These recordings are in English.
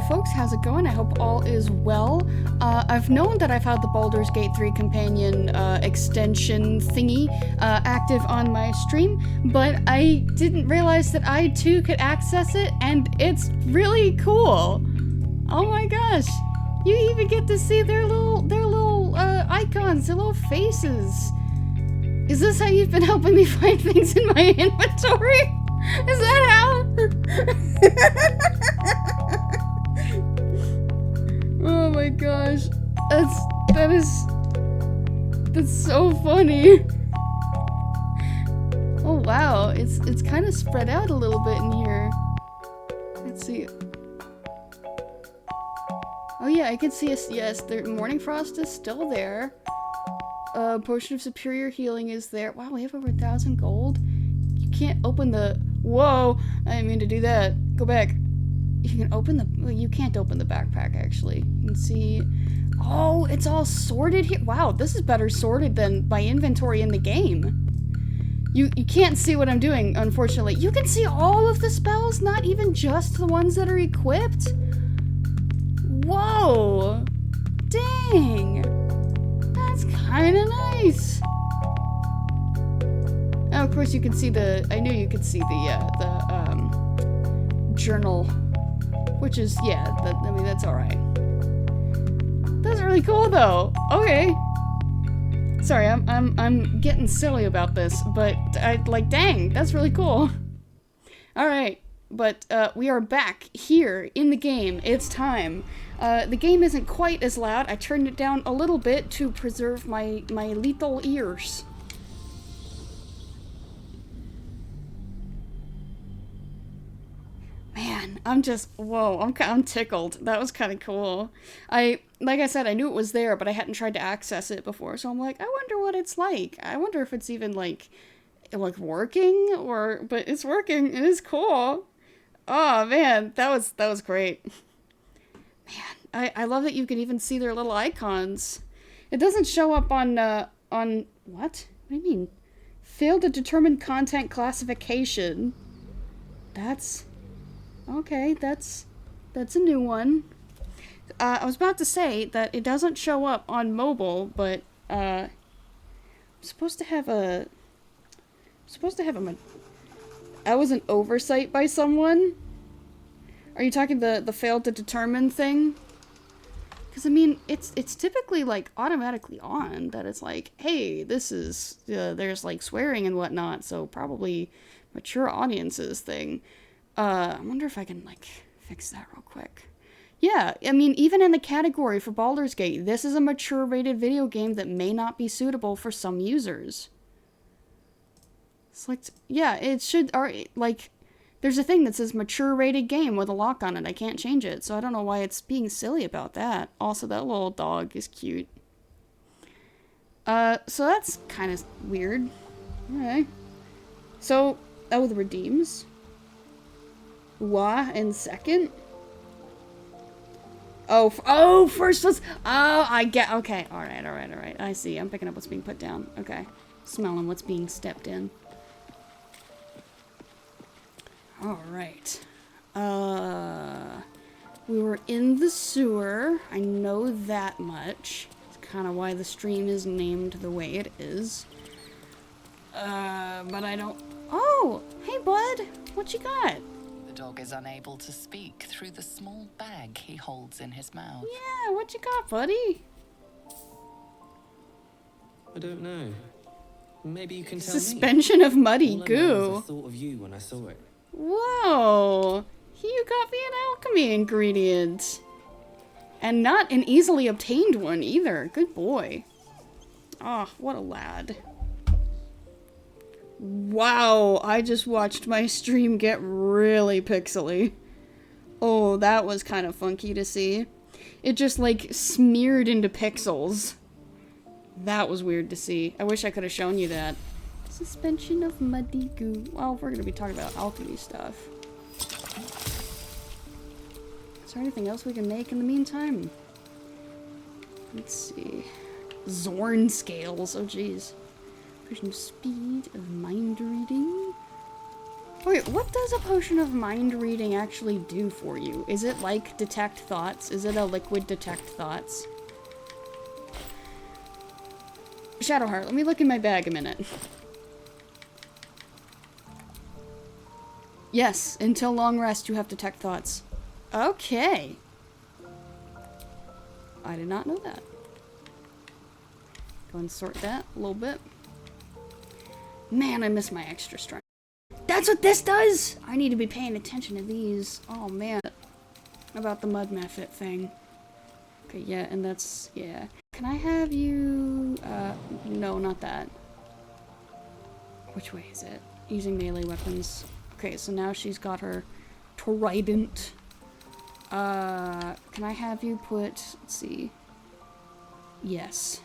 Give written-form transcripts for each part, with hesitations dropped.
folks, how's it going? I hope all is well. I've known that I've had the Baldur's Gate 3 companion extension thingy active on my stream, but I didn't realize that I too could access it, and it's really cool. Oh my gosh, you even get to see their little icons, their little faces. Is this how you've been helping me find things in my inventory? Is that how? Oh my gosh. That's so funny. Oh wow, it's kind of spread out a little bit in here. Let's see. Oh yeah, I can see yes, the Morning Frost is still there. Potion of Superior Healing is there. Wow, we have over 1,000 gold. You can't open the... Whoa! I didn't mean to do that. Go back. You can open the... Well, you can't open the backpack, actually. You can see... Oh, it's all sorted here. Wow, this is better sorted than my inventory in the game. You can't see what I'm doing, unfortunately. You can see all of the spells, not even just the ones that are equipped. Whoa! Dang! That's kind of nice. Oh, of course you can see the... I knew you could see the journal, which is, yeah, I mean, that's alright. That's really cool, though. Okay. Sorry, I'm getting silly about this, but dang, that's really cool. Alright, but we are back here in the game. It's time. The game isn't quite as loud. I turned it down a little bit to preserve my lethal ears. Man, whoa, I'm tickled. That was kind of cool. Like I said, I knew it was there, but I hadn't tried to access it before, so I'm like, I wonder what it's like. I wonder if it's even, like working, but it's working. It is cool. Oh, man, that was great. Man, I love that you can even see their little icons. It doesn't show up on what? What do you mean? Failed to determine content classification. That's... Okay, that's a new one. I was about to say that it doesn't show up on mobile, but I'm supposed to have a... That was an oversight by someone? Are you talking the failed to determine thing? Because, I mean, it's typically, like, automatically on, that it's like, hey, this is, there's, like, swearing and whatnot, so probably mature audiences thing. I wonder if I can, like, fix that real quick. Yeah, I mean, even in the category for Baldur's Gate, this is a mature-rated video game that may not be suitable for some users. It's like, yeah, it should, or, like, there's a thing that says mature-rated game with a lock on it. I can't change it, so I don't know why it's being silly about that. Also, that little dog is cute. So that's kind of weird. Okay. So, oh, the redeems. Wah in second. Oh, first was... Oh, I get... Okay, alright. I see. I'm picking up what's being put down. Okay. Smelling what's being stepped in. Alright. We were in the sewer. I know that much. It's kind of why the stream is named the way it is. But I don't... Oh! Hey, bud! What you got? The dog is unable to speak through the small bag he holds in his mouth. Yeah, what you got, buddy? I don't know. Maybe you can tell Suspension of muddy me. goo. I thought of you when I saw it. Whoa! You got me an alchemy ingredient. And not an easily obtained one either. Good boy. Oh, what a lad. Wow, I just watched my stream get really pixely. Oh, that was kind of funky to see. It just, like, smeared into pixels. That was weird to see. I wish I could have shown you that. Suspension of muddy goo. Well, we're gonna be talking about alchemy stuff. Is there anything else we can make in the meantime? Let's see. Zorn scales. Oh, jeez. Pushing speed of mind reading. Wait, what does a potion of mind reading actually do for you? Is it like detect thoughts? Is it a liquid detect thoughts? Shadowheart, let me look in my bag a minute. Yes, until long rest you have detect thoughts. Okay. I did not know that. Go and sort that a little bit. Man, I miss my extra strength. That's what this does! I need to be paying attention to these. Oh man. About the mud method thing. Okay, yeah, and that's, yeah. Can I have you, no, not that. Which way is it? Using melee weapons. Okay, so now she's got her trident. Can I have you put, let's see. Yes.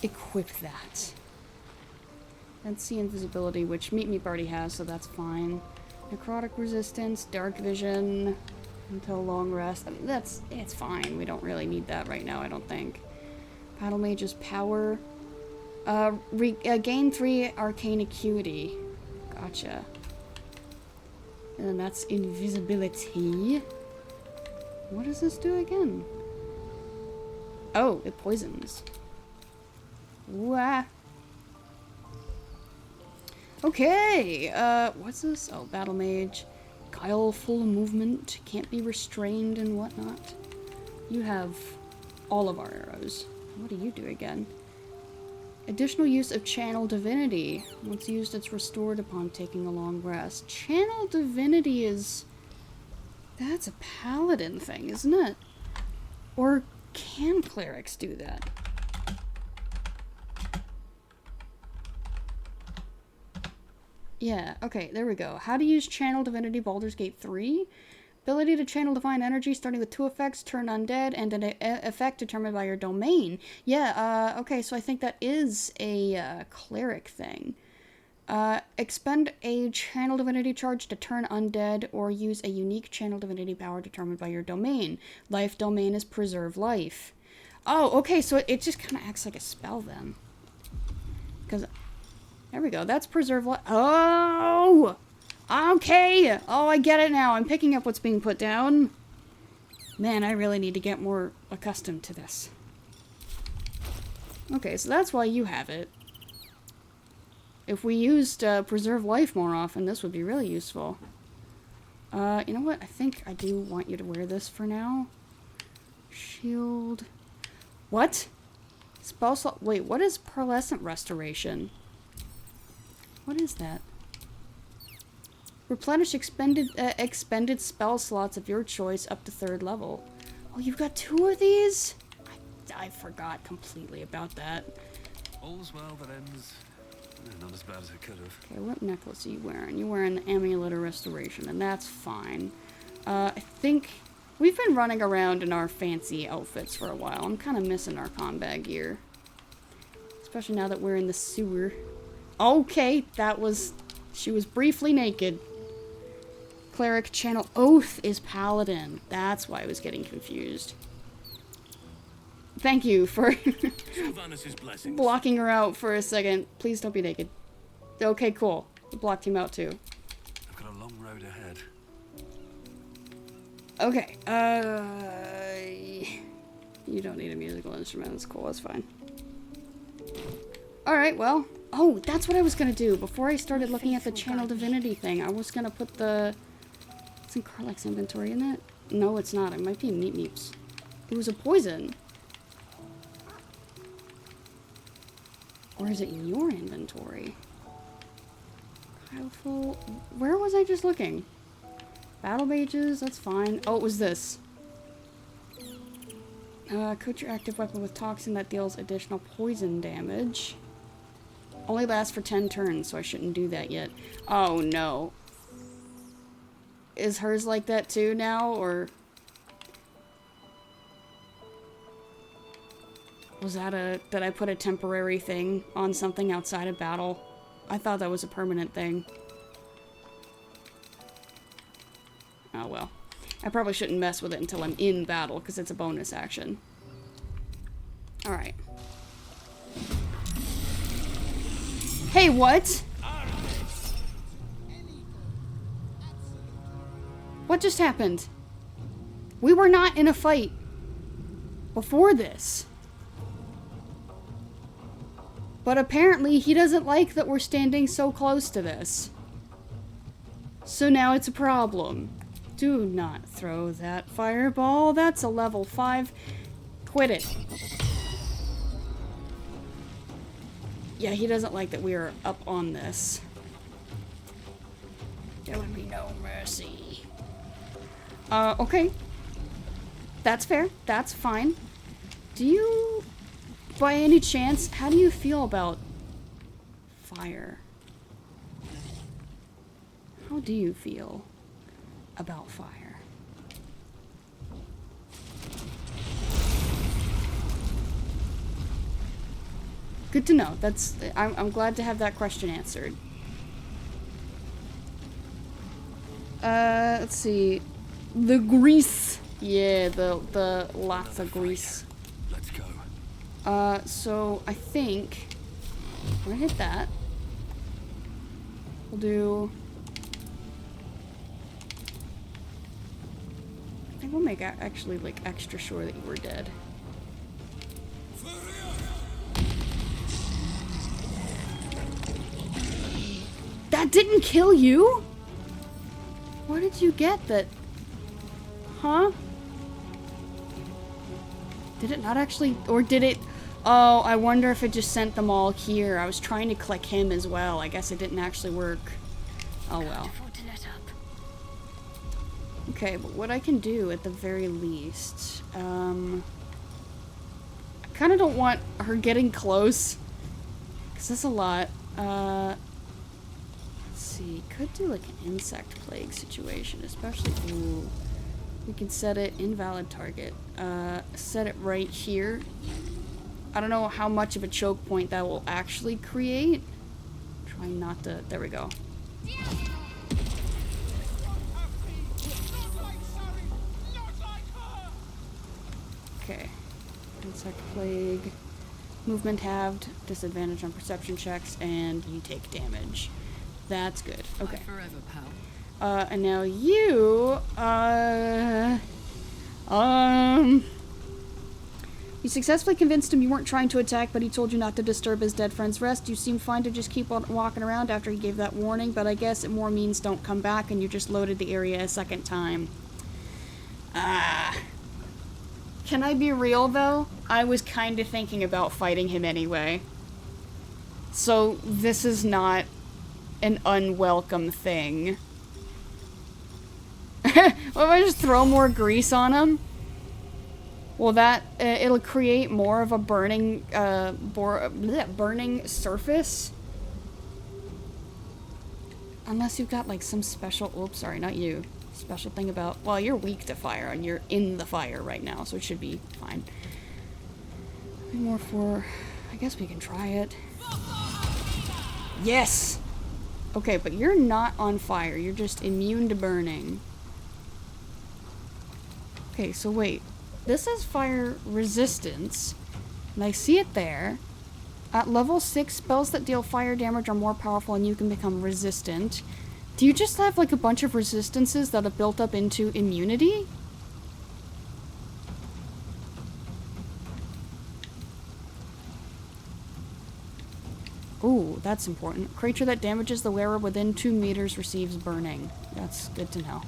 Equip that. And see invisibility, which Meat Meat already has, so that's fine. Necrotic resistance, dark vision, until long rest. I mean, it's fine. We don't really need that right now, I don't think. Battle Mage's power. Gain 3 arcane acuity. Gotcha. And then that's invisibility. What does this do again? Oh, it poisons. Wah. Okay, what's this? Oh, Battle Mage. Guileful movement, can't be restrained and whatnot. You have all of our arrows. What do you do again? Additional use of Channel Divinity. Once used, it's restored upon taking a long rest. Channel Divinity is... That's a paladin thing, isn't it? Or can clerics do that? Yeah, okay, there we go. How to use Channel Divinity Baldur's Gate 3. Ability to channel divine energy, starting with 2 effects, turn undead, and an effect determined by your domain. Yeah, okay, so I think that is a cleric thing. Expend a Channel Divinity charge to turn undead, or use a unique Channel Divinity power determined by your domain. Life domain is Preserve Life. Oh, okay, so it just kind of acts like a spell then. Because... There we go. That's Preserve Life. Oh! Okay! Oh, I get it now. I'm picking up what's being put down. Man, I really need to get more accustomed to this. Okay, so that's why you have it. If we used Preserve Life more often, this would be really useful. You know what? I think I do want you to wear this for now. Shield. What? Spell slot. Wait, what is Pearlescent Restoration? What is that? Replenish expended spell slots of your choice up to 3rd level. Oh, you've got 2 of these? I forgot completely about that. All's well that ends. Not as bad as it could have. Okay, what necklace are you wearing? You're wearing the Amulet of Restoration, and that's fine. I think we've been running around in our fancy outfits for a while. I'm kind of missing our combat gear. Especially now that we're in the sewer. Okay, that was... She was briefly naked. Cleric Channel Oath is Paladin. That's why I was getting confused. Thank you for blocking her out for a second. Please don't be naked. Okay, cool. Blocked him out too. I've got a long road ahead. Okay, you don't need a musical instrument. That's cool. That's fine. Alright, well... Oh, that's what I was gonna do. Before I started looking at the Channel Divinity thing, I was gonna put the... It's in Karlach's inventory, isn't it? No, it's not. It might be in Meat Meat's. It was a poison. Or is it in your inventory? Guileful... Where was I just looking? Battle Mages, that's fine. Oh, it was this. Coat your active weapon with toxin that deals additional poison damage. Only lasts for 10 turns, so I shouldn't do that yet. Oh, no. Is hers like that too now, or... Was that a... Did I put a temporary thing on something outside of battle? I thought that was a permanent thing. Oh, well. I probably shouldn't mess with it until I'm in battle, because it's a bonus action. Alright. Hey, what? What just happened? We were not in a fight before this. But apparently he doesn't like that we're standing so close to this. So now it's a problem. Do not throw that fireball. That's a level 5. Quit it. Yeah, he doesn't like that we are up on this. There would be no mercy. Okay. That's fair. That's fine. Do you, by any chance, how do you feel about fire? How do you feel about fire? Good to know. I'm glad to have that question answered. Let's see. The grease. Yeah, the lots of grease. Let's go. So I think we're gonna hit that. We'll do. I think we'll make actually like extra sure that you were dead. That didn't kill you? What did you get that? Huh? Did it not actually, or did it? Oh, I wonder if it just sent them all here. I was trying to click him as well. I guess it didn't actually work. Oh well. Okay, but what I can do at the very least, I kind of don't want her getting close, because that's a lot. Let's see, could do like an insect plague situation, especially, ooh, we can set it invalid target, set it right here. I don't know how much of a choke point that will actually create. Trying not to, there we go. Okay, insect plague, movement halved, disadvantage on perception checks, and you take damage. That's good. Okay. Forever, pal. And now you, you successfully convinced him you weren't trying to attack, but he told you not to disturb his dead friend's rest. You seem fine to just keep on walking around after he gave that warning, but I guess it more means don't come back and you just loaded the area a second time. Can I be real, though? I was kind of thinking about fighting him anyway. So, this is not an unwelcome thing. What if I just throw more grease on him? Well, that, it'll create more of a burning, burning surface. Unless you've got, like, some special, oops, sorry, not you. Special thing about, well, you're weak to fire, and you're in the fire right now, so it should be fine. Maybe more for, I guess we can try it. Yes! Okay, but you're not on fire, you're just immune to burning. Okay, so wait. This has fire resistance, and I see it there. At level 6, spells that deal fire damage are more powerful and you can become resistant. Do you just have like a bunch of resistances that have built up into immunity? Ooh, that's important. Creature that damages the wearer within 2 meters receives burning. That's good to know.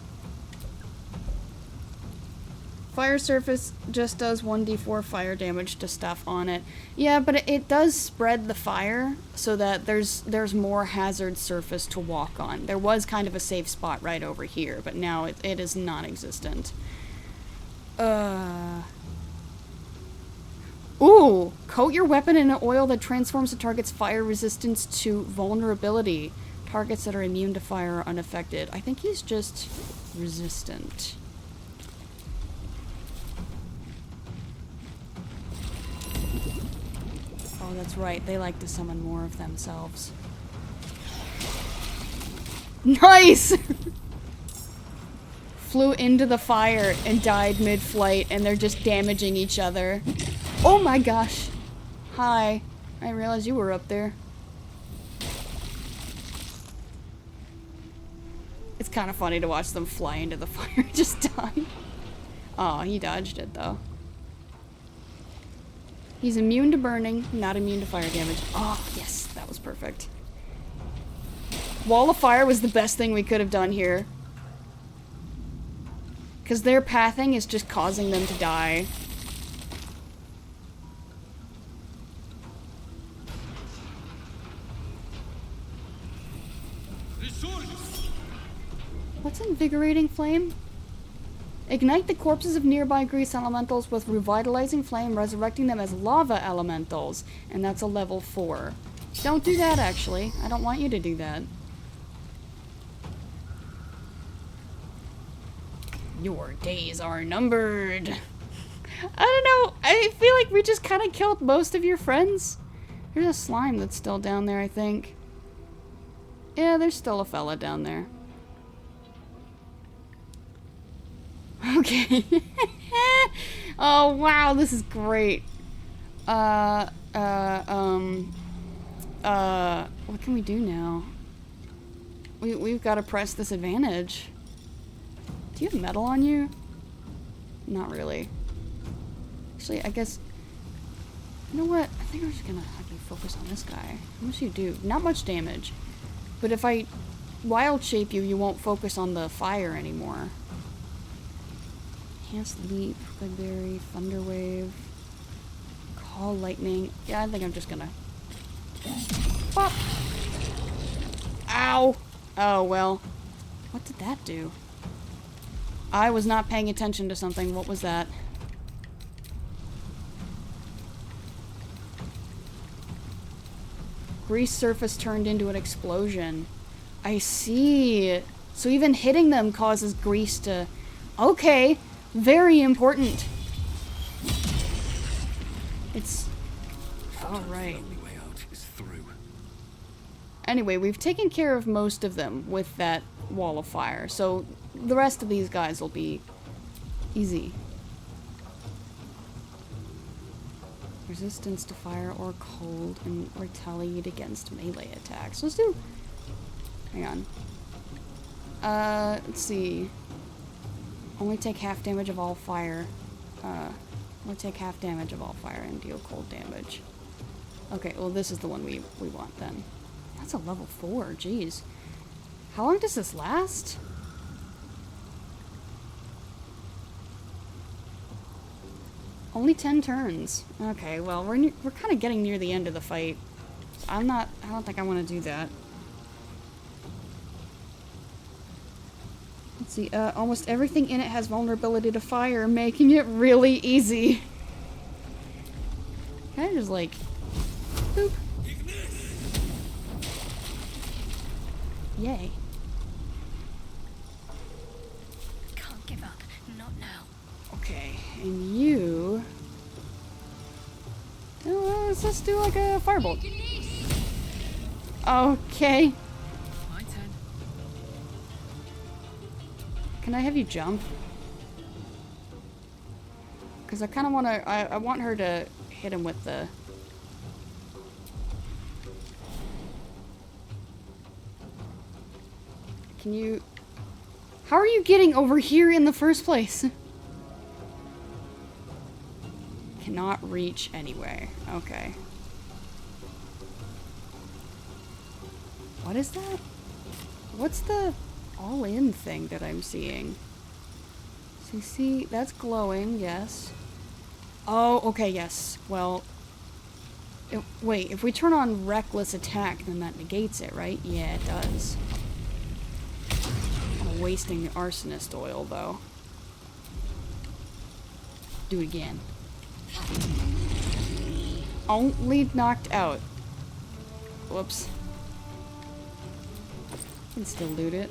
Fire surface just does 1d4 fire damage to stuff on it. Yeah, but it does spread the fire so that there's more hazard surface to walk on. There was kind of a safe spot right over here, but now it is non-existent. Ooh! Coat your weapon in an oil that transforms the target's fire resistance to vulnerability. Targets that are immune to fire are unaffected. I think he's just resistant. Oh, that's right. They like to summon more of themselves. Nice! Flew into the fire and died mid-flight, and they're just damaging each other. Oh my gosh. Hi. I didn't realize you were up there. It's kind of funny to watch them fly into the fire and just die. Oh, he dodged it, though. He's immune to burning, not immune to fire damage. Oh, yes, that was perfect. Wall of fire was the best thing we could have done here. Because their pathing is just causing them to die. What's invigorating flame? Ignite the corpses of nearby grease elementals with revitalizing flame, resurrecting them as lava elementals. And that's a level 4. Don't do that, actually. I don't want you to do that. Your days are numbered. I don't know. I feel like we just kind of killed most of your friends. There's a slime that's still down there, I think. Yeah, there's still a fella down there. Okay. Oh, wow, this is great. What can we do now? We've got to press this advantage. Do you have metal on you? Not really. Actually, I guess... You know what? I think I'm just gonna have you focus on this guy. How much do you do? Not much damage. But if I wild shape you, you won't focus on the fire anymore. Enhanced leap, good berry, thunder wave, call lightning. Yeah, I think I'm just gonna... Pop! Ow! Oh, well. What did that do? I was not paying attention to something. What was that? Grease surface turned into an explosion. I see. So even hitting them causes grease to... Okay. Very important. It's... Alright. Anyway, we've taken care of most of them with that wall of fire. So the rest of these guys will be easy. Resistance to fire or cold and retaliate against melee attacks. Let's do... Hang on. Let's see. Only take half damage of all fire. Only take half damage of all fire and deal cold damage. Okay, well this is the one we want then. That's a level 4, jeez. How long does this last? Only 10 turns. Okay, well, we're kind of getting near the end of the fight. So I don't think I want to do that. Let's see, almost everything in it has vulnerability to fire, making it really easy. Can I just, like, boop? Yay. Can't give up. Not now. Okay, and you... let's just do like a firebolt. Okay. My turn. Can I have you jump? Because I kind of want to... I want her to hit him with the... Can you... How are you getting over here in the first place? Cannot reach anyway. Okay. What is that? What's the all-in thing that I'm seeing? So you see, that's glowing, yes. Oh, okay, yes. Well, wait, if we turn on reckless attack, then that negates it, right? Yeah, it does. I'm wasting the arsonist oil, though. Do it again. Only knocked out. Whoops. Can still loot it.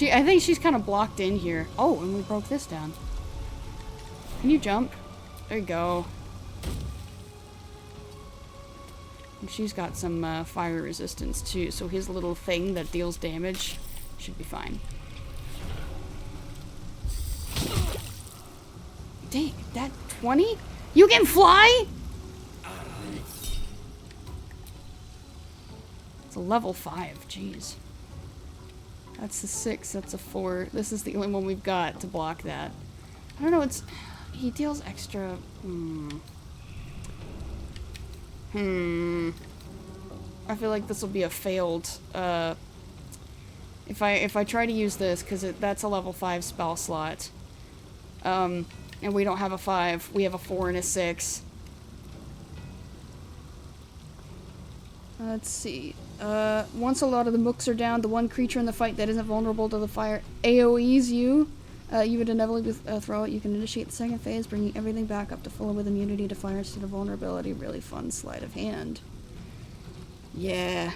I think she's kind of blocked in here. Oh, and we broke this down. Can you jump? There you go. And she's got some fire resistance too, so his little thing that deals damage should be fine. Dang, that 20? You can fly? It's a level 5, jeez. That's a 6, that's a 4. This is the only one we've got to block that. I don't know, it's... He deals extra... I feel like this will be a failed, if I try to use this, because that's a level 5 spell slot. And we don't have a 5, we have a 4 and a 6. Let's see. Once a lot of the mooks are down, the one creature in the fight that isn't vulnerable to the fire AoEs you. You would inevitably throw it. You can initiate the second phase, bringing everything back up to full with immunity to fire instead of vulnerability. Really fun sleight of hand. Yeah.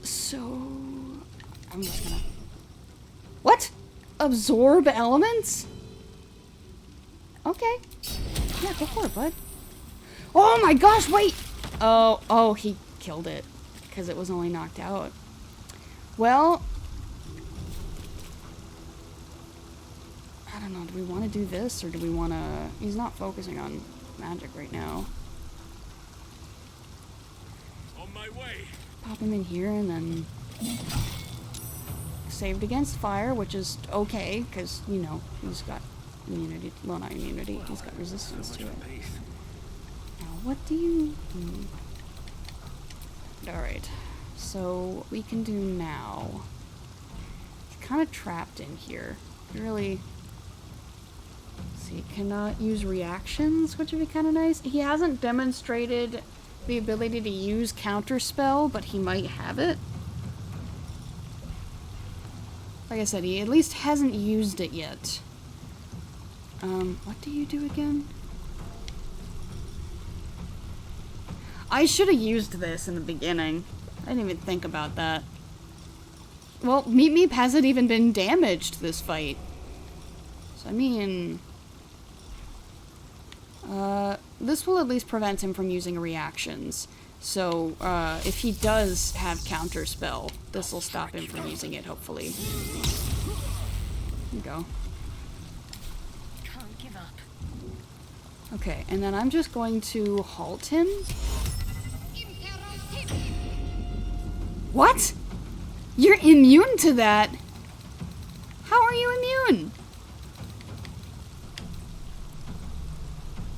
So... I'm just gonna... What? Absorb elements? Okay. Yeah, go for it, bud. Oh my gosh, wait! Oh, he killed it. Because it was only knocked out. Well... I don't know, do we want to do this, or do we want to... He's not focusing on magic right now. On my way. Pop him in here, and then... Saved against fire, which is okay, because, you know, he's got immunity... Well, not immunity, he's got resistance to it. Now, what do you... Alright, so what we can do now... He's kind of trapped in here. He really... So he cannot use reactions, which would be kind of nice. He hasn't demonstrated the ability to use counterspell, but he might have it. Like I said, he at least hasn't used it yet. What do you do again? I should have used this in the beginning. I didn't even think about that. Well, Meep Meep hasn't even been damaged this fight. So, I mean... this will at least prevent him from using reactions. So, if he does have counterspell, this will stop him from using it, hopefully. There you go. Can't give up. Okay, and then I'm just going to halt him. What? You're immune to that? How are you immune?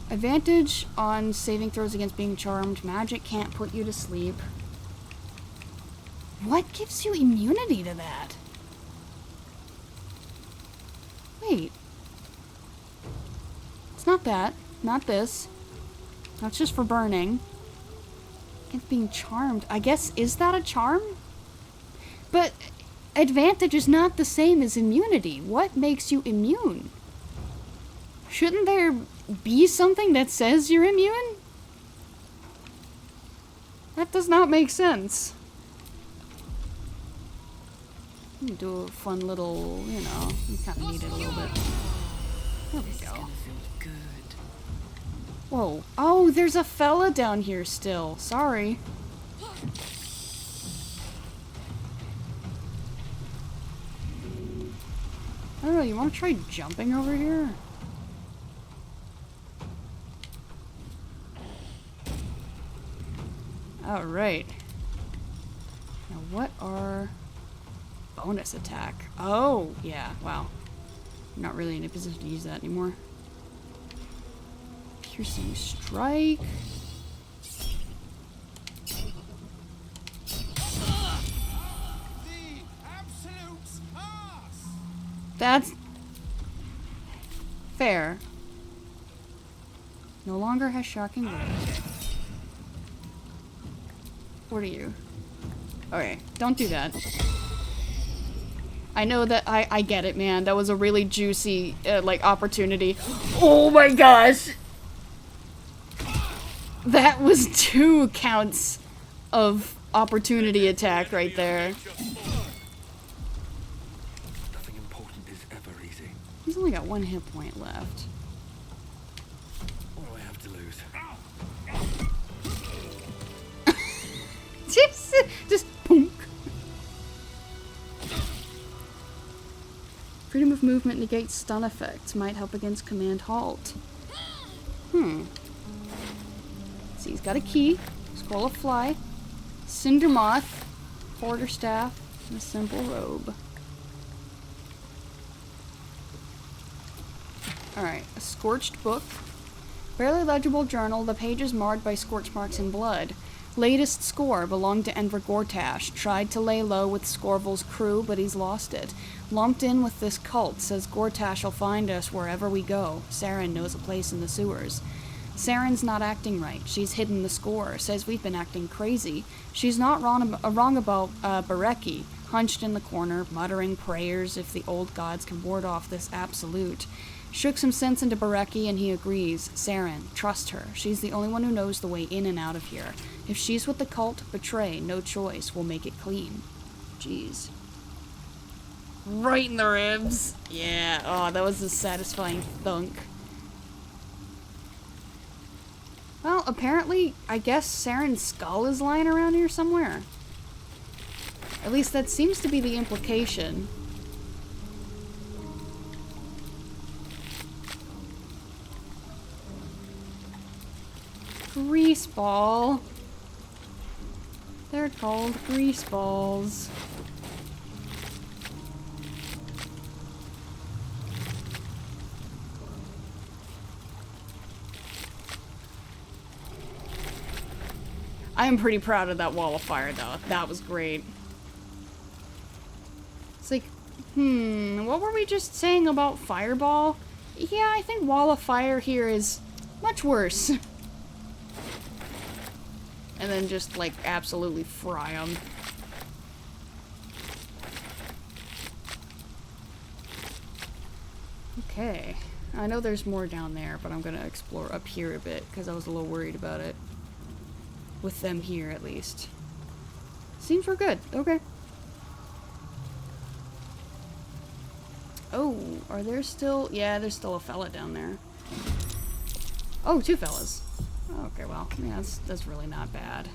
Advantage on saving throws against being charmed. Magic can't put you to sleep. What gives you immunity to that? Wait. It's not that. Not this. That's just for burning. Against being charmed. I guess, is that a charm? But advantage is not the same as immunity. What makes you immune? Shouldn't there be something that says you're immune? That does not make sense. You do a fun little, you know, you kind of need it a little bit. There we go. Good. Whoa. Oh, there's a fella down here still. Sorry. I don't know, you want to try jumping over here? Alright. Now what are... bonus attack? Oh, yeah, wow. I'm not really in a position to use that anymore. Piercing strike. That's... fair. No longer has shocking words. What are you? Okay, don't do that. I know that I get it, man. That was a really juicy, like, opportunity. Oh my gosh! That was 2 counts of opportunity attack right there. Nothing important is ever easy. He's only got 1 hit point left. What do I have to lose? Just punk. Freedom of movement negates stun effects. Might help against command halt. See, he's got a key. It's Scroll of Fly, Cinder Moth, Quarterstaff, and a simple robe. Alright, a Scorched Book. Barely legible journal, the pages marred by scorch marks and blood. Latest score belonged to Enver Gortash. Tried to lay low with Scorval's crew, but he's lost it. Lumped in with this cult, says Gortash will find us wherever we go. Saren knows a place in the sewers. Saren's not acting right. She's hidden the score. Says we've been acting crazy. She's not wrong about Bereki, hunched in the corner, muttering prayers if the old gods can ward off this absolute. Shook some sense into Bereki and he agrees. Saren, trust her. She's the only one who knows the way in and out of here. If she's with the cult, betray. No choice. We'll make it clean. Jeez. Right in the ribs. Yeah. Oh, that was a satisfying thunk. Well, apparently, I guess Saren's skull is lying around here somewhere. At least that seems to be the implication. Grease ball. They're called grease balls. I am pretty proud of that wall of fire, though. That was great. It's like, what were we just saying about fireball? Yeah, I think wall of fire here is much worse. And then just, like, absolutely fry them. Okay. I know there's more down there, but I'm gonna explore up here a bit, because I was a little worried about it. With them here, at least. Seems we're good. Okay. Oh, are there still... Yeah, there's still a fella down there. Oh, two fellas. Okay, well, yeah, that's really not bad.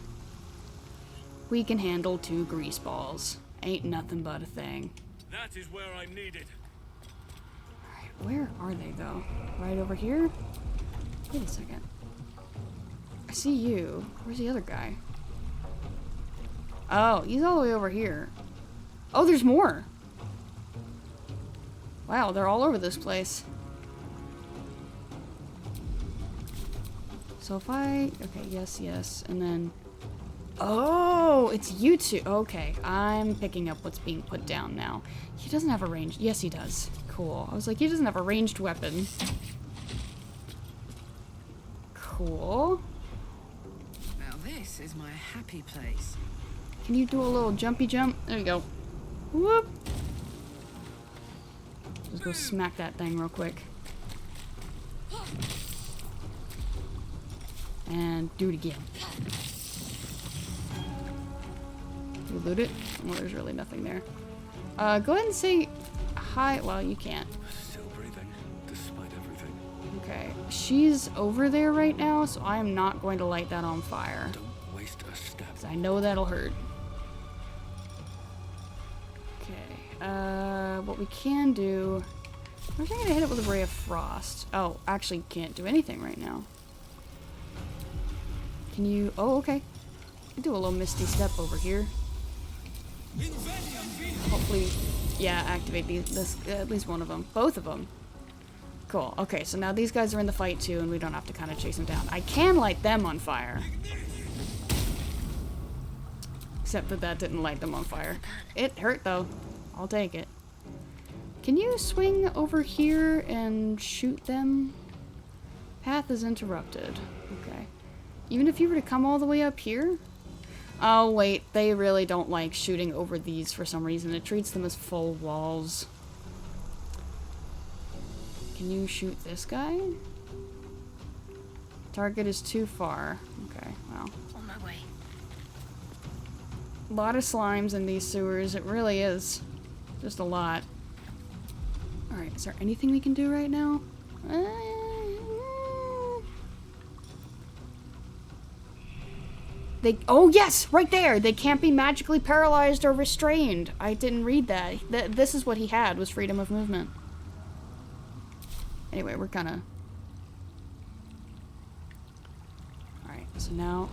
We can handle 2 grease balls. Ain't nothing but a thing. That is where I'm needed. Alright, where are they, though? Right over here? Wait a second. I see you. Where's the other guy? Oh, he's all the way over here. Oh, there's more! Wow, they're all over this place. So if I... Okay, yes, yes, and then... Oh, it's you two. Okay, I'm picking up what's being put down now. He doesn't have a ranged... Yes, he does. Cool. I was like, he doesn't have a ranged weapon. Cool. Now this is my happy place. Can you do a little jumpy jump? There you go. Whoop! Just go smack that thing real quick. And do it again. You loot it? Well, there's really nothing there. Go ahead and say hi. Well, you can't. Still breathing, despite everything. Okay. She's over there right now, so I am not going to light that on fire. Don't waste a step. 'Cause I know that'll hurt. Okay. What we can do... I'm actually gonna hit it with a ray of frost. Oh, actually can't do anything right now. Can you... Oh, okay. Do a little misty step over here. Hopefully, yeah, activate this at least one of them. Both of them. Cool. Okay, so now these guys are in the fight too, and we don't have to kind of chase them down. I can light them on fire. Except that that didn't light them on fire. It hurt, though. I'll take it. Can you swing over here and shoot them? Path is interrupted. Okay. Even if you were to come all the way up here? Oh, wait. They really don't like shooting over these for some reason. It treats them as full walls. Can you shoot this guy? Target is too far. Okay, well. On my way. A lot of slimes in these sewers. It really is. Just a lot. Alright, is there anything we can do right now? Oh yes! Right there! They can't be magically paralyzed or restrained. I didn't read that. This is what he had, was freedom of movement. Anyway, we're gonna... Alright, so now...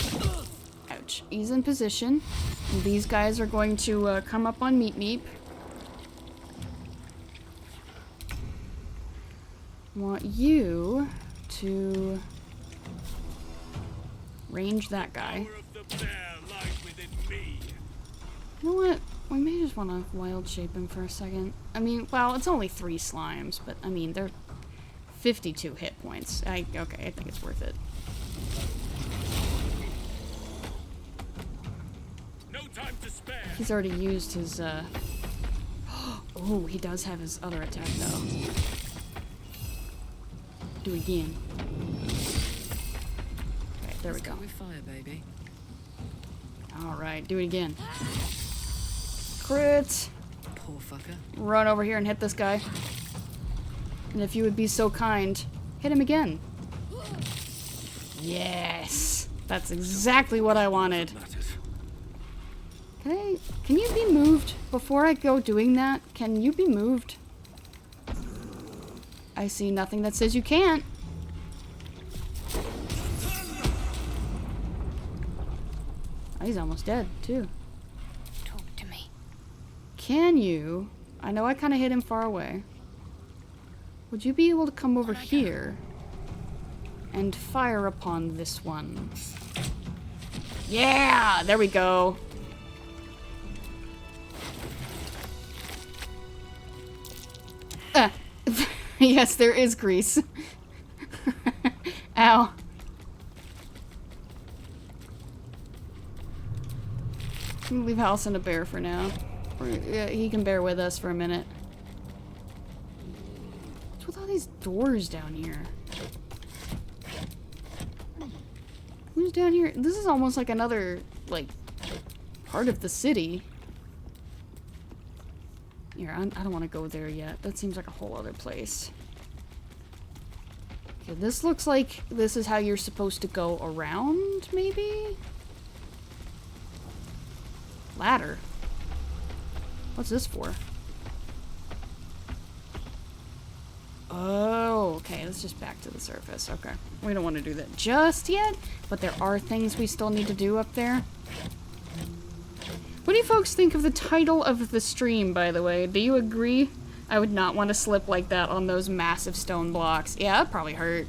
crouch. He's in position. And these guys are going to come up on Meep Meep. Want you to range that guy. You know what? We may just want to wild shape him for a second. I mean, well, it's only 3 slimes, but I mean, they're 52 hit points. Okay, I think it's worth it. No time to spare. He's already used his, Oh, he does have his other attack, though. Do it again. Okay, there we go. With fire, baby. Alright, do it again. Crit! Poor fucker. Run over here and hit this guy. And if you would be so kind, hit him again. Yes! That's exactly what I wanted. Can you be moved? Before I go doing that, can you be moved? I see nothing that says you can't. Oh, he's almost dead, too. Talk to me. Can you? I know I kind of hit him far away. Would you be able to come over here and fire upon this one? Yeah! There we go. Yes, there is grease. Ow. I'm gonna leave Halcyon a bear for now. Yeah, he can bear with us for a minute. What's with all these doors down here? Who's down here? This is almost like another, like, part of the city. Here, I don't want to go there yet. That seems like a whole other place. Okay, this looks like this is how you're supposed to go around, maybe? Ladder. What's this for? Oh, okay, let's just back to the surface. Okay, we don't want to do that just yet, but there are things we still need to do up there. What do you folks think of the title of the stream, by the way? Do you agree? I would not want to slip like that on those massive stone blocks. Yeah, that'd probably hurt.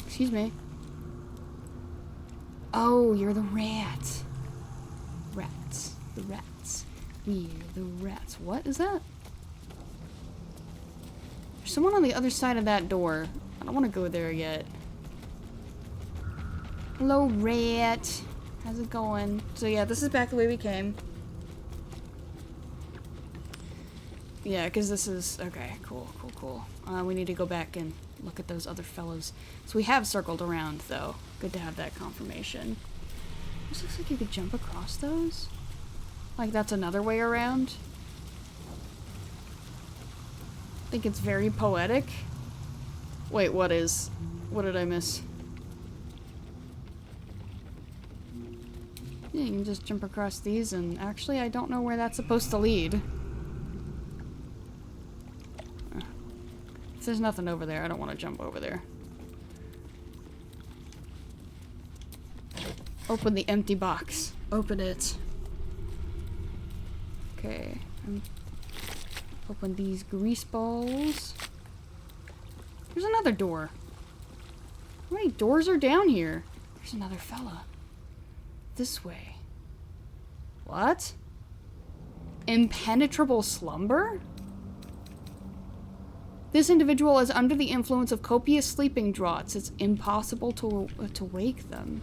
Excuse me. Oh, you're the rat. Rats. The rats. We're the rats. What is that? There's someone on the other side of that door. I don't want to go there yet. Hello, rat. How's it going? So yeah, this is back the way we came. Yeah, because this is... Okay, cool. We need to go back and look at those other fellows. So we have circled around, though. Good to have that confirmation. This looks like you could jump across those. Like that's another way around. I think it's very poetic. Wait, what is... What did I miss? Yeah, you can just jump across these, and actually I don't know where that's supposed to lead. If there's nothing over there, I don't want to jump over there. Open the empty box. Open it. Okay. Open these grease balls. There's another door. How many doors are down here? There's another fella. This way. What? Impenetrable slumber? This individual is under the influence of copious sleeping draughts. It's impossible to wake them.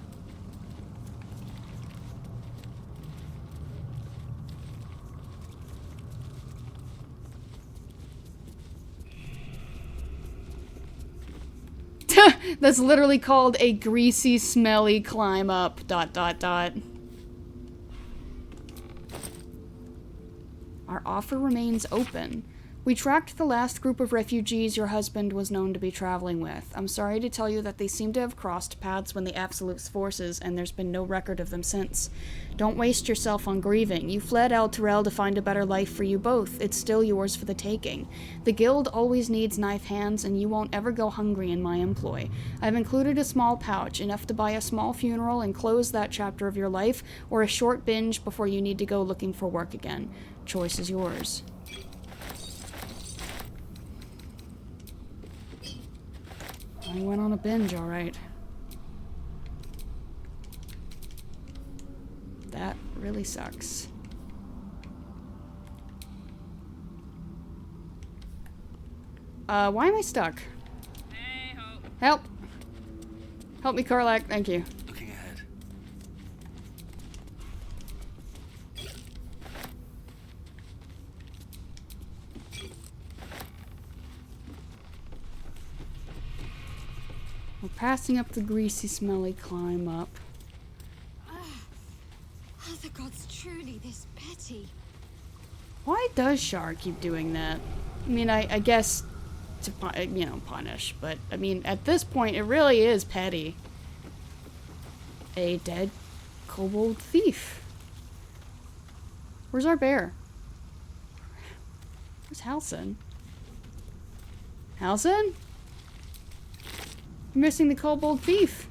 That's literally called a greasy, smelly climb up, ... Our offer remains open. We tracked the last group of refugees your husband was known to be traveling with. I'm sorry to tell you that they seem to have crossed paths when the Absolute's forces, and there's been no record of them since. Don't waste yourself on grieving. You fled El Terrell to find a better life for you both. It's still yours for the taking. The guild always needs knife hands, and you won't ever go hungry in my employ. I've included a small pouch, enough to buy a small funeral and close that chapter of your life, or a short binge before you need to go looking for work again. Choice is yours. I went on a binge, alright. That really sucks. Why am I stuck? Help! Help me, Karlak, thank you. Looking ahead. We're passing up the greasy, smelly climb up. Are the gods truly this petty? Why does Shar keep doing that? I mean, I guess to, punish, but I mean, at this point, it really is petty. A dead kobold thief. Where's our bear? Where's Halson? Halson? You're missing the kobold thief.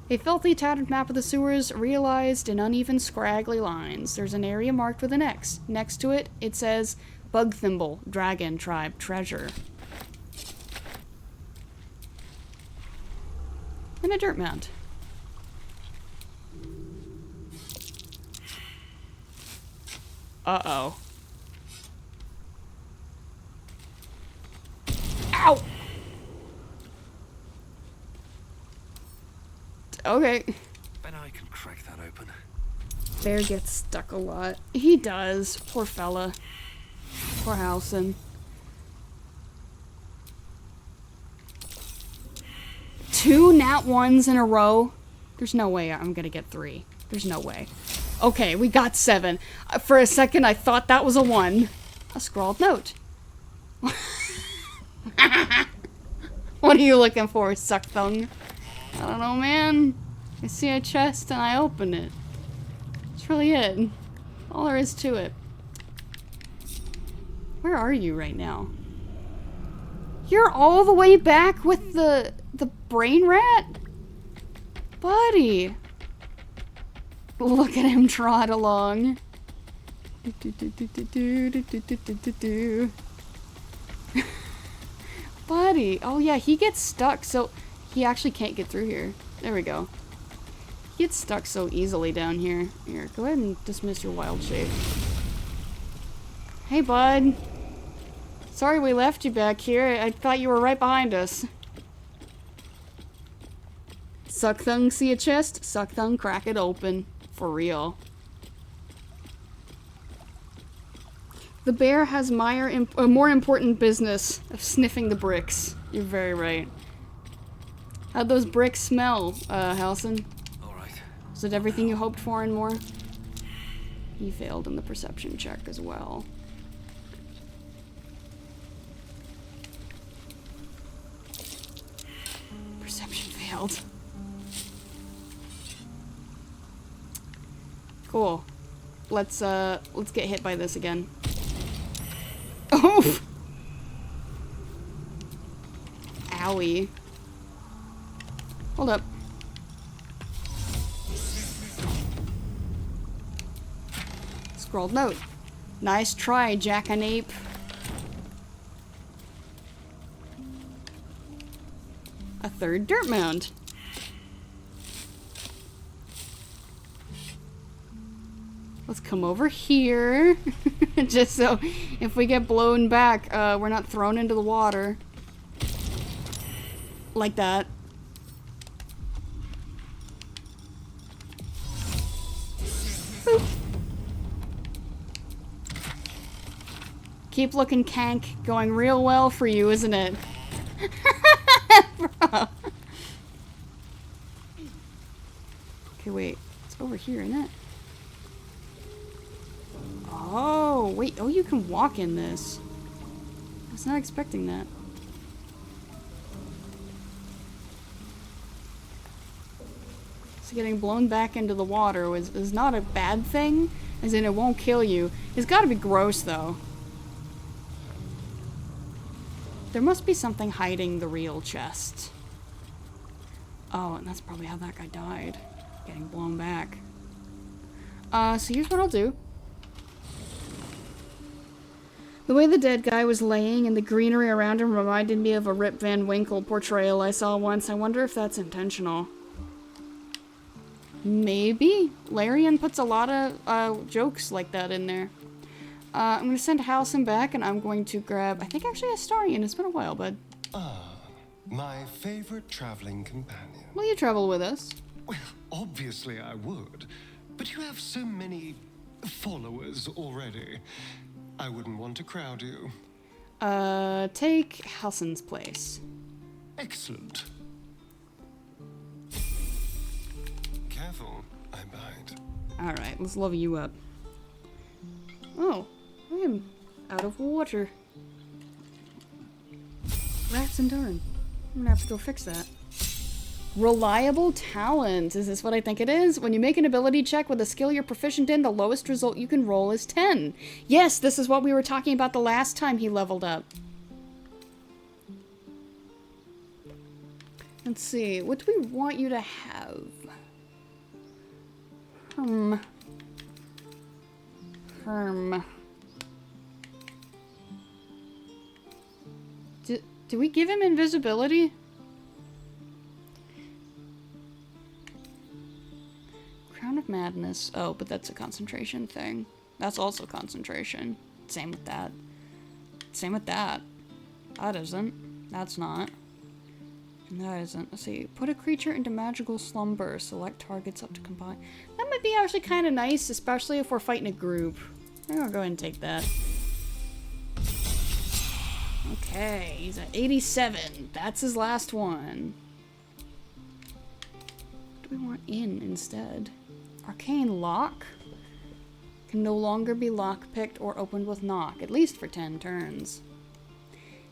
A filthy, tattered map of the sewers realized in uneven, scraggly lines. There's an area marked with an X. Next to it, it says Bug Thimble, Dragon Tribe Treasure. And a dirt mound. Uh-oh. Ow! Okay. Bet I can crack that open. Bear gets stuck a lot. He does. Poor fella. Poor Halson. 2 nat 1s in a row? There's no way I'm gonna get 3. There's no way. Okay, we got 7. For a second, I thought that was a 1. A scrawled note. What are you looking for, Suckthung? I don't know, man. I see a chest and I open it. That's really it. All there is to it. Where are you right now? You're all the way back with the brain rat? Buddy. Look at him trot along. Buddy. Oh yeah, he gets stuck, so he actually can't get through here. There we go. He gets stuck so easily down here. Here, go ahead and dismiss your wild shape. Hey, bud. Sorry we left you back here. I thought you were right behind us. Suckthung, see a chest? Suckthung, crack it open. For real. The bear has a more important business of sniffing the bricks. You're very right. How'd those bricks smell, Halson? Alright. Was it everything you hoped for and more? He failed in the perception check as well. Perception failed. Cool. Let's get hit by this again. Oh! Owie. Hold up. Scrolled note. Nice try, Jackanape. A third dirt mound. Let's come over here. Just so if we get blown back, we're not thrown into the water. Like that. Boop. Keep looking, Kank. Going real well for you, isn't it? Bro. Okay, wait. It's over here, isn't it? Oh, wait. Oh, you can walk in this. was not expecting that. So getting blown back into the water is not a bad thing, as in it won't kill you. It's gotta be gross, though. There must be something hiding the real chest. Oh, and that's probably how that guy died. Getting blown back. So here's what I'll do. The way the dead guy was laying and the greenery around him reminded me of a Rip Van Winkle portrayal I saw once. I wonder if that's intentional. Maybe. Larian puts a lot of jokes like that in there. I'm going to send Halcyon back, and I'm going to grab, I think actually Astarion. It's been a while, bud. Ah, my favorite traveling companion. Will you travel with us? Well, obviously I would, but you have so many followers already. I wouldn't want to crowd you. Take Halcyon's place. Excellent. Careful, I bite. Alright, let's level you up. Oh, I am out of water. Rats and darn. I'm gonna have to go fix that. Reliable talent. Is this what I think it is? When you make an ability check with a skill you're proficient in, the lowest result you can roll is 10. Yes, this is what we were talking about the last time he leveled up. Let's see. What do we want you to have? Do we give him invisibility? Crown of Madness. Oh, but that's a concentration thing. That's also concentration. Same with that. Same with that. That isn't. That's not. And that isn't. Let's see. Put a creature into magical slumber. Select targets up to combine. That might be actually kind of nice, especially if we're fighting a group. I'm gonna go ahead and take that. Okay, he's at 87. That's his last one. What do we want in instead? Arcane Lock can no longer be lockpicked or opened with knock, at least for 10 turns.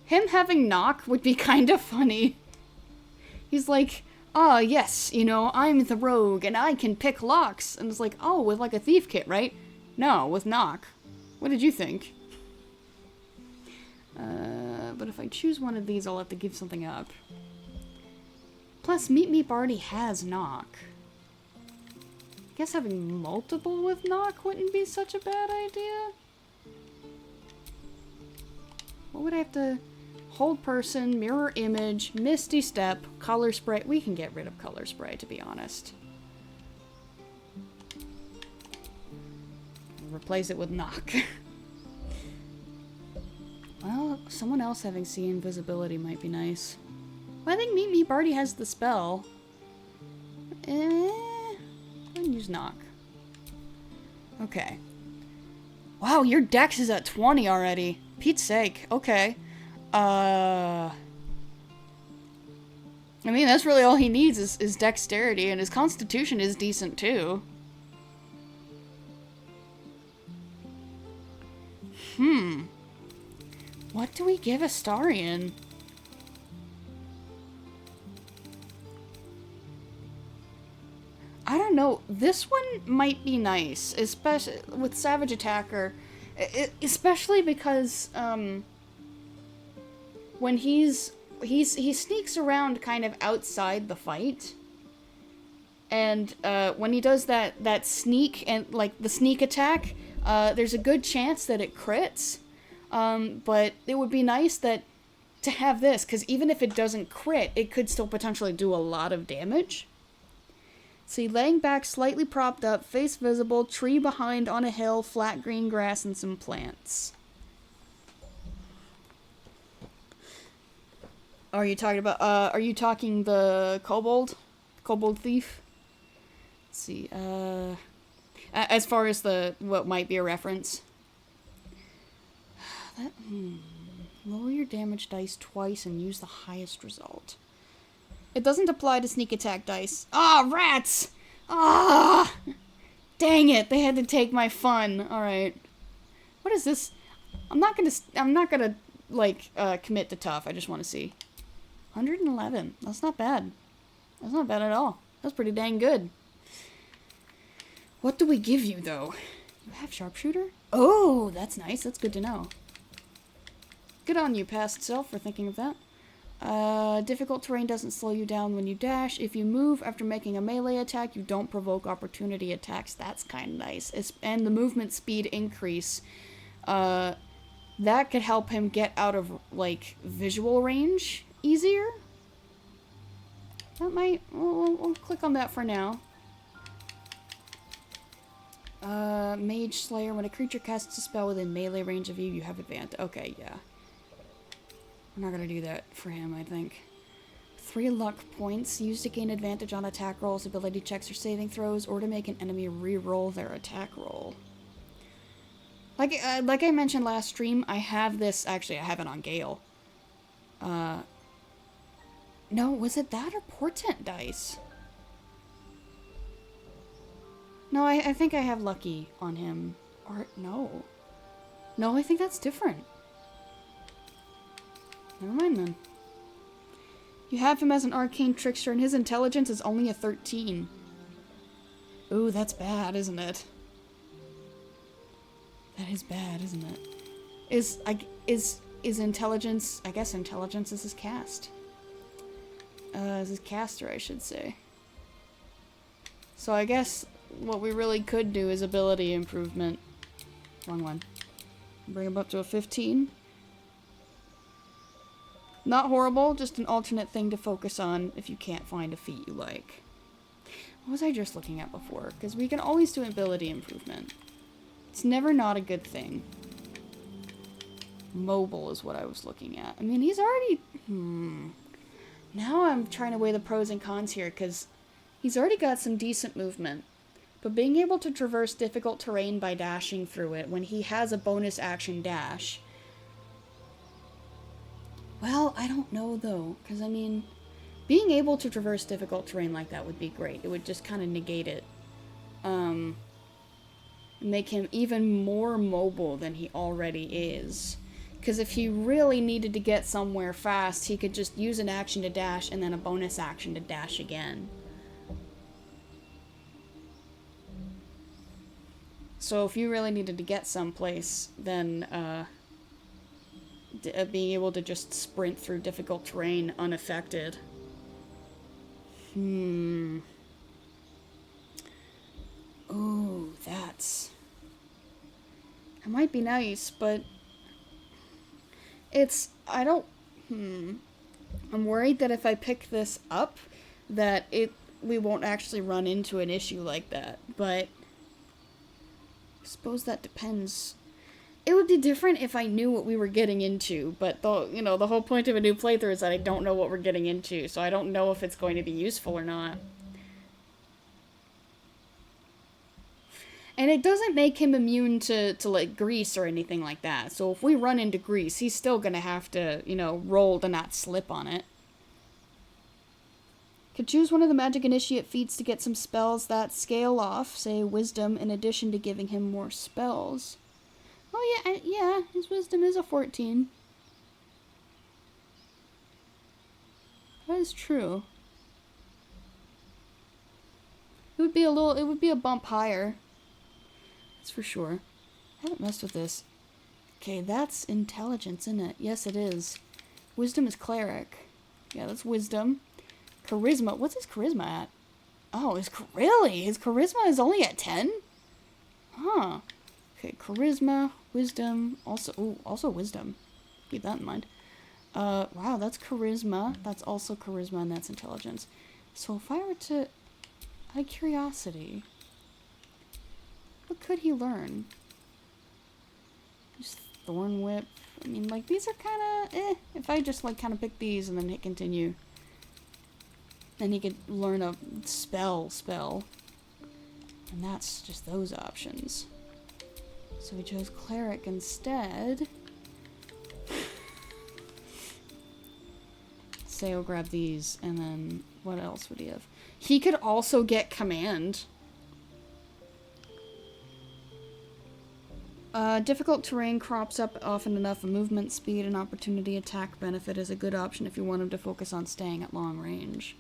Him having knock would be kind of funny. He's like, ah, yes, you know, I'm the rogue and I can pick locks. And it's like, oh, with like a thief kit, right? No, with knock. What did you think? But if I choose one of these, I'll have to give something up. Plus, Meet Me Barty has knock. I guess having multiple with knock wouldn't be such a bad idea. What would I have to... Hold person, mirror image, misty step, color spray. We can get rid of color spray, to be honest. Replace it with knock. Well, someone else having see invisibility might be nice. Well, I think Meet Me Barty has the spell. I can use knock. Okay. Wow, your dex is at 20 already. Pete's sake. Okay. I mean, that's really all he needs is dexterity, and his constitution is decent too. What do we give Astarion? I don't know. This one might be nice, especially with Savage Attacker, especially because, when he sneaks around kind of outside the fight, and when he does that sneak and like the sneak attack, there's a good chance that it crits. But it would be nice to have this, because even if it doesn't crit, it could still potentially do a lot of damage. See, laying back, slightly propped up, face visible, tree behind on a hill, flat green grass, and some plants. Are you talking about, are you talking the kobold? Kobold thief? Let's see, as far as what might be a reference. Lower your damage dice twice and use the highest result. It doesn't apply to sneak attack dice. Ah, rats! Ah! Dang it, they had to take my fun. Alright. What is this? I'm not gonna like, commit to tough. I just want to see. 111. That's not bad. That's not bad at all. That's pretty dang good. What do we give you, though? You have sharpshooter? Oh, that's nice. That's good to know. Good on you, past self, for thinking of that. Difficult terrain doesn't slow you down when you dash. If you move after making a melee attack, you don't provoke opportunity attacks. That's kind of nice. And the movement speed increase. That could help him get out of, like, visual range easier. That might... We'll click on that for now. Mage Slayer. When a creature casts a spell within melee range of you, you have advantage. Okay, yeah. We're not gonna do that for him, I think. 3 luck points used to gain advantage on attack rolls, ability checks, or saving throws, or to make an enemy re-roll their attack roll. Like I mentioned last stream, I have this... Actually, I have it on Gale. No, was it that or Portent dice? No, I think I have Lucky on him. Or, no. No, I think that's different. Never mind then. You have him as an arcane trickster and his intelligence is only a 13. Ooh, that's bad, isn't it? That is bad, isn't it? Is intelligence... I guess intelligence is his cast. Is his caster, I should say. So I guess what we really could do is ability improvement. Wrong one. Bring him up to a 15. Not horrible, just an alternate thing to focus on if you can't find a feat you like. What was I just looking at before? Because we can always do ability improvement. It's never not a good thing. Mobile is what I was looking at. I mean, he's already... Now I'm trying to weigh the pros and cons here, because he's already got some decent movement. But being able to traverse difficult terrain by dashing through it when he has a bonus action dash... Well, I don't know, though, because, I mean, being able to traverse difficult terrain like that would be great. It would just kind of negate it. Make him even more mobile than he already is. Because if he really needed to get somewhere fast, he could just use an action to dash and then a bonus action to dash again. So if you really needed to get someplace, then being able to just sprint through difficult terrain unaffected. Ooh, that's... It might be nice, but... It's... I don't... I'm worried that if I pick this up, that we won't actually run into an issue like that, but... I suppose that depends. It would be different if I knew what we were getting into, but the whole point of a new playthrough is that I don't know what we're getting into, so I don't know if it's going to be useful or not. And it doesn't make him immune to like, grease or anything like that, so if we run into grease, he's still gonna have to, roll to not slip on it. Could choose one of the magic initiate feats to get some spells that scale off, say wisdom, in addition to giving him more spells. Oh yeah, his wisdom is a 14. That is true. It would be a bump higher. That's for sure. I haven't messed with this. Okay, that's intelligence, isn't it? Yes, it is. Wisdom is cleric. Yeah, that's wisdom. Charisma. What's his charisma at? Oh, really? His charisma is only at 10? Huh. Okay, charisma, wisdom, also wisdom. Keep that in mind. Wow, that's charisma. That's also charisma, and that's intelligence. So if I were to... Out of curiosity... What could he learn? Just Thorn Whip. I mean, like, these are kind of, If I just, like, kind of pick these and then hit continue. Then he could learn a spell. And that's just those options. So we chose Cleric instead. Say I'll grab these, and then what else would he have? He could also get Command. Difficult terrain crops up often enough. A movement speed and opportunity attack benefit is a good option if you want him to focus on staying at long range.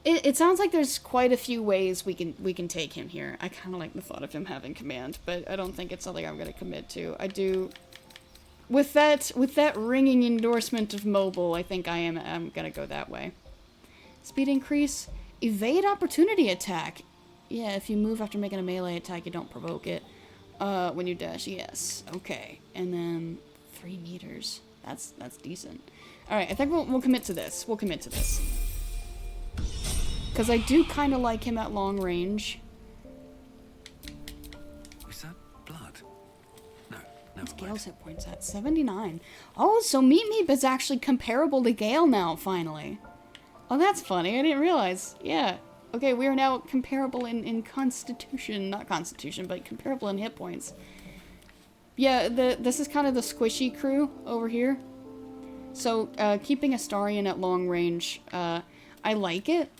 It sounds like there's quite a few ways we can take him here. I kind of like the thought of him having command, but I don't think it's something I'm going to commit to. I do... With that ringing endorsement of mobile, I think I'm going to go that way. Speed increase. Evade opportunity attack. Yeah, if you move after making a melee attack, you don't provoke it. When you dash, yes. Okay. And then 3 meters. That's decent. Alright, I think we'll commit to this. We'll commit to this. Because I do kind of like him at long range. Was that blood? No, never What's mind. Gale's hit points at? 79. Oh, so Meep Meep is actually comparable to Gale now, finally. Oh, that's funny. I didn't realize. Yeah. Okay, we are now comparable in constitution. Not constitution, but comparable in hit points. Yeah, this is kind of the squishy crew over here. So, keeping Astarion at long range, I like it.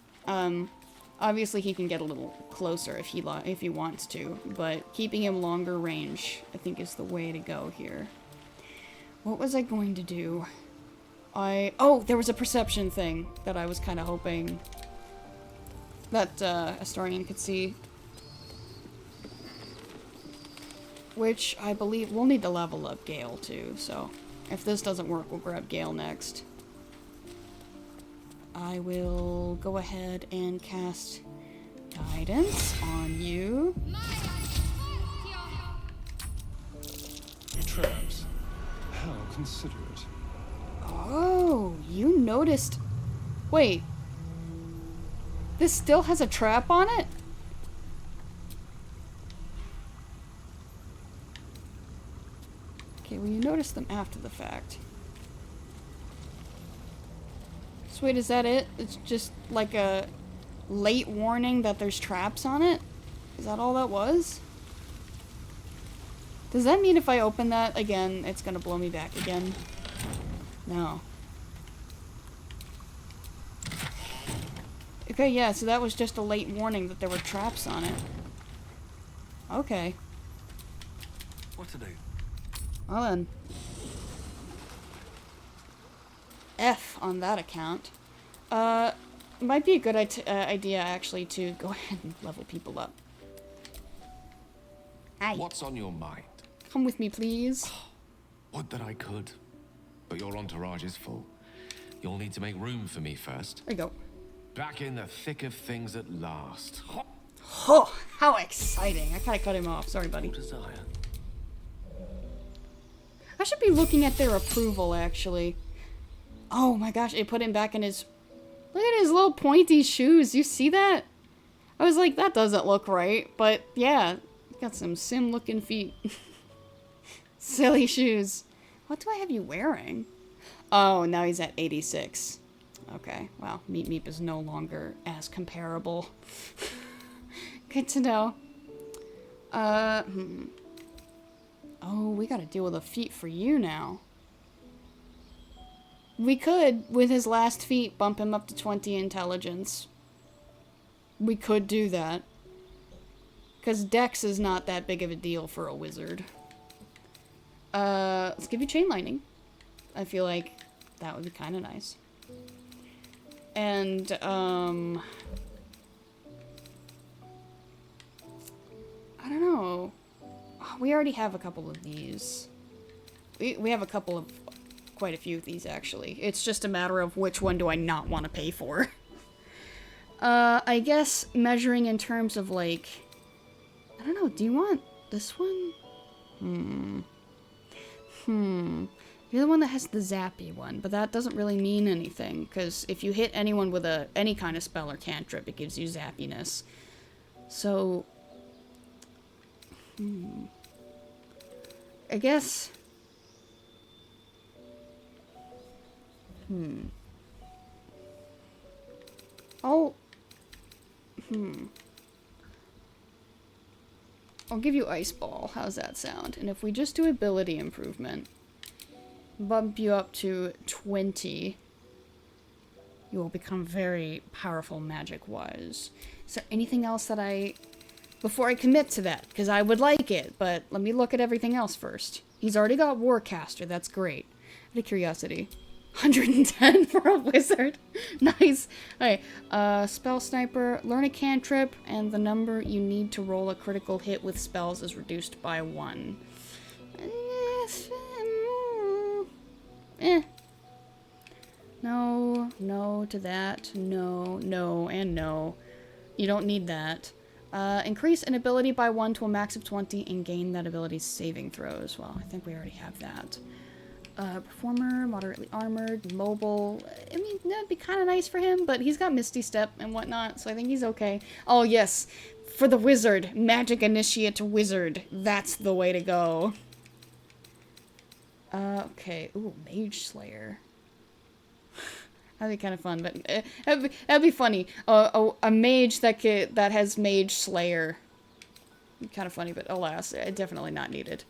Obviously he can get a little closer if he wants to, but keeping him longer range, I think, is the way to go here. What was I going to do? Oh, there was a perception thing that I was kind of hoping that Astarion could see. Which I believe we'll need to level up Gale too, so if this doesn't work, we'll grab Gale next. I will go ahead and cast Guidance on you. Traps. How considerate. Oh, you noticed. Wait. This still has a trap on it? Okay, well, you noticed them after the fact. So wait, is that it? It's just like a late warning that there's traps on it? Is that all that was? Does that mean if I open that again, it's gonna blow me back again? No. Okay, yeah, so that was just a late warning that there were traps on it. Okay. What to do? Well then. F on that account. Might be a good idea, actually, to go ahead and level people up. Aye. What's on your mind? Come with me, please. Would that I could. But your entourage is full. You'll need to make room for me first. There you go. Back in the thick of things at last. Oh, how exciting. I kind of cut him off. Sorry, buddy. Desire. I should be looking at their approval, actually. Oh my gosh, it put him back in his... Look at his little pointy shoes. You see that? I was like, that doesn't look right. But yeah, got some sim-looking feet. Silly shoes. What do I have you wearing? Oh, now he's at 86. Okay, wow. Meep Meep is no longer as comparable. Good to know. Oh, we gotta deal with a feat for you now. We could, with his last feat, bump him up to 20 intelligence. We could do that. Because Dex is not that big of a deal for a wizard. Let's give you Chain Lightning. I feel like that would be kind of nice. And, I don't know. We already have a couple of these. We have a couple of... Quite a few of these, actually. It's just a matter of which one do I not want to pay for. I guess measuring in terms of, like... I don't know, do you want this one? You're the one that has the zappy one, but that doesn't really mean anything, because if you hit anyone with any kind of spell or cantrip, it gives you zappiness. So... I guess... I'll give you Ice Ball. How's that sound? And if we just do ability improvement, bump you up to 20, you will become very powerful magic-wise. Is there anything else that I before I commit to that, because I would like it, but let me look at everything else first. He's already got Warcaster, that's great. Out of curiosity. 110 for a wizard. Nice. Okay, spell sniper, learn a cantrip, and the number you need to roll a critical hit with spells is reduced by 1. No, no to that, no, no, and no. You don't need that. Increase an ability by 1 to a max of 20 and gain that ability's saving throws. Well, I think we already have that. Performer, moderately armored, mobile. I mean, that'd be kind of nice for him, but he's got Misty Step and whatnot, so I think he's okay. Oh, yes. For the wizard. Magic Initiate wizard. That's the way to go. Okay. Ooh, Mage Slayer. That'd be kind of fun, but that'd be funny. A mage that has Mage Slayer. Kind of funny, but alas, definitely not needed.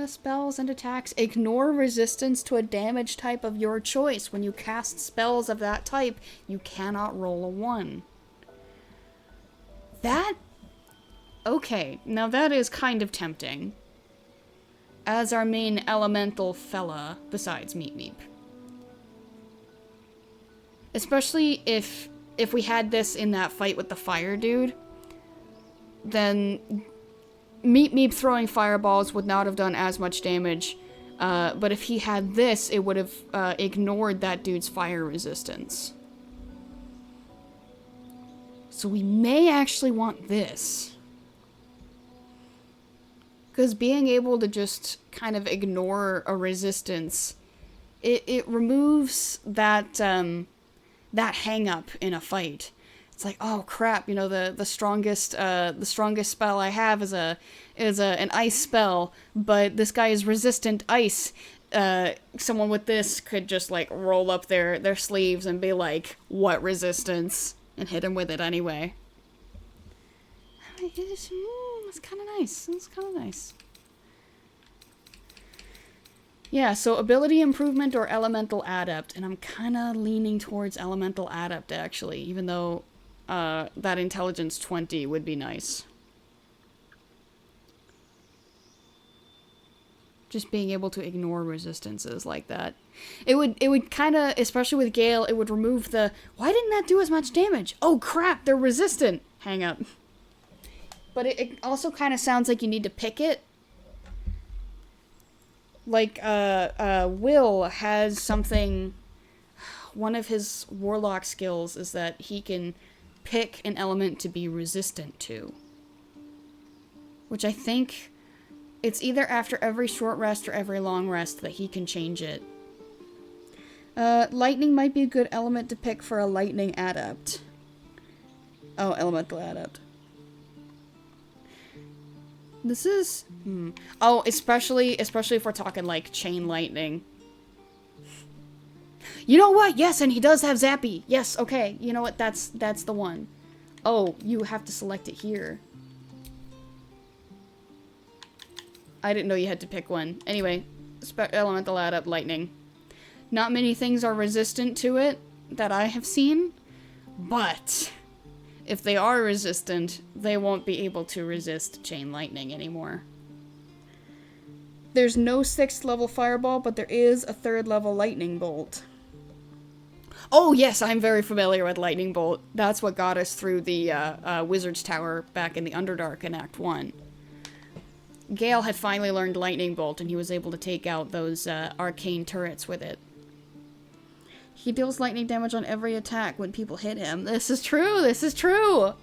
Spells and attacks. Ignore resistance to a damage type of your choice. When you cast spells of that type, you cannot roll a 1. That... Okay, now that is kind of tempting. As our main elemental fella, besides Meep Meep. Especially if we had this in that fight with the fire dude, then Meep Meep throwing fireballs would not have done as much damage. But if he had this, it would have ignored that dude's fire resistance. So we may actually want this. Because being able to just kind of ignore a resistance, it removes that that hang up in a fight. It's like, oh crap, you know, the strongest spell I have is an ice spell, but this guy is resistant ice. Someone with this could just like roll up their sleeves and be like, what resistance? And hit him with it anyway. It's kind of nice. It's kind of nice. Yeah, so ability improvement or elemental adept, and I'm kind of leaning towards elemental adept actually, even though that intelligence 20 would be nice. Just being able to ignore resistances like that. It would kind of, especially with Gale, it would remove the, why didn't that do as much damage? Oh crap, they're resistant. Hang up. But it also kind of sounds like you need to pick it. Like, Will has something... One of his warlock skills is that he can pick an element to be resistant to. Which I think... It's either after every short rest or every long rest that he can change it. Lightning might be a good element to pick for a lightning adept. Oh, elemental adept. This is... Oh, especially if we're talking, like, chain lightning. You know what? Yes, and he does have Zappy. Yes, okay. You know what? That's the one. Oh, you have to select it here. I didn't know you had to pick one. Anyway, elemental adept, lightning. Not many things are resistant to it that I have seen, but... If they are resistant, they won't be able to resist chain lightning anymore. There's no 6th level fireball, but there is a 3rd level lightning bolt. Oh yes, I'm very familiar with lightning bolt. That's what got us through the Wizard's Tower back in the Underdark in Act 1. Gale had finally learned lightning bolt, and he was able to take out those arcane turrets with it. He deals lightning damage on every attack when people hit him. This is true! This is true!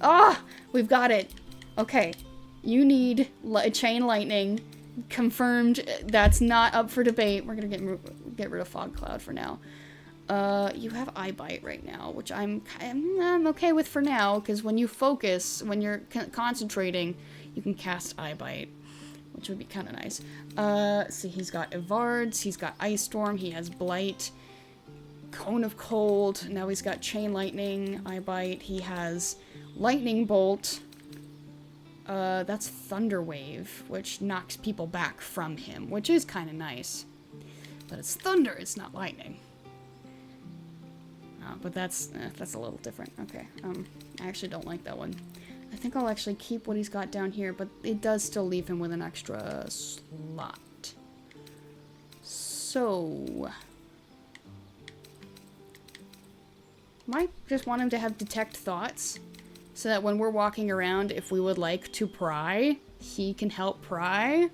Ah! We've got it. Okay. You need chain lightning. Confirmed. That's not up for debate. We're gonna get rid of Fog Cloud for now. You have Eye Bite right now, which I'm okay with for now, because when you focus, when you're concentrating, you can cast Eye Bite, which would be kind of nice. See, he's got Evards, he's got Ice Storm, he has Blight. Cone of Cold, now he's got Chain Lightning, Eye Bite, he has Lightning Bolt, that's Thunder Wave, which knocks people back from him, which is kind of nice. But it's thunder, it's not lightning. But that's a little different. Okay, I actually don't like that one. I think I'll actually keep what he's got down here, but it does still leave him with an extra slot. So... might just want him to have detect thoughts, so that when we're walking around, if we would like to pry, he can help pry.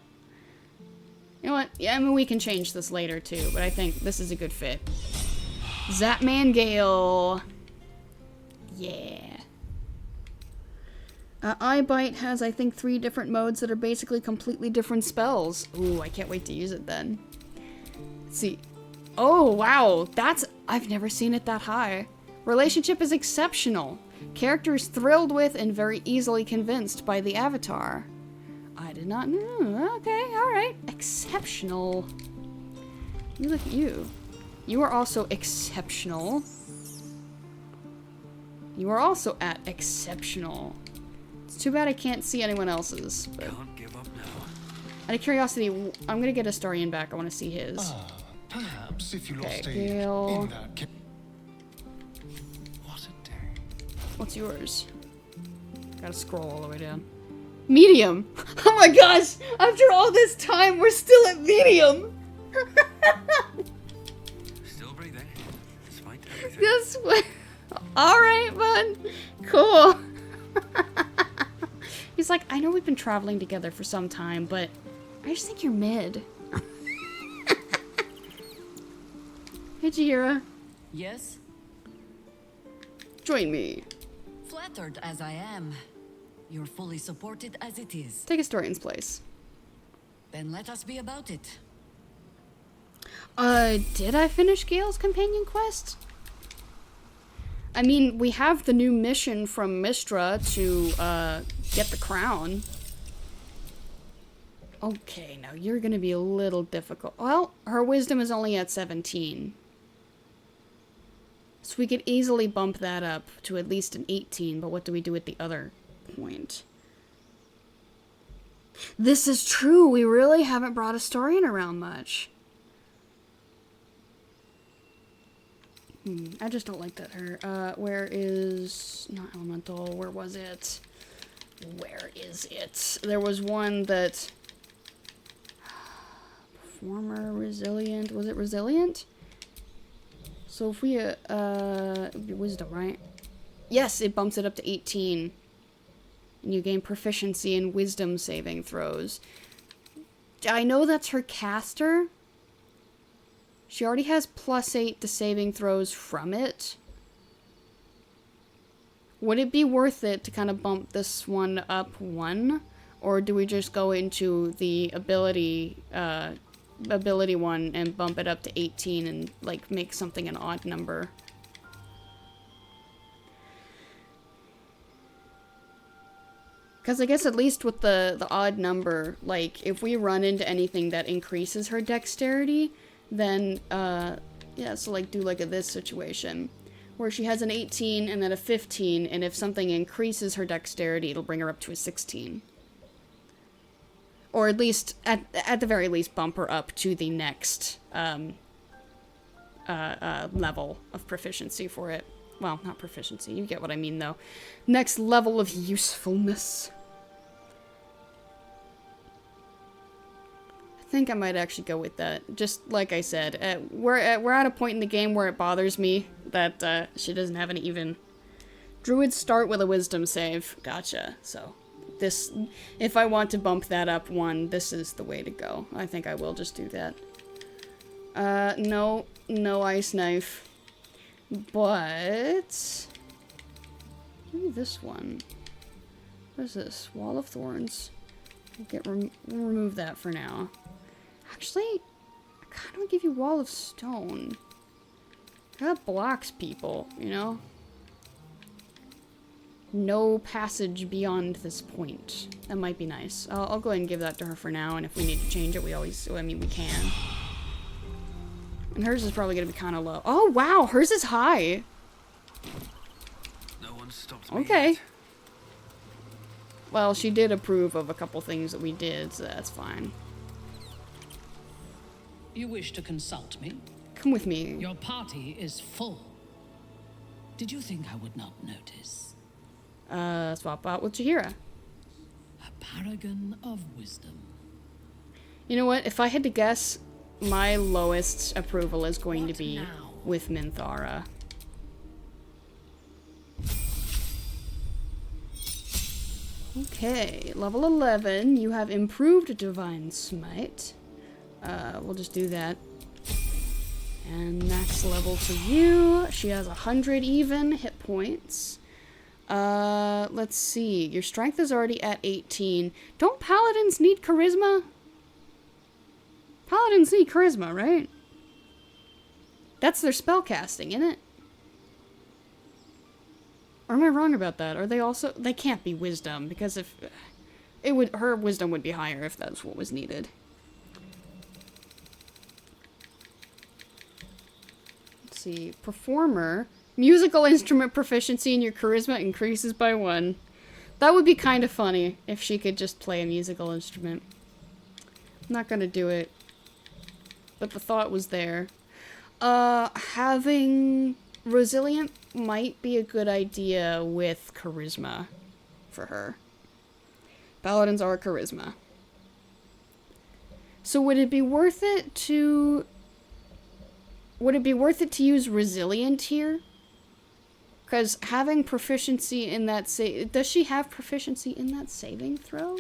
You know what? Yeah, I mean, we can change this later too, but I think this is a good fit. Zapman Gale. Yeah. Eyebite has, I think, 3 different modes that are basically completely different spells. Ooh, I can't wait to use it then. Let's see. Oh, wow. I've never seen it that high. Relationship is exceptional. Character is thrilled with and very easily convinced by the avatar. I did not know. Okay, alright. Exceptional. You look at you. You are also exceptional. You are also at exceptional. It's too bad I can't see anyone else's. But Can't give up now. out of curiosity, I'm gonna get Astarion back. I want to see his. Perhaps if you Okay, lost Gale. in that What a day. What's yours? Gotta scroll all the way down. Medium! Oh my gosh! After all this time, we're still at medium! Still breathing. Despite everything. This way. Alright, bud. Cool. He's like, I know we've been traveling together for some time, but I just think you're mid. Hey, Jihira. Yes? Join me. Flattered as I am. You're fully supported as it is. Take Astarion's place. Then let us be about it. Did I finish Gale's companion quest? I mean, we have the new mission from Mistra to, get the crown. Okay, now you're gonna be a little difficult. Well, her wisdom is only at 17. So we could easily bump that up to at least an 18, but what do we do at the other point? This is true, we really haven't brought Astarion around much. I just don't like that her. Where is... not elemental, where was it? Where is it? There was one that... Performer, resilient, was it resilient? So if we, it would be wisdom, right? Yes, it bumps it up to 18. And you gain proficiency in wisdom saving throws. I know that's her caster. She already has +8 to saving throws from it. Would it be worth it to kind of bump this one up 1? Or do we just go into the ability one and bump it up to 18 and, like, make something an odd number? Because I guess at least with the odd number, like, if we run into anything that increases her dexterity, then, yeah, so, like, do, like, this situation, where she has an 18 and then a 15, and if something increases her dexterity, it'll bring her up to a 16. Or at least, at the very least, bump her up to the next, level of proficiency for it. Well, not proficiency, you get what I mean, though. Next level of usefulness. I think I might actually go with that. Just like I said, we're at a point in the game where it bothers me that she doesn't have an even. Druids start with a wisdom save. Gotcha. So, this, if I want to bump that up 1, this is the way to go. I think I will just do that. No ice knife. But... maybe this one. What is this? Wall of Thorns. We'll remove that for now. Actually, I kind of want to give you Wall of Stone. That blocks people, you know? No passage beyond this point. That might be nice. I'll go ahead and give that to her for now, and if we need to change it, we can. And hers is probably going to be kind of low. Oh, wow! Hers is high! No one stopped me Okay. yet. Well, she did approve of a couple things that we did, so that's fine. You wish to consult me? Come with me. Your party is full. Did you think I would not notice? Swap out with Chihira. A paragon of wisdom. You know what? If I had to guess, my lowest approval is going to What be now? with Minthara. Okay, level 11. You have improved Divine Smite. We'll just do that. And max level for you. She has 100 even hit points. Let's see. Your strength is already at 18. Don't paladins need charisma? Paladins need charisma, right? That's their spellcasting, isn't it? Or am I wrong about that? Are they also... They can't be wisdom, because if... It would... Her wisdom would be higher if that's what was needed. Let's see. Performer. Musical instrument proficiency and your charisma increases by 1. That would be kind of funny if she could just play a musical instrument. I'm not gonna do it. But the thought was there. Having resilient might be a good idea with charisma for her. Paladins are charisma. So would it be worth it to... Would it be worth it to use resilient here? Because having proficiency in that does she have proficiency in that saving throw?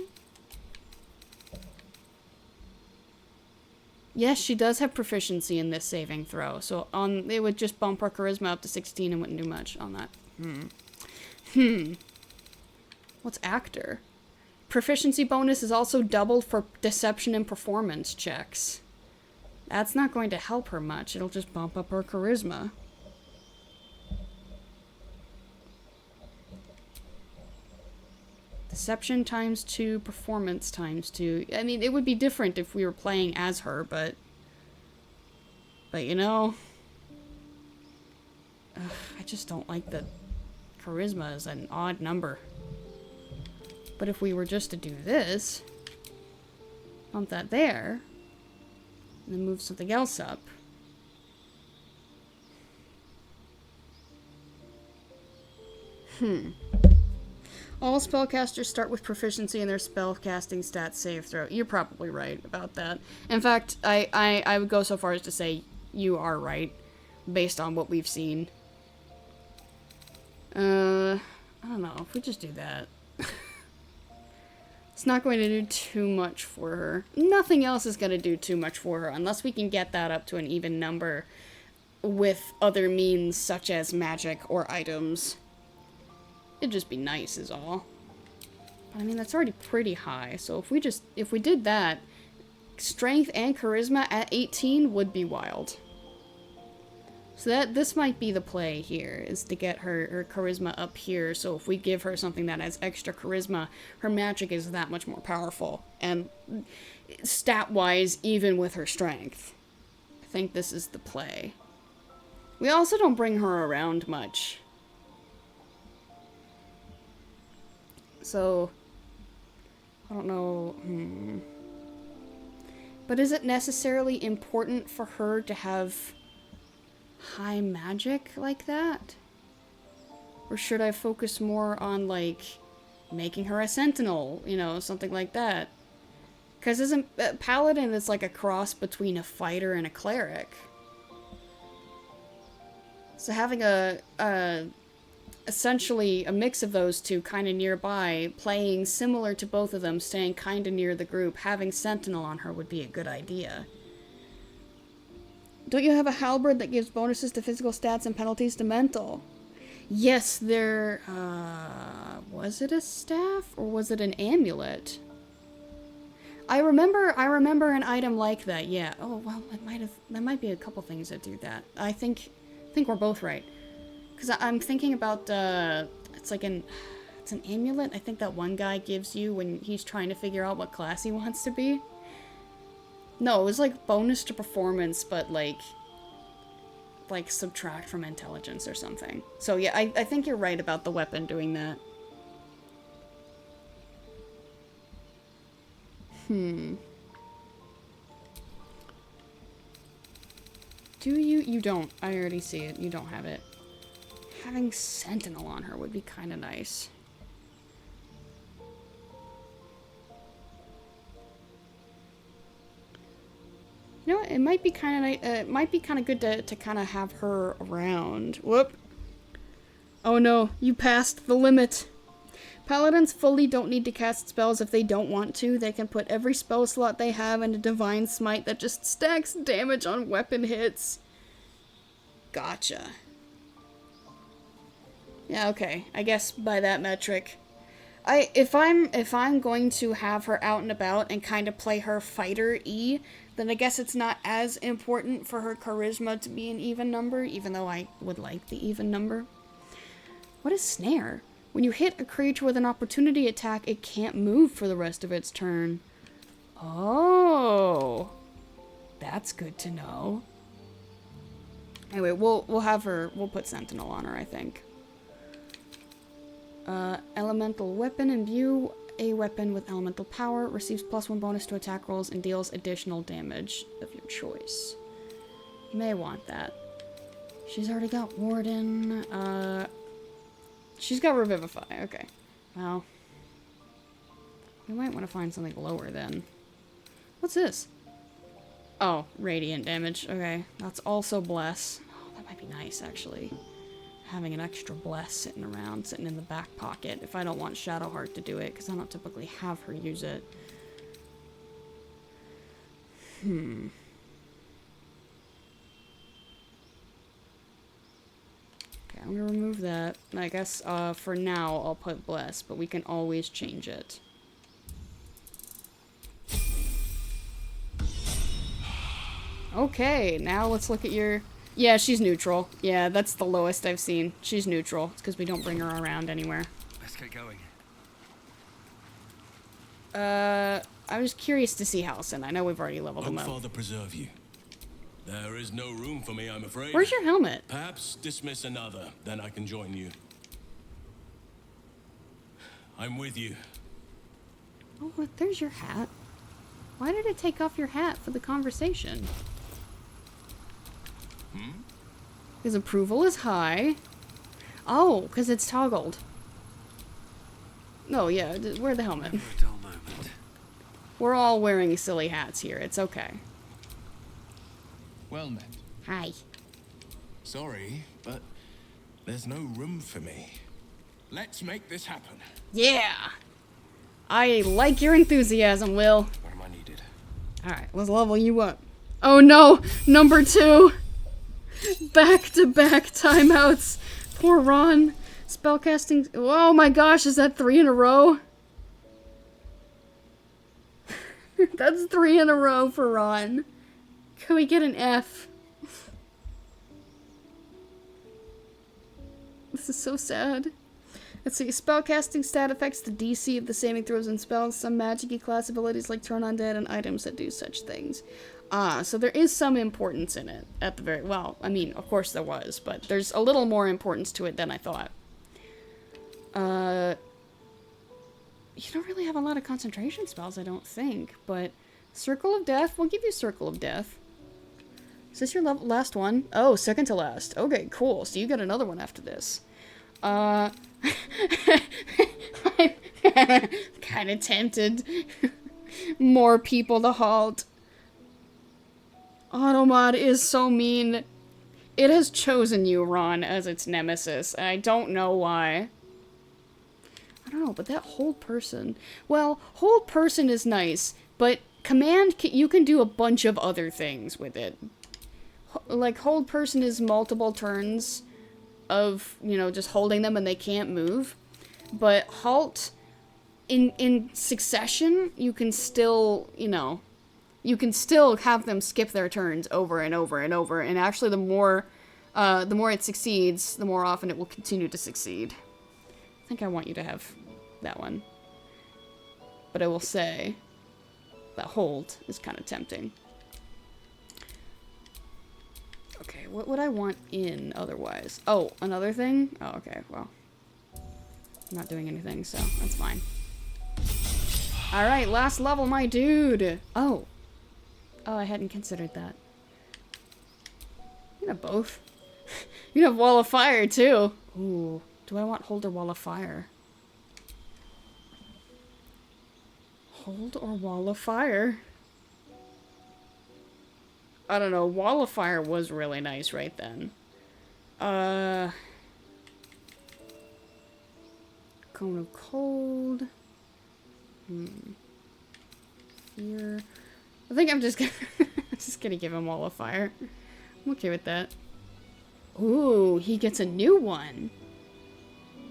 Yes, she does have proficiency in this saving throw. So it would just bump her charisma up to 16 and wouldn't do much on that. What's actor? Proficiency bonus is also doubled for deception and performance checks. That's not going to help her much. It'll just bump up her charisma. Deception times 2, performance times 2. I mean, it would be different if we were playing as her, but you know, I just don't like that charisma is an odd number. But if we were just to do this, bump that there, and then move something else up. All spellcasters start with proficiency in their spellcasting stat save throw. You're probably right about that. In fact, I would go so far as to say you are right, based on what we've seen. I don't know, if we just do that. It's not going to do too much for her. Nothing else is going to do too much for her, unless we can get that up to an even number with other means, such as magic or items. It'd just be nice is all. But I mean, that's already pretty high, so if we did that, strength and charisma at 18 would be wild. So this might be the play here, is to get her charisma up here, so if we give her something that has extra charisma, her magic is that much more powerful, and stat-wise, even with her strength. I think this is the play. We also don't bring her around much. So, I don't know, But is it necessarily important for her to have high magic like that? Or should I focus more on, like, making her a sentinel, you know, something like that? Because isn't paladin is like a cross between a fighter and a cleric. So having essentially a mix of those two kind of nearby, playing similar to both of them, staying kind of near the group, having sentinel on her would be a good idea. Don't you have a halberd that gives bonuses to physical stats and penalties to mental? Yes, there, was it a staff or was it an amulet? I remember an item like that, yeah. Oh, well, there might be a couple things that do that. I think we're both right. Because I'm thinking about, it's an amulet I think that one guy gives you when he's trying to figure out what class he wants to be. No, it was like bonus to performance, but like subtract from intelligence or something. So yeah, I think you're right about the weapon doing that. Do you? You don't. I already see it. You don't have it. having Sentinel on her would be kind of nice. You know what? It might be kind of it might be kind of good to kind of have her around. Whoop. Oh no, you passed the limit. Paladins fully don't need to cast spells if they don't want to. They can put every spell slot they have in a Divine Smite that just stacks damage on weapon hits. Gotcha. Yeah, okay. I guess by that metric. If I'm going to have her out and about and kind of play her fighter E, then I guess it's not as important for her charisma to be an even number, even though I would like the even number. What is Snare? When you hit a creature with an opportunity attack, it can't move for the rest of its turn. Oh, that's good to know. Anyway, we'll put Sentinel on her, I think. Elemental weapon imbue. A weapon with elemental power receives +1 bonus to attack rolls and deals additional damage of your choice. You may want that. She's already got Warden. She's got Revivify. Okay. Well, we might want to find something lower then. What's this? Oh, radiant damage. Okay. That's also Bless. Oh, that might be nice, actually. Having an extra Bless sitting around, sitting in the back pocket, if I don't want Shadowheart to do it, because I don't typically have her use it. Okay, I'm gonna remove that. I guess, for now, I'll put Bless, but we can always change it. Okay, now let's look at your... Yeah, she's neutral. Yeah, that's the lowest I've seen. She's neutral. It's because we don't bring her around anywhere. Let's get going. I was curious to see Halcyon. I know we've already leveled him up. Father preserve you. There is no room for me, I'm afraid. Where's your helmet? Perhaps dismiss another, then I can join you. I'm with you. Oh, look, there's your hat. Why did it take off your hat for the conversation? His approval is high. Oh, because it's toggled. No, yeah, wear the helmet. Never a dull moment. We're all wearing silly hats here. It's okay. Well met. Hi. Sorry, but there's no room for me. Let's make this happen. Yeah! I like your enthusiasm, Will. Where am I needed? Alright, let's level you up. Oh no! Number 2! Back-to-back timeouts. Poor Ron. Spellcasting. Oh my gosh, is that 3 in a row? That's 3 in a row for Ron. Can we get an F? This is so sad. Let's see. Spellcasting stat affects the DC of the saving throws and spells. Some magic-y class abilities like Turn Undead and items that do such things. So there is some importance in it at the very... Well, I mean, of course there was, but there's a little more importance to it than I thought. You don't really have a lot of concentration spells, I don't think, but... Circle of Death? We'll give you Circle of Death. Is this your last one? Oh, second to last. Okay, cool. So you get another one after this. I'm kind of tempted. More people to halt. Automod is so mean. It has chosen you, Ron, as its nemesis. I don't know why. I don't know, but that hold person... Well, hold person is nice, but command, you can do a bunch of other things with it. Like, hold person is multiple turns of, you know, just holding them and they can't move. But halt, in succession, you can still, you know... You can still have them skip their turns over and over and over, and actually the more it succeeds, the more often it will continue to succeed. I think I want you to have that one. But I will say that hold is kind of tempting. Okay, what would I want in otherwise? Oh, another thing? Oh, okay, well. I'm not doing anything, so that's fine. Alright, last level, my dude! Oh. Oh, I hadn't considered that. You can have both. You can have Wall of Fire, too. Ooh, do I want hold or wall of fire? Hold or wall of fire? I don't know, wall of fire was really nice right then. Cone of cold. Here. I think I'm just gonna just gonna give him wall of fire. I'm okay with that. Ooh, he gets a new one.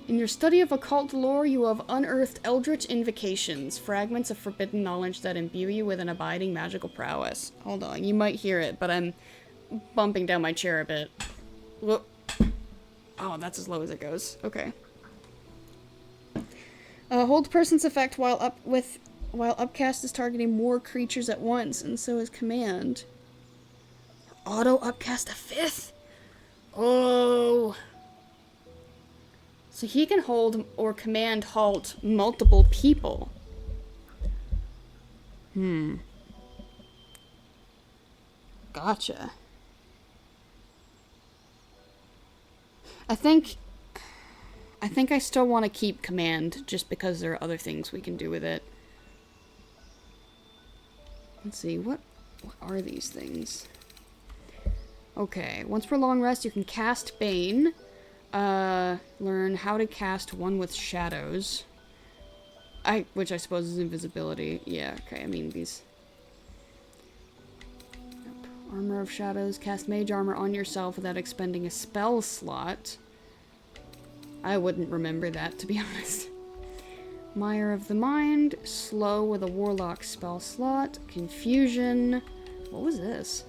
In your study of occult lore, you have unearthed eldritch invocations, fragments of forbidden knowledge that imbue you with an abiding magical prowess. Hold on, you might hear it, but I'm bumping down my chair a bit. Whoop. Oh, that's as low as it goes. Okay. Hold person's effect while upcast is targeting more creatures at once, and so is command. Auto upcast a 5th? Oh. So he can hold or command halt multiple people. Gotcha. I think I still want to keep command just because there are other things we can do with it. Let's see, what are these things? Okay, once per long rest you can cast Bane. Learn how to cast one with shadows. Which I suppose is invisibility. Yeah, okay, I mean these. Yep. Armor of Shadows. Cast mage armor on yourself without expending a spell slot. I wouldn't remember that, to be honest. Mire of the Mind. Slow with a warlock spell slot. Confusion. What was this?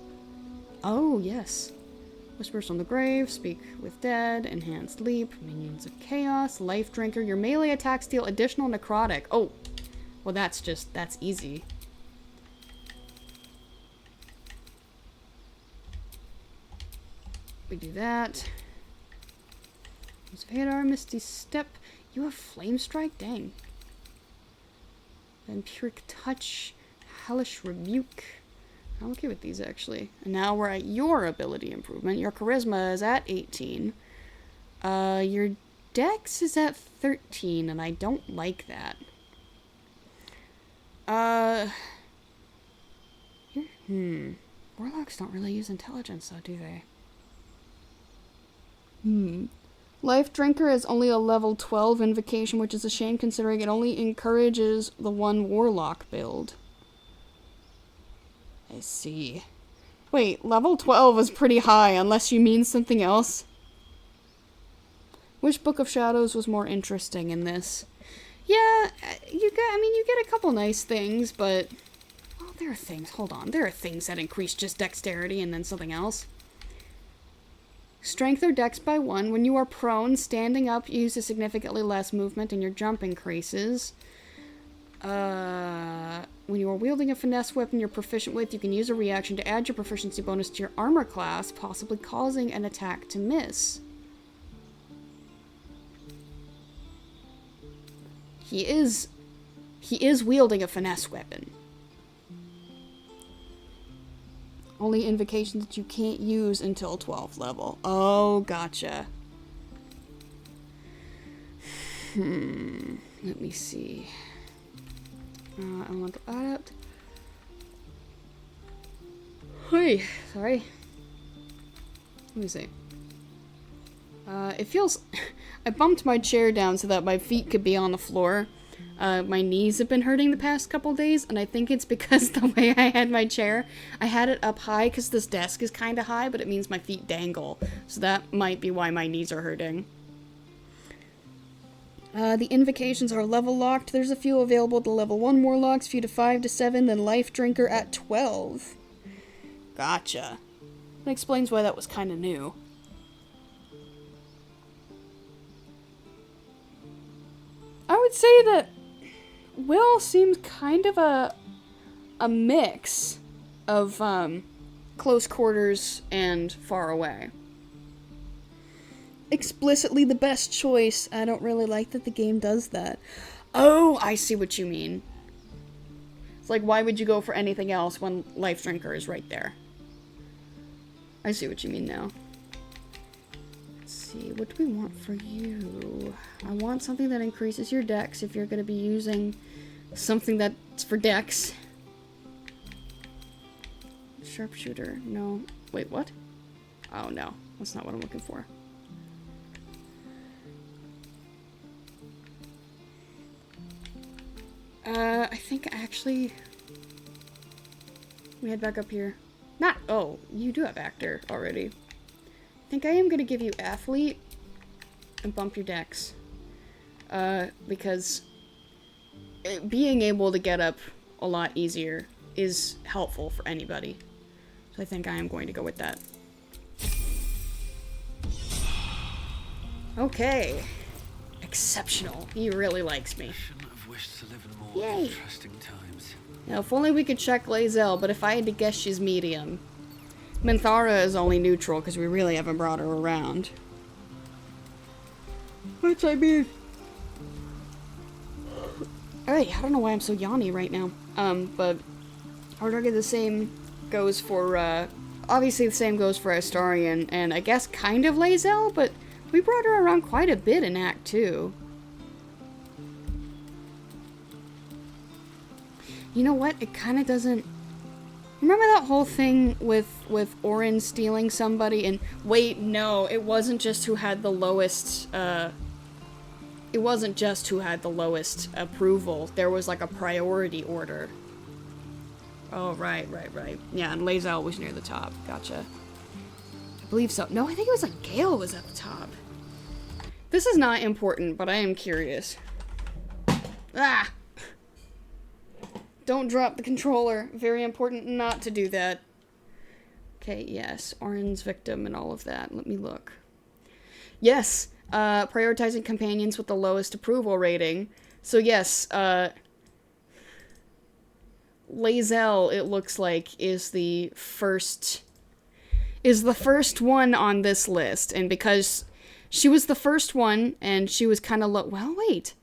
Oh, yes. Whispers from the Grave, Speak with Dead, Enhanced Leap, Minions of Chaos, Life Drinker. Your melee attacks deal additional necrotic. Oh, well that's easy. We do that. Vadar, Misty Step. You have Flame Strike? Dang. Vampiric Touch, Hellish Rebuke. I'm okay with these, actually. And now we're at your ability improvement. Your charisma is at 18. Your dex is at 13, and I don't like that. Warlocks don't really use intelligence, though, do they? Life Drinker is only a level 12 invocation, which is a shame considering it only encourages the one warlock build. I see. Wait, level 12 is pretty high, unless you mean something else. Which Book of Shadows was more interesting in this? Yeah, you get a couple nice things, but... Oh, there are things, hold on. There are things that increase just dexterity and then something else. Strength or dex by 1. When you are prone, standing up uses significantly less movement and your jump increases. When you are wielding a finesse weapon you're proficient with, you can use a reaction to add your proficiency bonus to your armor class, possibly causing an attack to miss. He is wielding a finesse weapon. Only invocations that you can't use until 12th level. Oh, gotcha. Let me see. I want to adapt. Hey, sorry. Let me see. It feels... I bumped my chair down so that my feet could be on the floor. My knees have been hurting the past couple days, and I think it's because the way I had my chair, I had it up high because this desk is kind of high, but it means my feet dangle. So that might be why my knees are hurting. The invocations are level locked. There's a few available to level 1 warlocks, few to 5 to 7, then Life Drinker at 12. Gotcha. That explains why that was kind of new. I would say that Will seems kind of a mix of close quarters and far away. Explicitly the best choice. I don't really like that the game does that. Oh, I see what you mean. It's like, why would you go for anything else when Life Drinker is right there? I see what you mean now. Let's see, what do we want for you? I want something that increases your dex if you're going to be using something that's for dex. Sharpshooter, no. Wait, what? Oh no, that's not what I'm looking for. I think actually... Let me head back up here. Not- oh, you do have actor already. I think I am gonna give you athlete and bump your dex. Because being able to get up a lot easier is helpful for anybody. So I think I am going to go with that. Okay. Exceptional. He really likes me. Shouldn't have wished to live in more Yay. interesting times. Now, if only we could check Lae'zel, but if I had to guess, she's medium. Minthara is only neutral, because we really haven't brought her around. Which, I mean... Alright, I don't know why I'm so yawny right now. But... Underdark the same goes for, obviously the same goes for Astarion, and I guess kind of Lae'zel, but we brought her around quite a bit in Act 2. You know what? It kind of doesn't... Remember that whole thing with Orin stealing somebody and... Wait, no, it wasn't just who had the lowest, It wasn't just who had the lowest approval. There was like a priority order. Oh, right. Yeah, and Lae'zel was near the top. Gotcha. I believe so. No, I think it was like Gale was at the top. This is not important, but I am curious. Ah! Don't drop the controller. Very important not to do that. Okay, yes. Orin's victim and all of that. Let me look. Yes! Prioritizing companions with the lowest approval rating. So yes, Lae'zel, it looks like, is the first one on this list, and because she was the first one, and she was kind of low. Well, wait.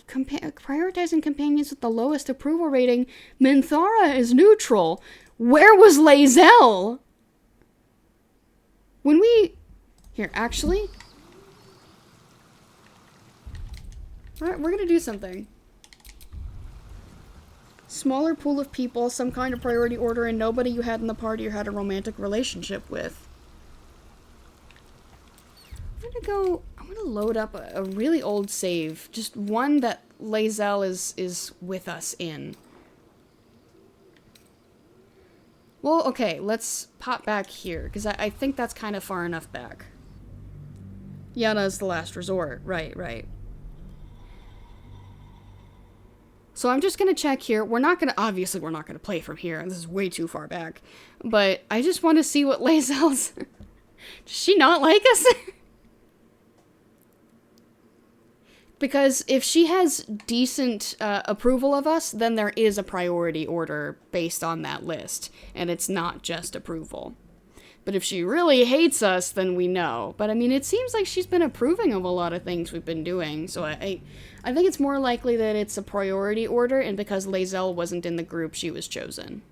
Prioritizing companions with the lowest approval rating. Minthara is neutral. Where was Lae'zel? When we... Here, actually... Alright, we're gonna do something. Smaller pool of people, some kind of priority order, and nobody you had in the party or had a romantic relationship with. I'm gonna load up a really old save. Just one that Lae'zel is with us in. Well, okay, let's pop back here, because I think that's kind of far enough back. Yenna's the last resort. Right. So I'm just gonna check here. Obviously we're not gonna play from here. This is way too far back. But I just want to see what Lae'zel's... Does she not like us? Because if she has decent approval of us, then there is a priority order based on that list. And it's not just approval. But if she really hates us, then we know. But I mean, it seems like she's been approving of a lot of things we've been doing. So I think it's more likely that it's a priority order, and because Lae'zel wasn't in the group, she was chosen.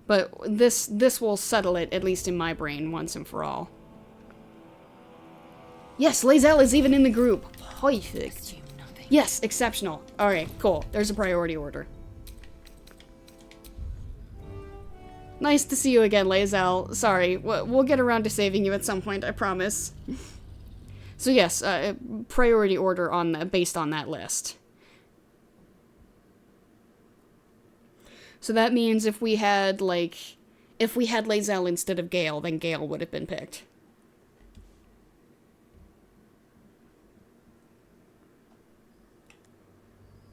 But this will settle it, at least in my brain, once and for all. Yes, Lae'zel is even in the group. Perfect. Yes, exceptional. Alright, cool. There's a priority order. Nice to see you again, Lae'zel. Sorry, we'll get around to saving you at some point, I promise. So yes, priority order based on that list. So that means if we had Lae'zel instead of Gale, then Gale would have been picked.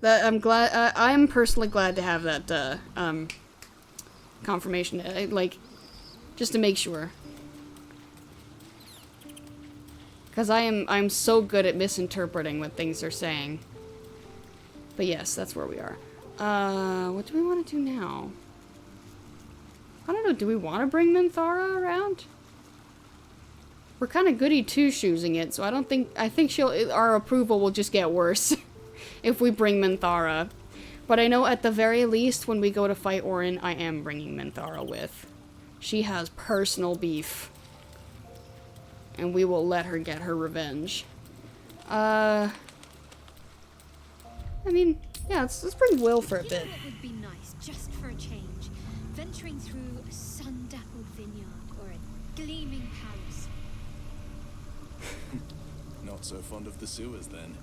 I'm personally glad to have that, confirmation, just to make sure. Because I'm so good at misinterpreting what things are saying. But yes, that's where we are. What do we want to do now? I don't know, do we want to bring Minthara around? We're kind of goody two-shoesing it, so I think our approval will just get worse if we bring Minthara. But I know at the very least, when we go to fight Orin, I am bringing Minthara with. She has personal beef. And we will let her get her revenge. I mean, yeah, let's bring Will for a bit. It would be nice, just for a change. Venturing through a sun-dappled vineyard or a gleaming palace. Not so fond of the sewers, then.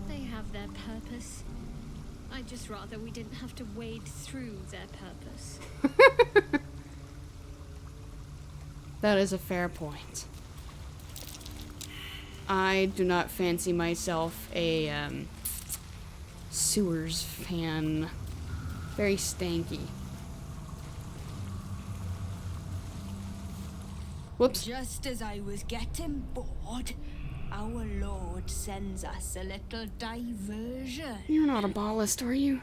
They have their purpose. I'd just rather we didn't have to wade through their purpose. That is a fair point. I do not fancy myself a sewers fan. Very stanky. Whoops. Just as I was getting bored, our Lord sends us a little diversion. You're not a ballist, are you?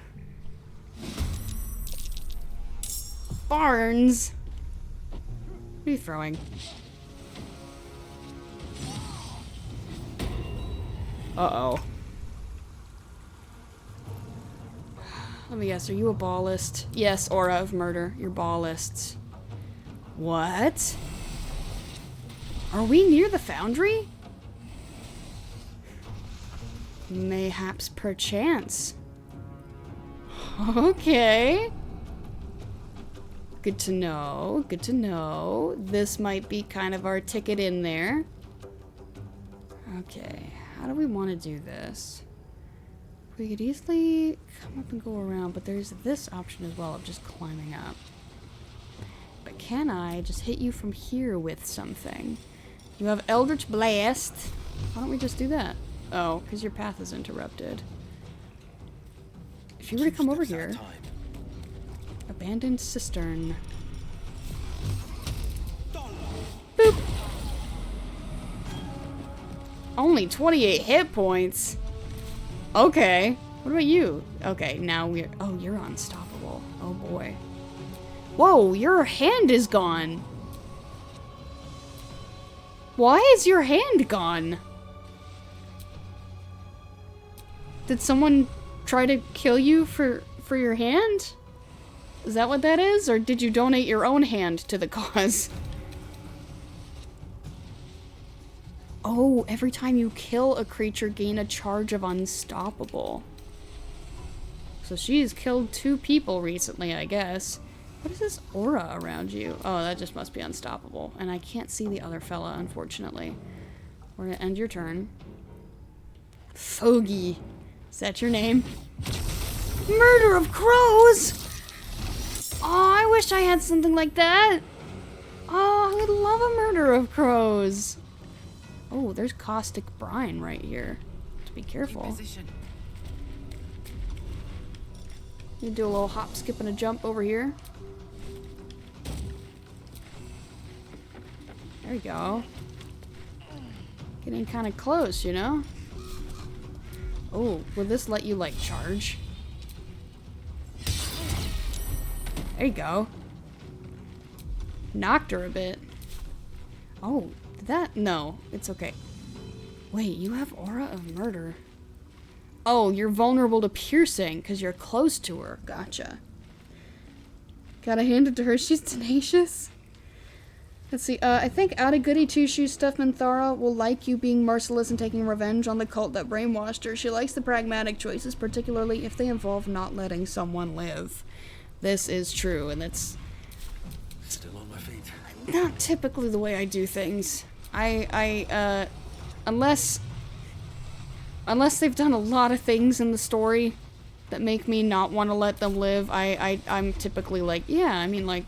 Barnes! What are you throwing? Uh-oh. Let me guess, are you a ballist? Yes, aura of murder. You're ballists. What? Are we near the foundry? Mayhaps perchance. Okay. Good to know. Good to know. This might be kind of our ticket in there. Okay. How do we want to do this? We could easily come up and go around, but there's this option as well of just climbing up. But can I just hit you from here with something? You have Eldritch Blast. Why don't we just do that? Oh, because your path is interrupted. If you were to come over here... Abandoned cistern. Boop! Only 28 hit points? Okay. What about you? Okay, now we're... Oh, you're unstoppable. Oh boy. Whoa, your hand is gone! Why is your hand gone? Did someone try to kill you for your hand? Is that what that is? Or did you donate your own hand to the cause? Oh, every time you kill a creature, gain a charge of unstoppable. So she's killed 2 people recently, I guess. What is this aura around you? Oh, that just must be unstoppable. And I can't see the other fella, unfortunately. We're gonna end your turn. Fogey. Is that your name? Murder of crows! Oh, I wish I had something like that. Oh, I would love a murder of crows. Oh, there's caustic brine right here. Have to be careful. You do a little hop, skip, and a jump over here. There we go. Getting kind of close, you know? Oh, will this let you, like, charge? There you go. Knocked her a bit. Oh, did that? No, it's okay. Wait, you have aura of murder. Oh, you're vulnerable to piercing because you're close to her. Gotcha. Gotta hand it to her. She's tenacious. Let's see. I think Ada Goody Two-Shoes Stuff Minthara will like you being merciless and taking revenge on the cult that brainwashed her. She likes the pragmatic choices, particularly if they involve not letting someone live. This is true, and it's Still on my feet. not typically the way I do things. Unless they've done a lot of things in the story that make me not want to let them live, I'm typically like, yeah, I mean, like,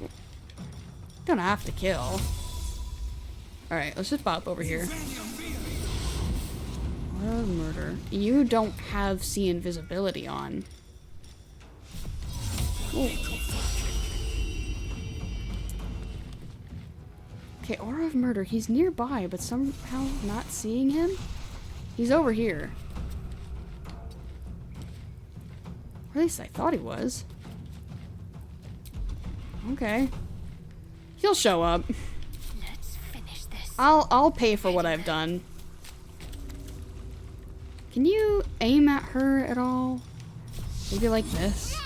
don't have to kill. Alright, let's just pop over here. Aura of murder. You don't have see invisibility on. Ooh. Okay, aura of murder. He's nearby, but somehow not seeing him? He's over here. Or at least I thought he was. Okay. He'll show up. Let's finish this. I'll pay for what I've done. Can you aim at her at all? Maybe like this?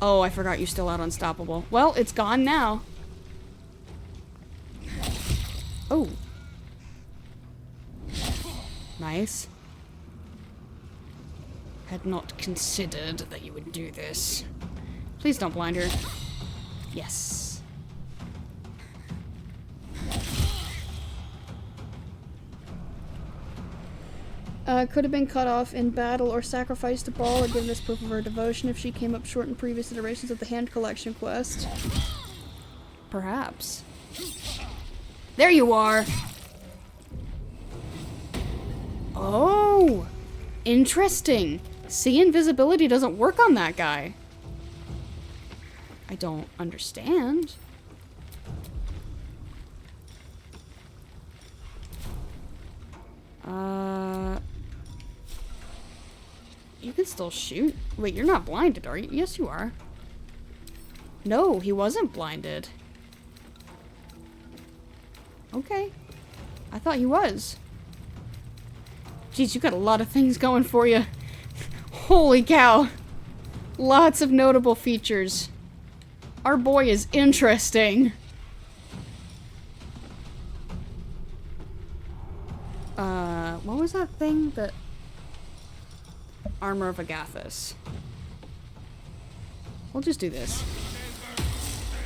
Oh, I forgot you're still out unstoppable. Well, it's gone now. Oh. Nice. Had not considered that you would do this. Please don't blind her. Yes. Could have been cut off in battle or sacrificed to Ball or given as proof of her devotion if she came up short in previous iterations of the hand collection quest. Perhaps. There you are! Oh! Interesting. See, invisibility doesn't work on that guy. I don't understand. You can still shoot. Wait, you're not blinded, are you? Yes, you are. No, he wasn't blinded. Okay. I thought he was. Jeez, you got a lot of things going for you. Holy cow. Lots of notable features. Our boy is interesting. What was that thing that... Armor of Agathis. We'll just do this.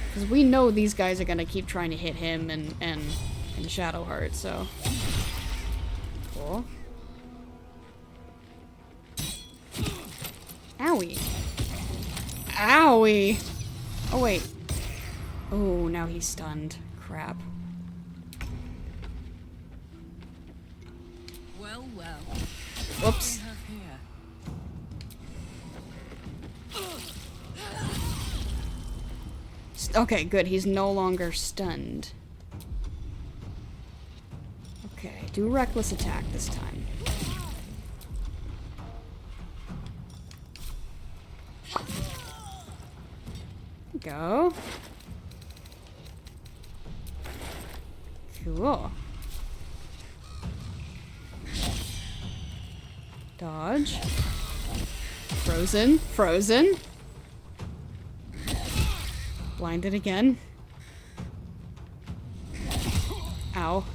Because we know these guys are gonna keep trying to hit him and Shadowheart, so... Cool. Owie. Owie! Oh, wait. Oh, now he's stunned. Crap. Well, well. Whoops. Okay, good. He's no longer stunned. Okay, do reckless attack this time. Go. Cool. Dodge. Frozen. Frozen. Blinded again. Ow.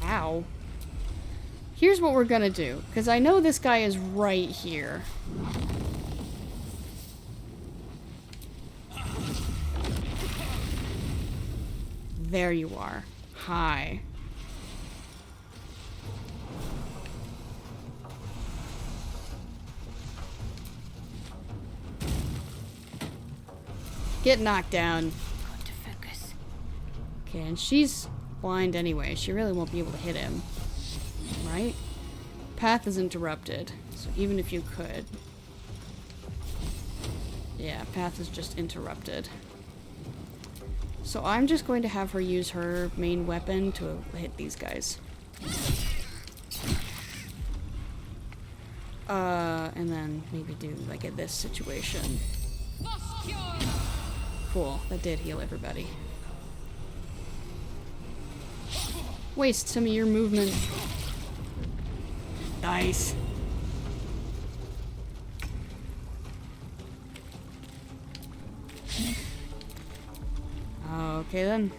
Ow. Here's what we're gonna do, because I know this guy is right here. There you are. Hi. Get knocked down. Okay, and she's blind anyway. She really won't be able to hit him. Right? Path is interrupted. So even if you could... Yeah, path is just interrupted. So I'm just going to have her use her main weapon to hit these guys. And then maybe do like at this situation. Cool, that did heal everybody. Waste some of your movement. Nice. Okay then.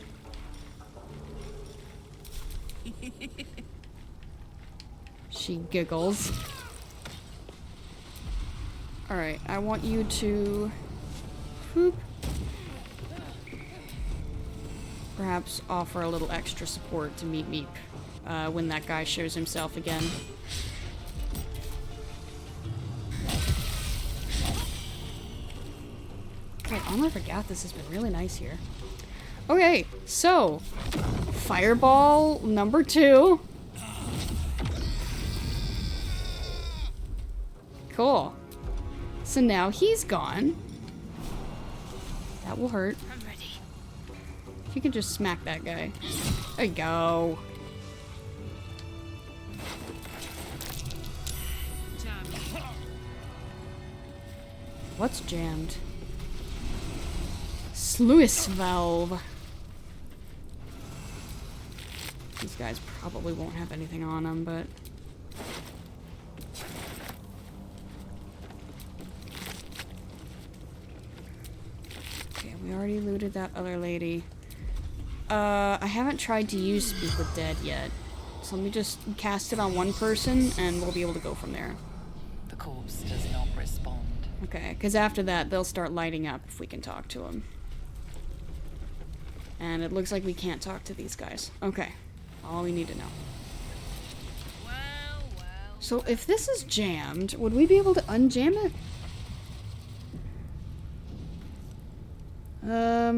She giggles. Alright, I want you to... Whoop. Perhaps offer a little extra support to Meep Meep when that guy shows himself again. God, Armor for Gathis has been really nice here. Okay, so Fireball number 2. Cool. So now he's gone. That will hurt. I'm ready. If you could just smack that guy. There you go. What's jammed? Sluice valve. These guys probably won't have anything on them, but... already looted that other lady. I haven't tried to use Speak with Dead yet. So let me just cast it on one person and we'll be able to go from there. The corpse does not respond. Okay, because after that they'll start lighting up if we can talk to them. And it looks like we can't talk to these guys. Okay, all we need to know. So if this is jammed, would we be able to unjam it?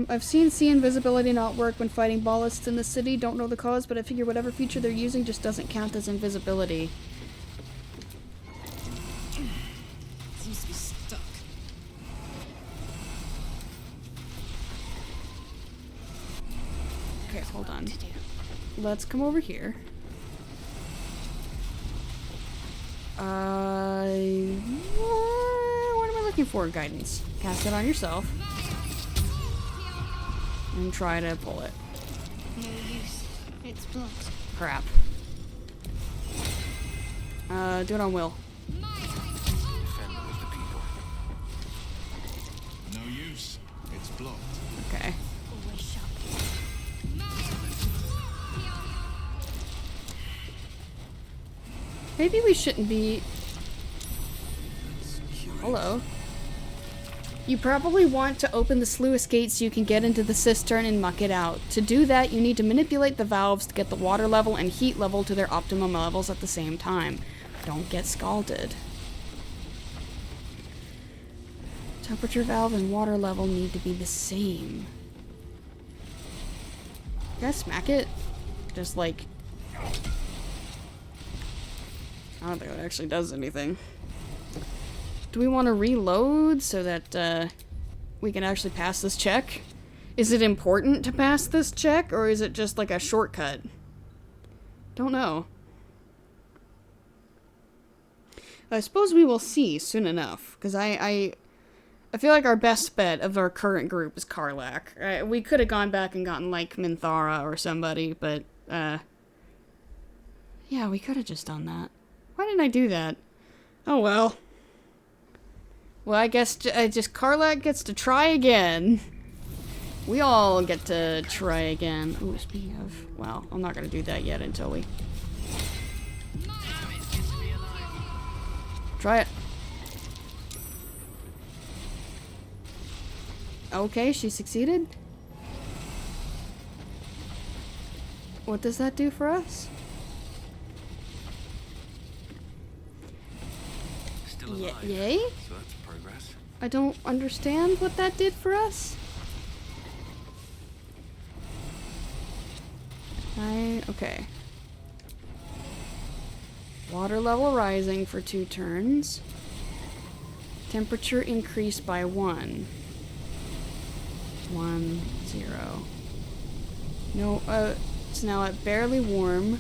I've seen sea invisibility not work when fighting ballists in the city. Don't know the cause, but I figure whatever feature they're using just doesn't count as invisibility. Seems to be stuck. Okay, hold on. Let's come over here. What am I looking for? Guidance. Cast it on yourself. And try to pull it. No use. It's blocked. Crap. Do it on Will. Defend with the people. No use. It's blocked. Okay. Always sharp. Maybe we shouldn't be... Hello. You probably want to open the sluice gate so you can get into the cistern and muck it out. To do that, you need to manipulate the valves to get the water level and heat level to their optimum levels at the same time. Don't get scalded. Temperature valve and water level need to be the same. Can I smack it? Just like... I don't think it actually does anything. Do we want to reload so that we can actually pass this check? Is it important to pass this check, or is it just like a shortcut? Don't know. I suppose we will see soon enough, because I feel like our best bet of our current group is Karlach. We could have gone back and gotten like Minthara or somebody, but yeah, we could have just done that. Why didn't I do that? Oh well. Well, I guess just Karlach gets to try again. We all get to try again. Ooh, speaking of... Well, I'm not going to do that yet until we... Try it. Okay, she succeeded. What does that do for us? Still alive. Yay? So that's progress. I don't understand what that did for us. Okay. Water level rising for 2 turns. Temperature increased by 1. 1, 0. No, it's now at barely warm.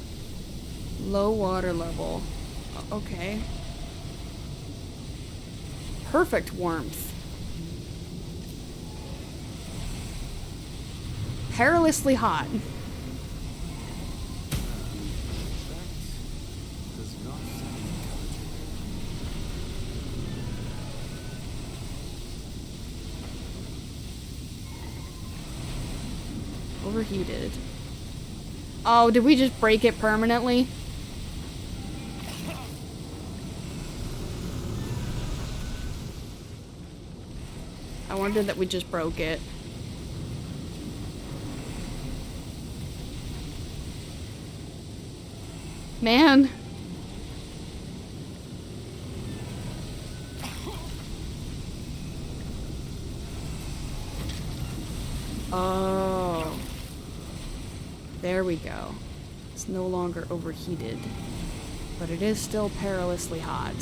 Low water level. Okay. Perfect warmth. Perilously hot. Does not sound Overheated. Oh, did we just break it permanently? I wondered that we just broke it. Man. Oh. There we go. It's no longer overheated. But it is still perilously hot.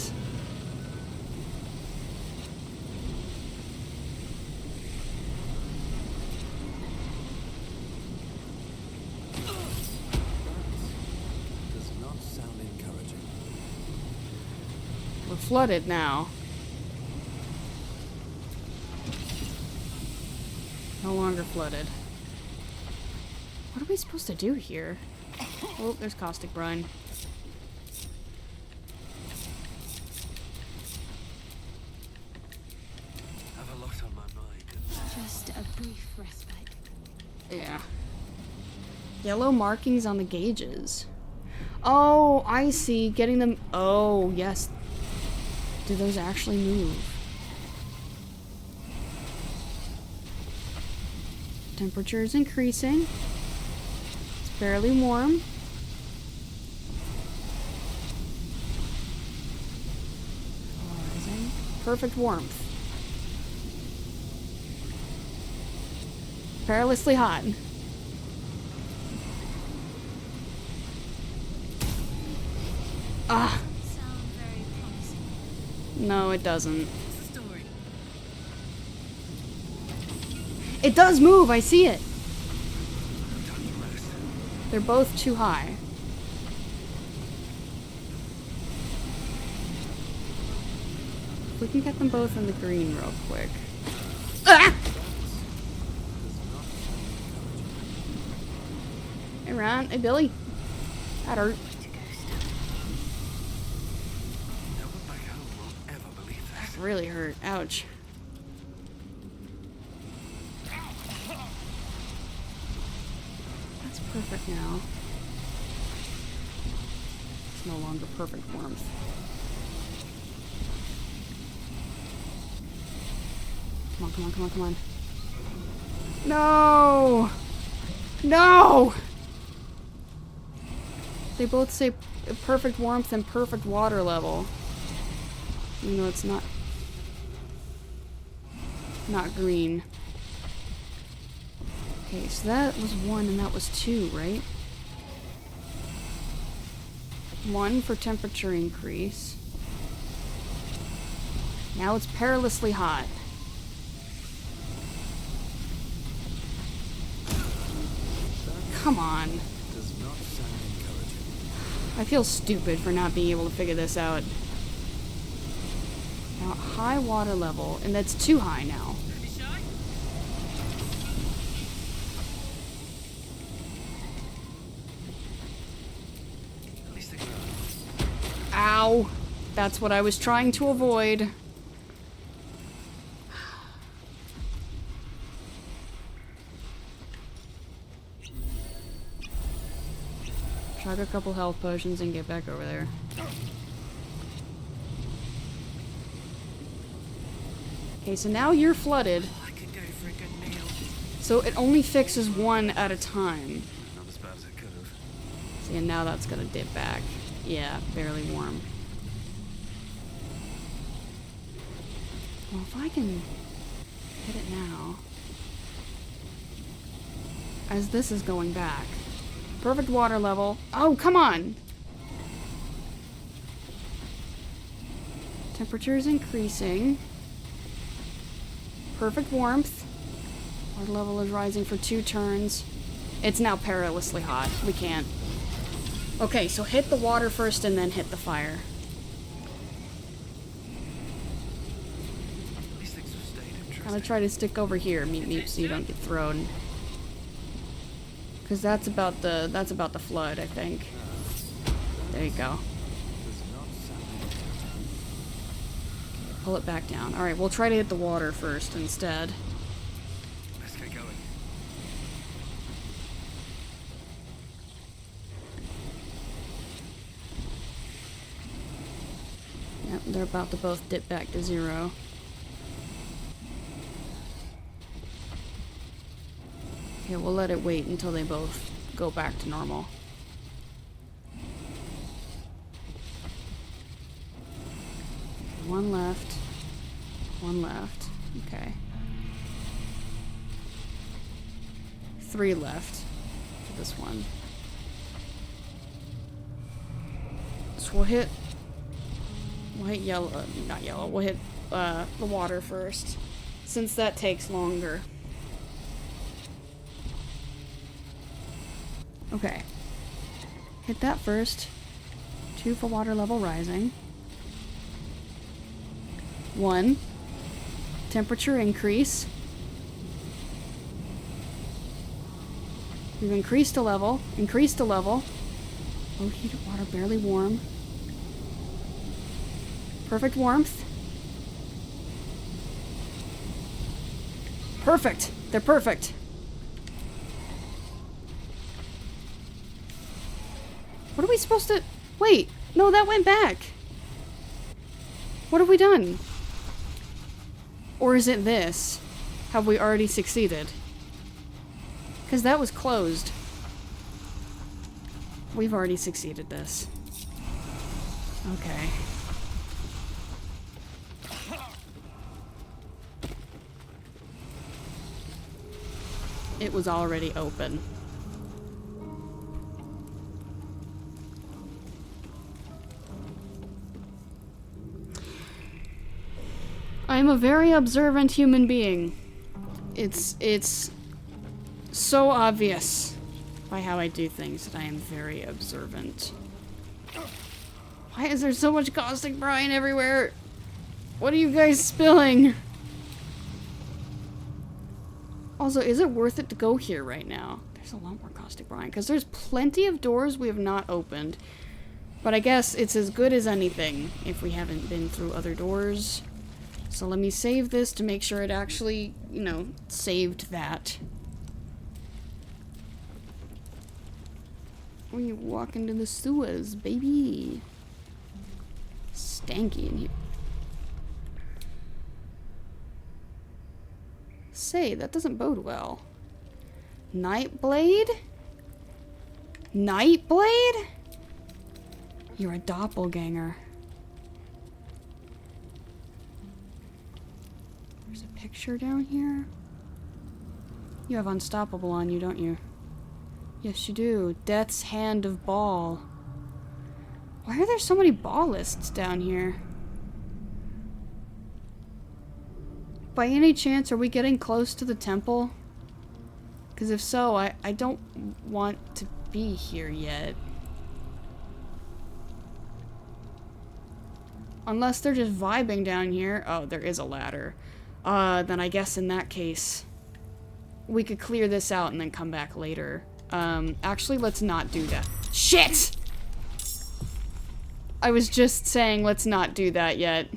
does not sound encouraging. We're flooded now. No longer flooded. What are we supposed to do here? Oh, there's caustic brine. Have a lot on my mind. Just a brief rest. Yeah. Yellow markings on the gauges. Oh, I see. Getting them... Oh, yes. Do those actually move? Temperature is increasing. It's barely warm. Rising. Perfect warmth. Perilously hot. Ah. Sound very promising. No, it doesn't. What's the story? It does move, I see it. Time to rest. They're both too high. We can get them both in the green real quick. Ah! Hey Ron, hey Billy. That hurt. No one back home will ever believe this. That really hurt. Ouch. That's perfect now. It's no longer perfect warmth. Come on, come on, come on, come on. No! No! They both say perfect warmth and perfect water level. Even though it's not green. Okay, so that was 1 and that was 2, right? 1 for temperature increase. Now it's perilously hot. Come on. Does not sound encouraging. I feel stupid for not being able to figure this out. Now, high water level, and that's too high now. You shy? At least they go. Ow! That's what I was trying to avoid. Chug a couple health potions and get back over there. Okay, so now you're flooded. I could go for a good meal. So it only fixes 1 at a time. Not as bad as it could have. See, and now that's gonna dip back. Yeah, barely warm. Well, if I can hit it now. As this is going back. Perfect water level. Oh, come on! Temperature is increasing. Perfect warmth. Water level is rising for 2 turns. It's now perilously hot. We can't. Okay, so hit the water first and then hit the fire. At least things have stayed interesting. I'm gonna try to stick over here, meep meep, so you don't get thrown. Because that's about the flood, I think. There you go. Does not sound encouraging. Pull it back down. Alright, we'll try to hit the water first instead. Let's get going. Yep, they're about to both dip back to 0. Okay, we'll let it wait until they both go back to normal. One left. One left. Okay. 3 left for this one. So we'll hit yellow, not yellow, we'll hit the water first, since that takes longer. Okay. Hit that first. 2 for water level rising. 1. Temperature increase. We've increased a level. Increased a level. Oh, heated water, barely warm. Perfect warmth. Perfect. They're perfect. What are we supposed to... Wait, no, that went back. What have we done? Or is it this? Have we already succeeded? Because that was closed. We've already succeeded this. Okay. It was already open. I'm a very observant human being. It's so obvious by how I do things that I am very observant. Why is there so much caustic brine everywhere? What are you guys spilling? Also, is it worth it to go here right now? There's a lot more caustic brine, because there's plenty of doors we have not opened. But I guess it's as good as anything if we haven't been through other doors. So let me save this to make sure it actually, you know, saved that. We walk into the sewers, baby. Stanky in here. Say, that doesn't bode well. Nightblade? Nightblade? You're a doppelganger. There's a picture down here. You have Unstoppable on you, don't you? Yes, you do. Death's Hand of Ball. Why are there so many ball lists down here? By any chance, are we getting close to the temple? Because if so, I don't want to be here yet. Unless they're just vibing down here. Oh, there is a ladder. Then I guess in that case, we could clear this out and then come back later. Actually, let's not do that. Shit! I was just saying let's not do that yet.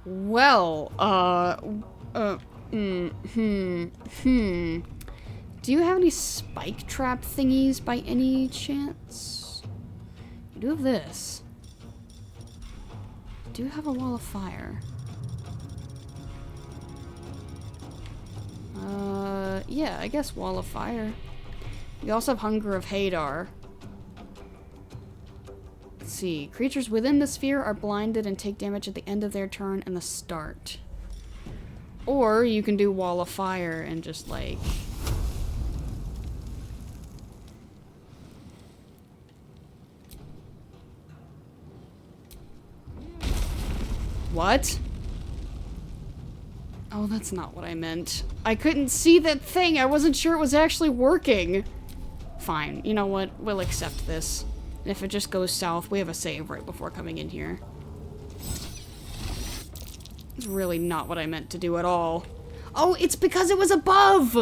Well, Do you have any spike trap thingies by any chance? You do have this. You do have a wall of fire. Yeah, I guess wall of fire. We also have Hunger of Hadar. Let's see. Creatures within the sphere are blinded and take damage at the end of their turn and the start. Or you can do Wall of Fire and just like... What? Oh, that's not what I meant. I couldn't see that thing. I wasn't sure it was actually working. Fine. You know what? We'll accept this. And if it just goes south, we have a save right before coming in here. It's really not what I meant to do at all. Oh, it's because it was above!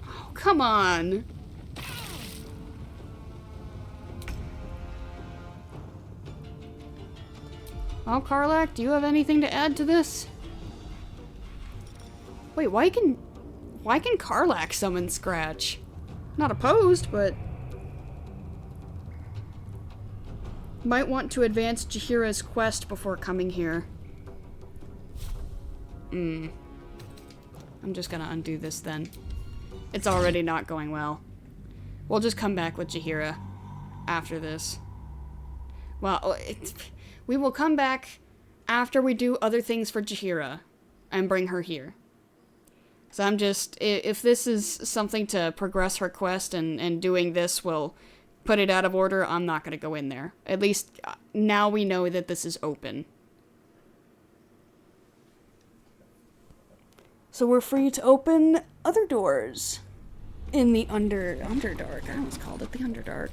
Oh, come on. Well, Karlak, do you have anything to add to this? Wait, why can Karlak summon Scratch? Not opposed, but... Might want to advance Jaheira's quest before coming here. I'm just gonna undo this then. It's already not going well. We'll just come back with Jaheira after this. Well, we will come back after we do other things for Jaheira and bring her here. So I'm just, if this is something to progress her quest and doing this will put it out of order, I'm not going to go in there. At least now we know that this is open. So we're free to open other doors in the Underdark. I almost called it the Underdark.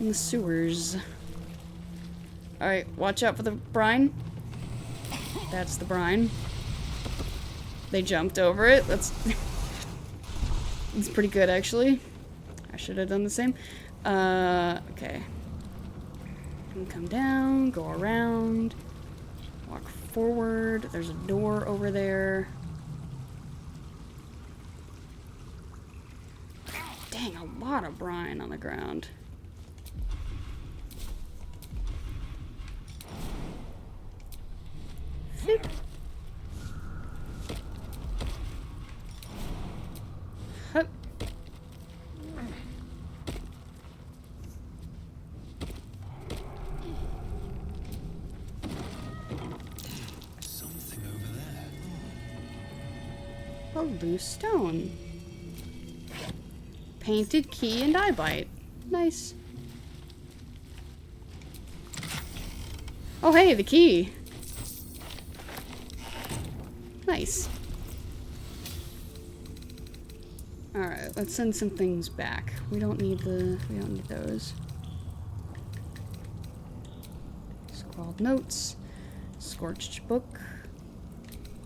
In the sewers. Alright, watch out for the brine. That's the brine. They jumped over it. That's pretty good, actually. I should have done the same. Okay. And come down, go around, walk forward. There's a door over there. Dang, a lot of brine on the ground. Flip. Hup. Something over there. A loose stone. Painted key and eye bite. Nice. Oh hey, the key. Nice. Alright, let's send some things back. We don't need those. Scrawled notes. Scorched book.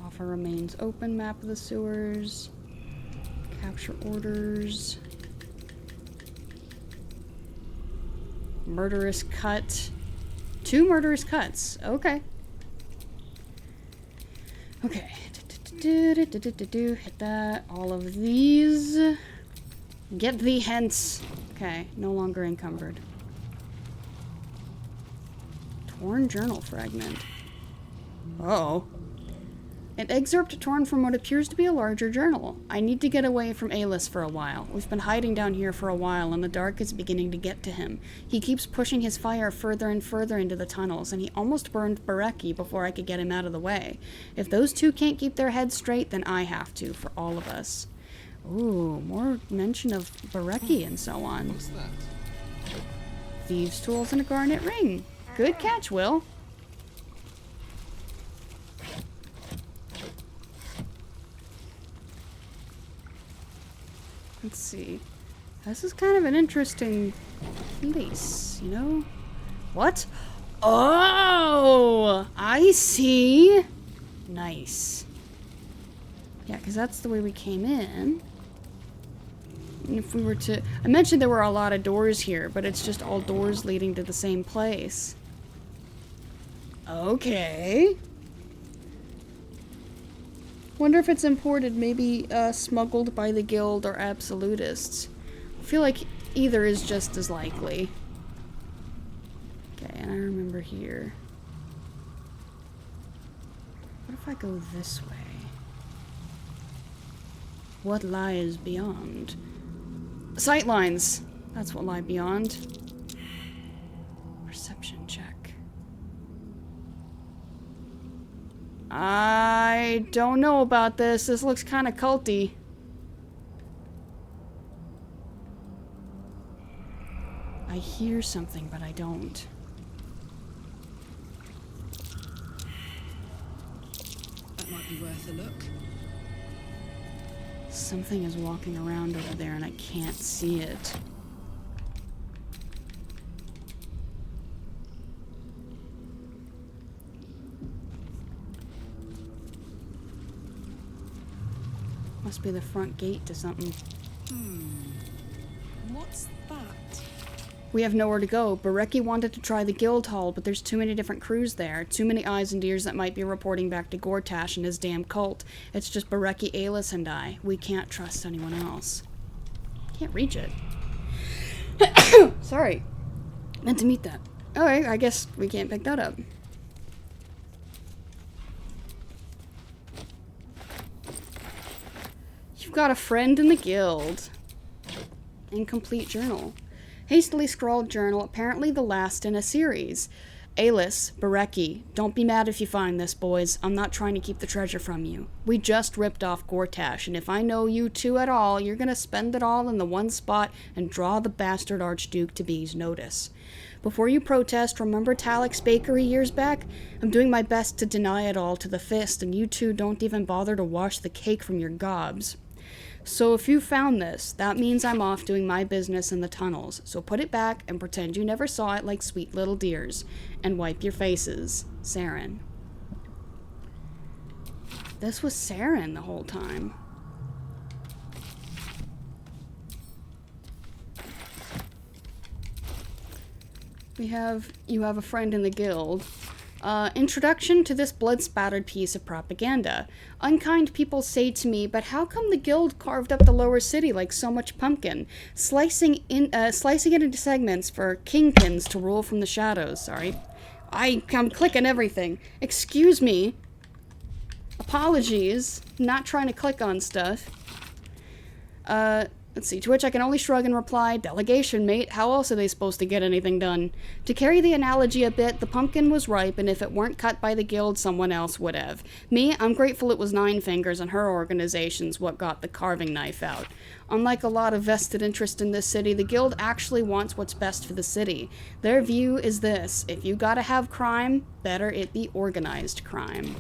Offer remains open, map of the sewers. Capture orders. Murderous cut. 2 murderous cuts. Okay. Okay. Hit that. All of these. Get thee hence. Okay. No longer encumbered. Torn journal fragment. Uh-oh. An excerpt torn from what appears to be a larger journal. I need to get away from Alis for a while. We've been hiding down here for a while, and the dark is beginning to get to him. He keeps pushing his fire further and further into the tunnels, and he almost burned Bareki before I could get him out of the way. If those two can't keep their heads straight, then I have to, for all of us. Ooh, more mention of Bareki and so on. What's that? Thieves' tools and a garnet ring. Good catch, Will. Let's see. This is kind of an interesting place, you know? What? Oh! I see! Nice. Yeah, because that's the way we came in. And if we were to... I mentioned there were a lot of doors here, but it's just all doors leading to the same place. Okay. Wonder if it's imported, maybe smuggled by the guild or absolutists. I feel like either is just as likely. Okay, and I remember here. What if I go this way? What lies beyond? Sightlines! That's what lie beyond. Perception check. I don't know about this. This looks kind of culty. I hear something, but I don't. That might be worth a look. Something is walking around over there and I can't see it. Must be the front gate to something. What's that? We have nowhere to go. Bareki wanted to try the guild hall, but there's too many different crews there. Too many eyes and ears that might be reporting back to Gortash and his damn cult. It's just Bareki, Alis, and I. We can't trust anyone else. Can't reach it. Sorry. Meant to meet that. Alright, I guess we can't pick that up. You've got a friend in the guild. Incomplete journal. Hastily scrawled journal, apparently the last in a series. Alis, Bareki, don't be mad if you find this, boys. I'm not trying to keep the treasure from you. We just ripped off Gortash, and if I know you two at all, you're gonna spend it all in the one spot and draw the bastard Archduke to B's notice. Before you protest, remember Talik's bakery years back? I'm doing my best to deny it all to the fist, and you two don't even bother to wash the cake from your gobs. So if you found this, that means I'm off doing my business in the tunnels. So put it back and pretend you never saw it like sweet little dears. And wipe your faces. Saren. This was Saren the whole time. You have a friend in the guild. Introduction to this blood-spattered piece of propaganda. Unkind people say to me, but how come the guild carved up the lower city like so much pumpkin, slicing it into segments for kingpins to rule from the shadows? Sorry. I'm clicking everything. Excuse me. Apologies. Not trying to click on stuff. Let's see, to which I can only shrug and reply, delegation, mate. How else are they supposed to get anything done? To carry the analogy a bit, the pumpkin was ripe, and if it weren't cut by the guild, someone else would have. Me, I'm grateful it was Nine Fingers and her organizations what got the carving knife out. Unlike a lot of vested interest in this city, the guild actually wants what's best for the city. Their view is this: if you gotta have crime, better it be organized crime.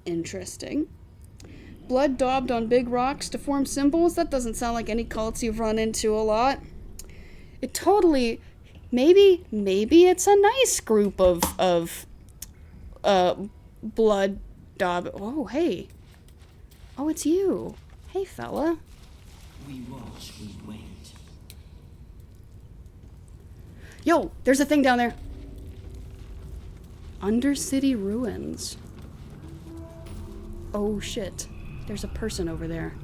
Interesting. Blood daubed on big rocks to form symbols? That doesn't sound like any cults you've run into a lot. It totally... Maybe it's a nice group of blood daub... Oh, hey. Oh, it's you. Hey, fella. We watch, we wait. Yo, there's a thing down there. Undercity ruins. Oh, shit. There's a person over there.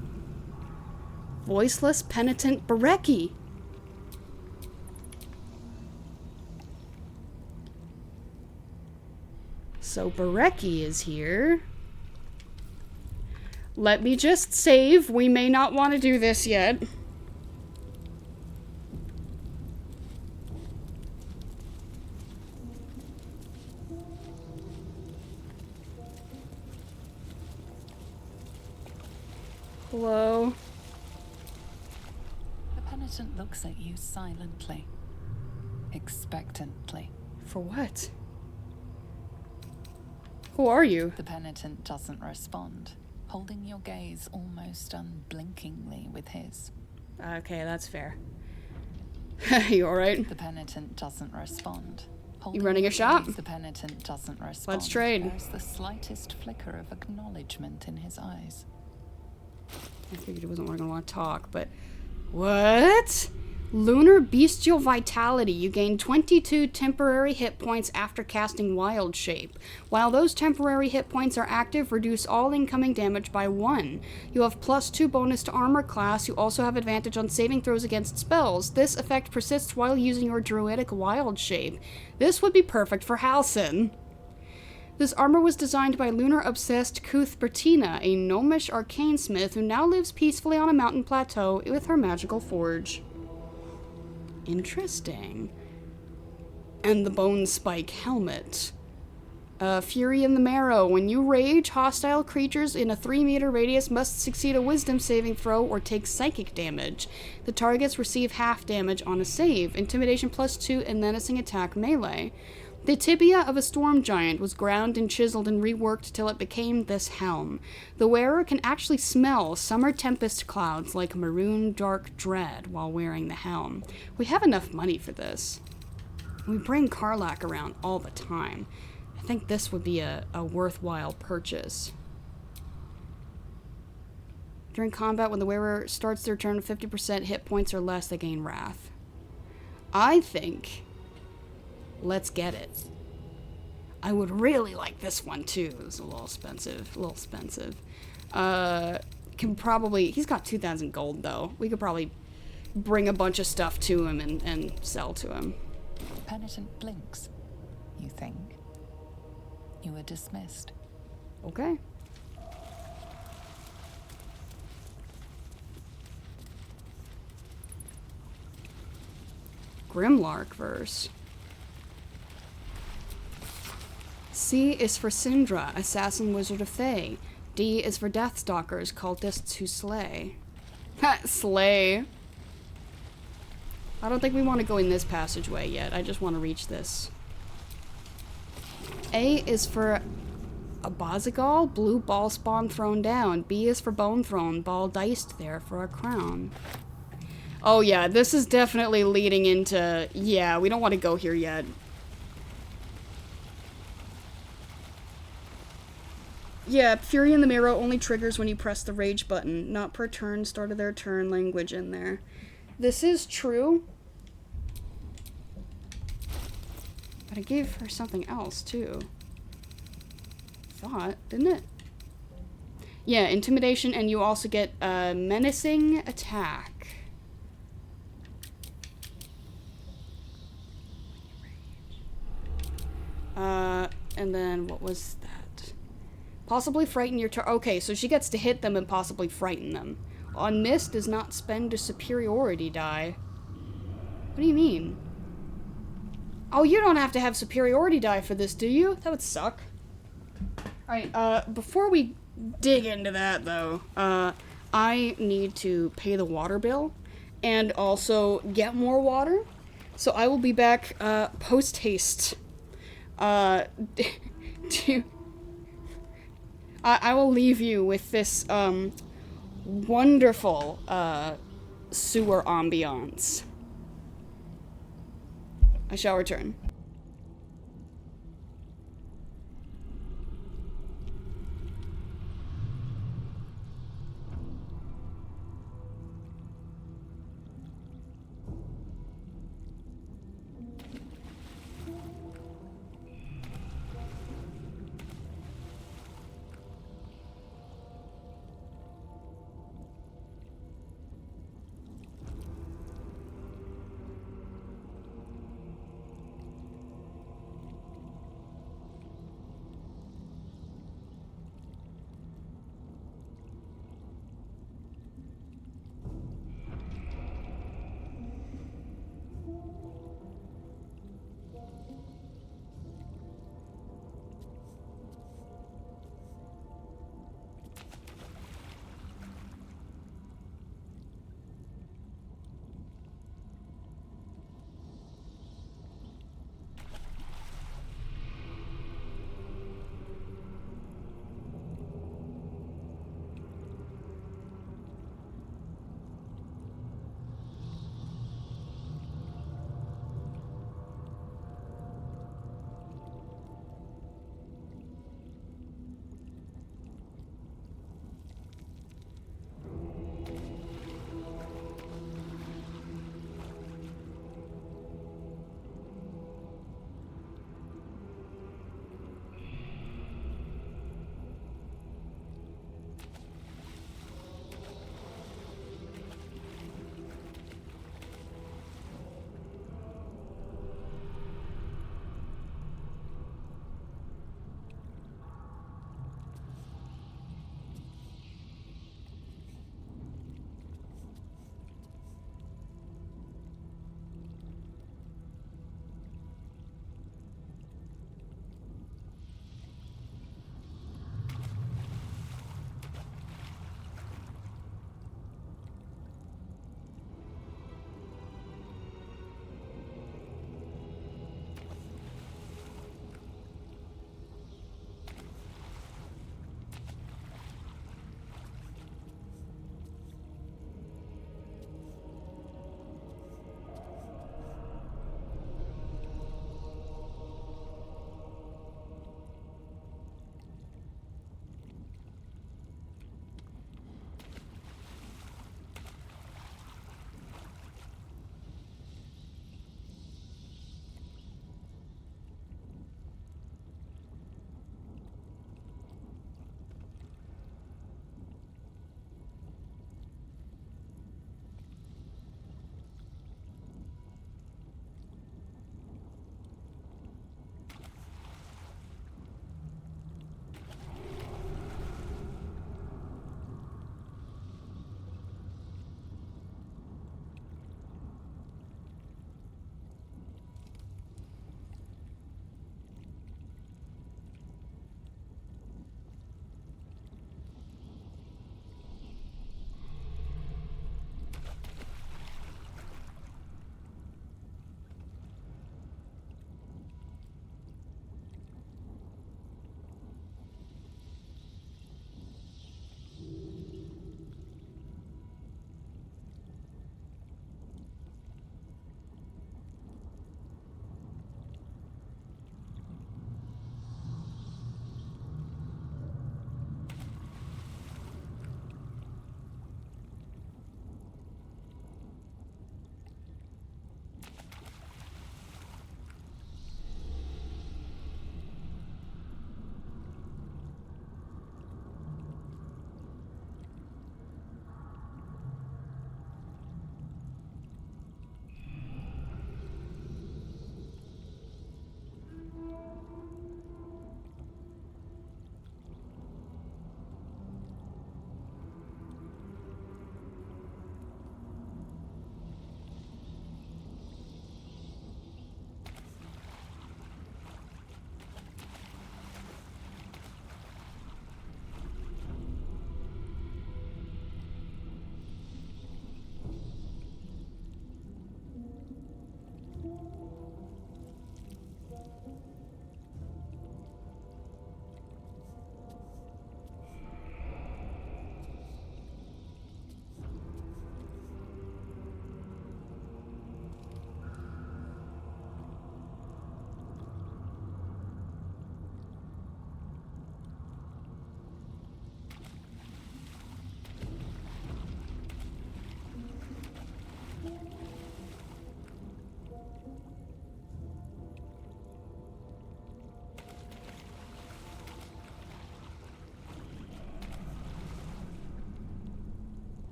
Voiceless penitent Bereki. So Bereki is here. Let me just save. We may not want to do this yet. Hello? The penitent looks at you silently, expectantly. For what? Who are you? The penitent doesn't respond, holding your gaze almost unblinkingly with his. Okay, that's fair. You alright? The penitent doesn't respond. You running a shop? The penitent doesn't respond. Let's trade. There's the slightest flicker of acknowledgement in his eyes. I figured he wasn't going to want to talk, but... What? Lunar Bestial Vitality. You gain 22 temporary hit points after casting Wild Shape. While those temporary hit points are active, reduce all incoming damage by 1. You have +2 bonus to armor class. You also have advantage on saving throws against spells. This effect persists while using your druidic Wild Shape. This would be perfect for Halcyon. This armor was designed by lunar-obsessed Cuthbertina, a gnomish arcane smith who now lives peacefully on a mountain plateau with her magical forge. Interesting. And the Bone Spike helmet. Fury in the Marrow. When you rage, hostile creatures in a 3-meter radius must succeed a wisdom saving throw or take psychic damage. The targets receive half damage on a save. Intimidation +2 and menacing attack melee. The tibia of a storm giant was ground and chiseled and reworked till it became this helm. The wearer can actually smell summer tempest clouds like maroon dark dread while wearing the helm. We have enough money for this. We bring Karlach around all the time. I think this would be a worthwhile purchase. During combat, when the wearer starts their turn with 50% hit points or less, they gain wrath. I think... Let's get it. I would really like this one too. It's a little expensive. Can probably... He's got 2,000 gold though. We could probably bring a bunch of stuff to him and sell to him. The penitent blinks. You think. You are dismissed. Okay. Grimlark verse. C is for Syndra, assassin wizard of Thay. D is for Deathstalkers, cultists who slay. Ha! Slay. I don't think we want to go in this passageway yet. I just want to reach this. A is for Abazagal, blue ball spawn thrown down. B is for bone thrown, ball diced there for a crown. Oh yeah, this is definitely leading into... Yeah, we don't want to go here yet. Yeah, Fury in the Marrow only triggers when you press the rage button. Not per turn, start of their turn language in there. This is true. But I gave her something else, too. Thought, didn't it? Yeah, intimidation, and you also get a menacing attack. And then what was that? Possibly frighten your okay, so she gets to hit them and possibly frighten them. On miss does not spend a superiority die. What do you mean? Oh, you don't have to have superiority die for this, do you? That would suck. Alright, before we dig into that, though, I need to pay the water bill and also get more water. So I will be back, post-haste. I will leave you with this, wonderful, sewer ambiance. I shall return.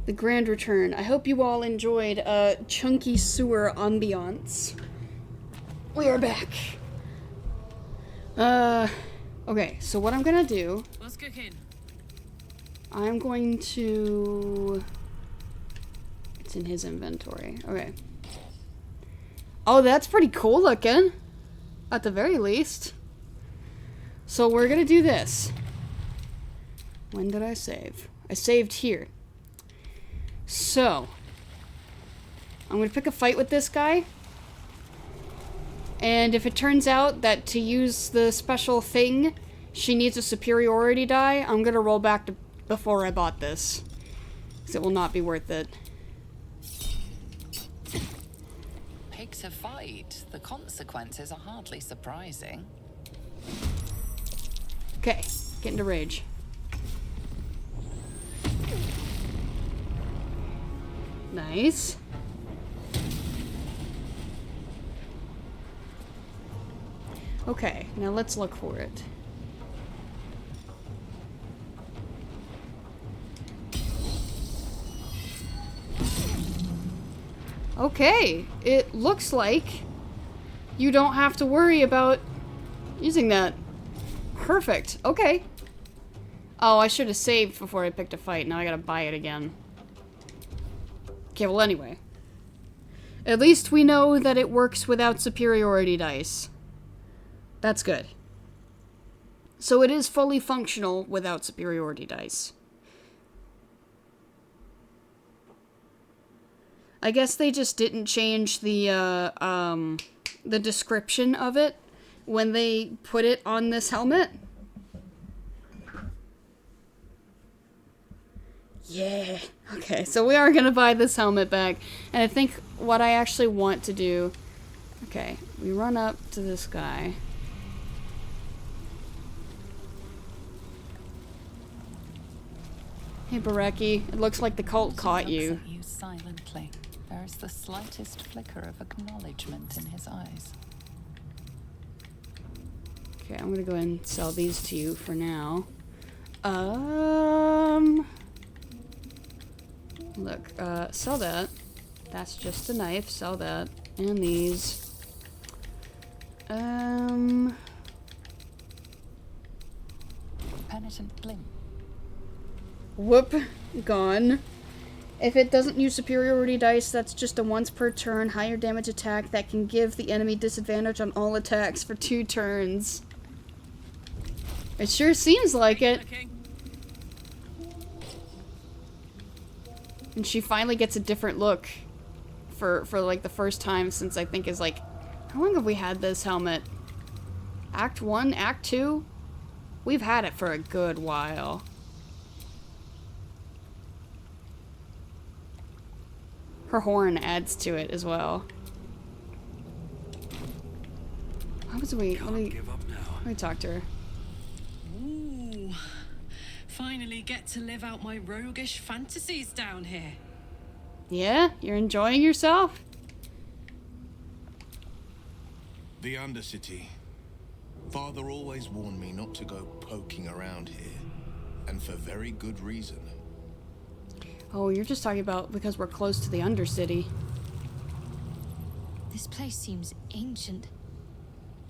The grand return. I hope you all enjoyed a chunky sewer ambiance. We are back. Okay, so what I'm gonna do... What's cooking? I'm going to... It's in his inventory. Okay. Oh, that's pretty cool looking. At the very least. So we're gonna do this. When did I save? I saved here. So. I'm gonna pick a fight with this guy. And if it turns out that to use the special thing, she needs a superiority die, I'm gonna roll back to before I bought this. Because it will not be worth it. Pick to fight. The consequences are hardly surprising. Okay, get into rage. Nice. Okay, now let's look for it. Okay, it looks like you don't have to worry about using that. Perfect. Okay. Oh, I should have saved before I picked a fight. Now I gotta buy it again. Okay, well anyway. At least we know that it works without superiority dice. That's good. So it is fully functional without superiority dice. I guess they just didn't change the description of it when they put it on this helmet. Yeah. Okay, so we are gonna buy this helmet back. And I think what I actually want to do... Okay, we run up to this guy. Hey, Bareki. It looks like the cult caught you. Looks at you silently. There is the slightest flicker of acknowledgement in his eyes. Okay, I'm gonna go ahead and sell these to you for now. Look, sell that. That's just a knife. Sell that. And these. Penitent blimp. Whoop. Gone. If it doesn't use superiority dice, that's just a once per turn higher damage attack that can give the enemy disadvantage on all attacks for 2 turns. It sure seems like it. And she finally gets a different look for like the first time since I think is like, how long have we had this helmet? Act 1, Act 2? We've had it for a good while. Her horn adds to it as well. How was we? Let me talk to her. Ooh. Finally get to live out my roguish fantasies down here. Yeah? You're enjoying yourself? The Undercity. Father always warned me not to go poking around here. And for very good reason. Oh, you're just talking about because we're close to the Undercity. This place seems ancient.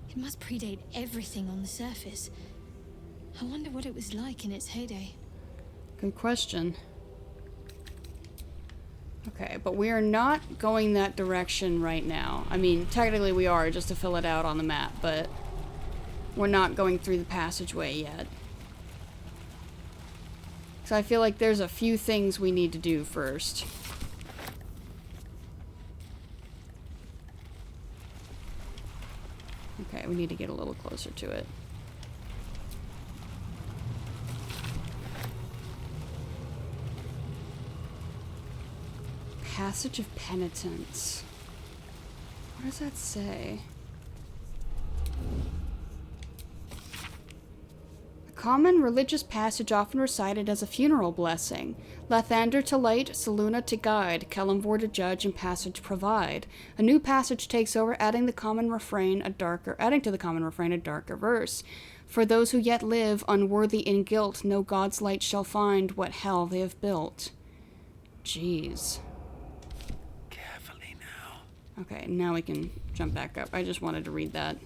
It must predate everything on the surface. I wonder what it was like in its heyday. Good question. Okay, but we are not going that direction right now. I mean, technically we are, just to fill it out on the map, but we're not going through the passageway yet. So I feel like there's a few things we need to do first. Okay, we need to get a little closer to it. Passage of Penitence. What does that say? Common religious passage often recited as a funeral blessing. Lathander to light, Selûne to guide, Kelemvor to judge, and passage provide. A new passage takes over, adding to the common refrain a darker verse. For those who yet live, unworthy in guilt, no God's light shall find what hell they have built. jeez. Carefully now. Okay, now we can jump back up. I just wanted to read that.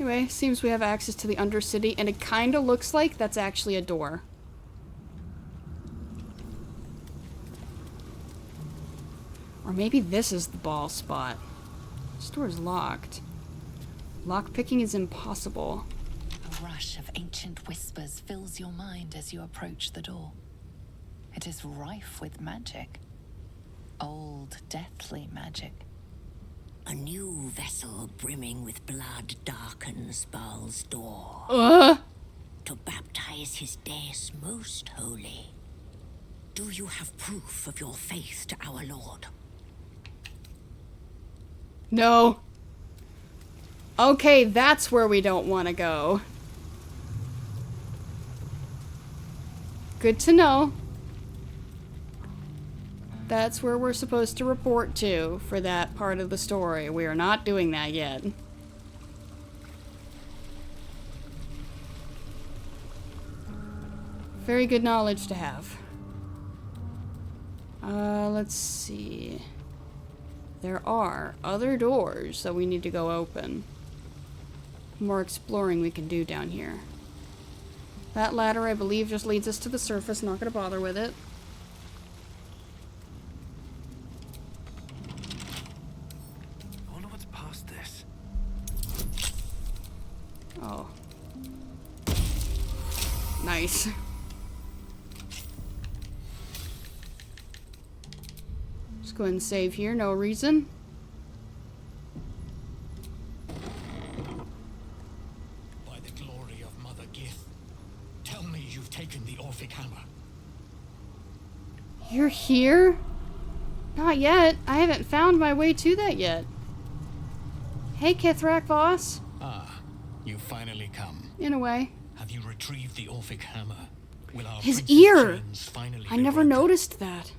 Anyway, seems we have access to the Undercity, and it kind of looks like that's actually a door. Or maybe this is the ball spot. This door is locked. Lockpicking is impossible. A rush of ancient whispers fills your mind as you approach the door. It is rife with magic. Old, deathly magic. A new vessel brimming with blood darkens Baal's door. To baptize his deus most holy. Do you have proof of your faith to our Lord? No. Okay, that's where we don't want to go. Good to know. That's where we're supposed to report to for that part of the story. We are not doing that yet. Very good knowledge to have. Let's see. There are other doors that we need to go open. More exploring we can do down here. That ladder, I believe, just leads us to the surface. Not gonna bother with it. I wonder what's past this. Oh. Nice. Just go ahead and save here, no reason. By the glory of Mother Gith, tell me you've taken the Orphic Hammer. You're here? Not yet. I haven't found my way to that yet. Hey, Kithrak boss. Ah, you've finally come. In a way. Have you retrieved the Orphic Hammer? Will our His prince's ear! chains finally I be never broken? noticed that.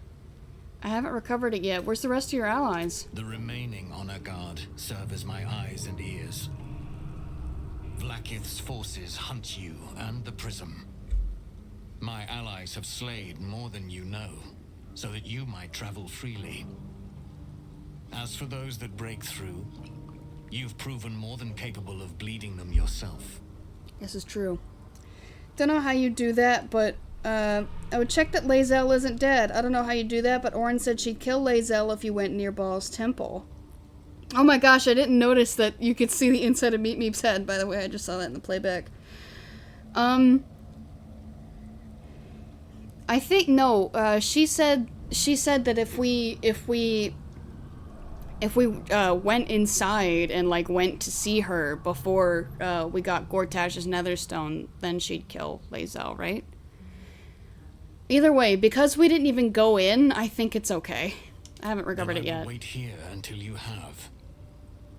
I haven't recovered it yet. Where's the rest of your allies? The remaining honor guard serve as my eyes and ears. Vlaakith's forces hunt you and the prism. My allies have slayed more than you know, so that you might travel freely. As for those that break through, you've proven more than capable of bleeding them yourself. This is true. Don't know how you do that, but I would check that Lae'zel isn't dead. I don't know how you do that, but Orin said she'd kill Lae'zel if you went near Baal's temple. Oh my gosh, I didn't notice that you could see the inside of Meep Meep's head, by the way. I just saw that in the playback. I think, no, she said that if we went inside and, like, went to see her before we got Gortash's Netherstone, then she'd kill Lae'zel, right? Either way, because we didn't even go in, I think it's okay. I haven't recovered it yet. Wait here until you have.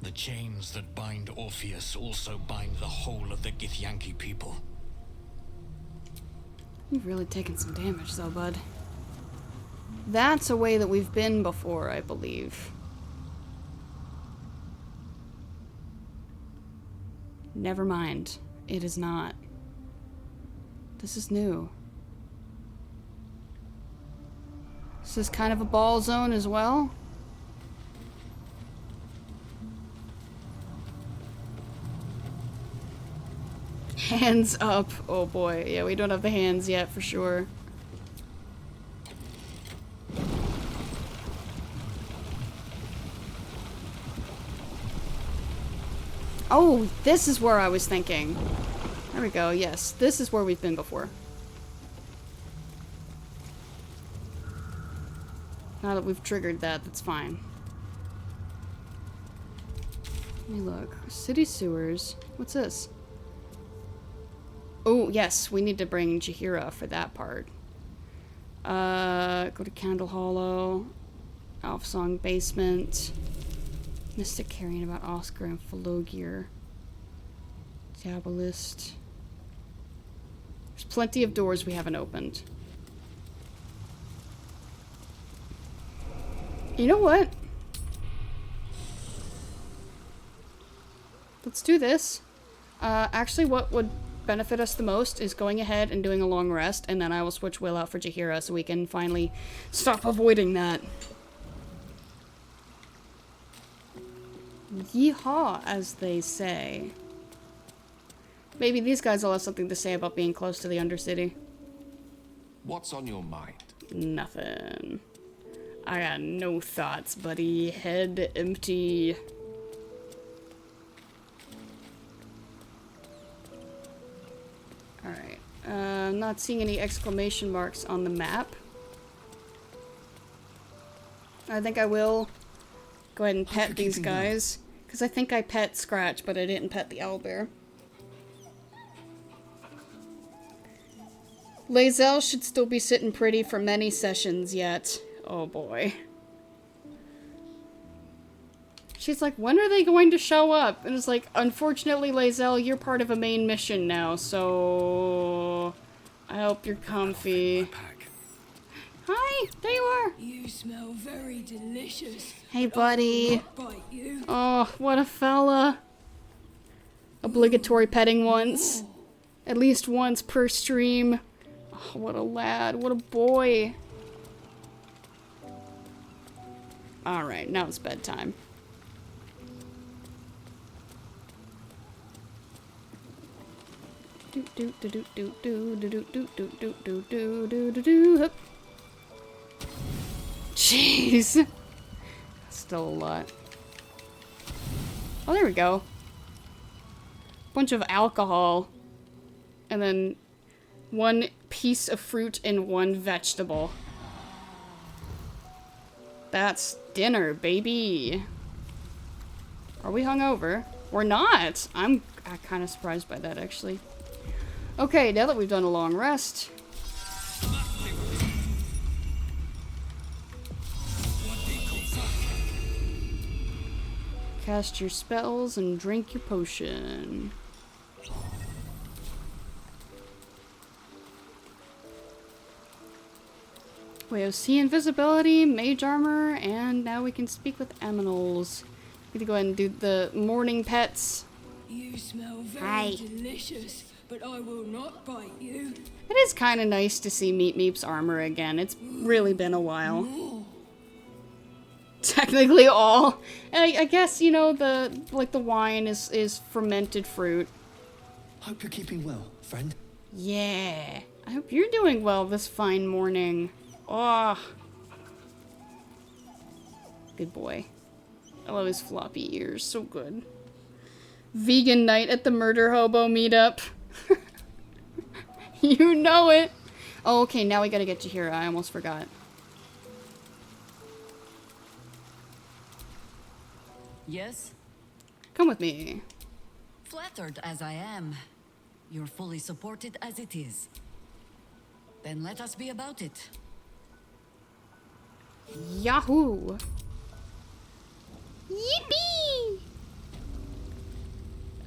The chains that bind Orpheus also bind the whole of the Githyanki people. You've really taken some damage, though, bud. That's a way that we've been before, I believe. Never mind. It is not. This is new. This is kind of a ball zone as well. Hands up. Oh boy. Yeah, we don't have the hands yet for sure. Oh, this is where I was thinking. There we go. Yes, this is where we've been before. Now that we've triggered that, that's fine. Let me look. City sewers. What's this? Oh, yes. We need to bring Jaheira for that part. Go to Candle Hollow. Alphsong Basement. Mystic Carrying about Oscar and Falogir. Diabolist. There's plenty of doors we haven't opened. You know what? Let's do this. Actually, what would benefit us the most is going ahead and doing a long rest, and then I will switch Will out for Jaheira so we can finally stop avoiding that. Yeehaw, as they say. Maybe these guys will have something to say about being close to the Undercity. What's on your mind? Nothing. I got no thoughts, buddy. Head empty. Alright. I'm not seeing any exclamation marks on the map. I think I will go ahead and pet these guys. Because I think I pet Scratch, but I didn't pet the owlbear. Lae'zel should still be sitting pretty for many sessions yet. Oh boy. She's like, when are they going to show up? And it's like, unfortunately, Lae'zel, you're part of a main mission now, so I hope you're comfy. Hi, there you are. You smell very delicious. Hey, buddy. Bite you. Oh, what a fella. Obligatory petting once. At least once per stream. Oh, what a lad. What a boy. Alright, now it's bedtime. Do do do do do do do do do do do do do do do. Jeez. Still a lot. Oh, there we go. Bunch of alcohol. And then one piece of fruit and one vegetable. That's dinner, baby. Are we hungover? We're not. I'm kind of surprised by that, actually. Okay, now that we've done a long rest. Cast your spells and drink your potion. We have sea invisibility, mage armor, and now we can speak with aminals. We need to go ahead and do the morning pets. You smell very delicious, but I will not bite you. It is kind of nice to see Meep Meep's armor again. It's really been a while. Technically all. And I guess, you know, the wine is fermented fruit. Hope you're keeping well, friend. Yeah. I hope you're doing well this fine morning. Oh. Good boy. I love his floppy ears. So good. Vegan night at the Murder Hobo meetup. You know it. Oh, okay. Now we gotta get Jaheira. I almost forgot. Yes? Come with me. Flattered as I am, you're fully supported as it is. Then let us be about it. Yahoo! Yippee!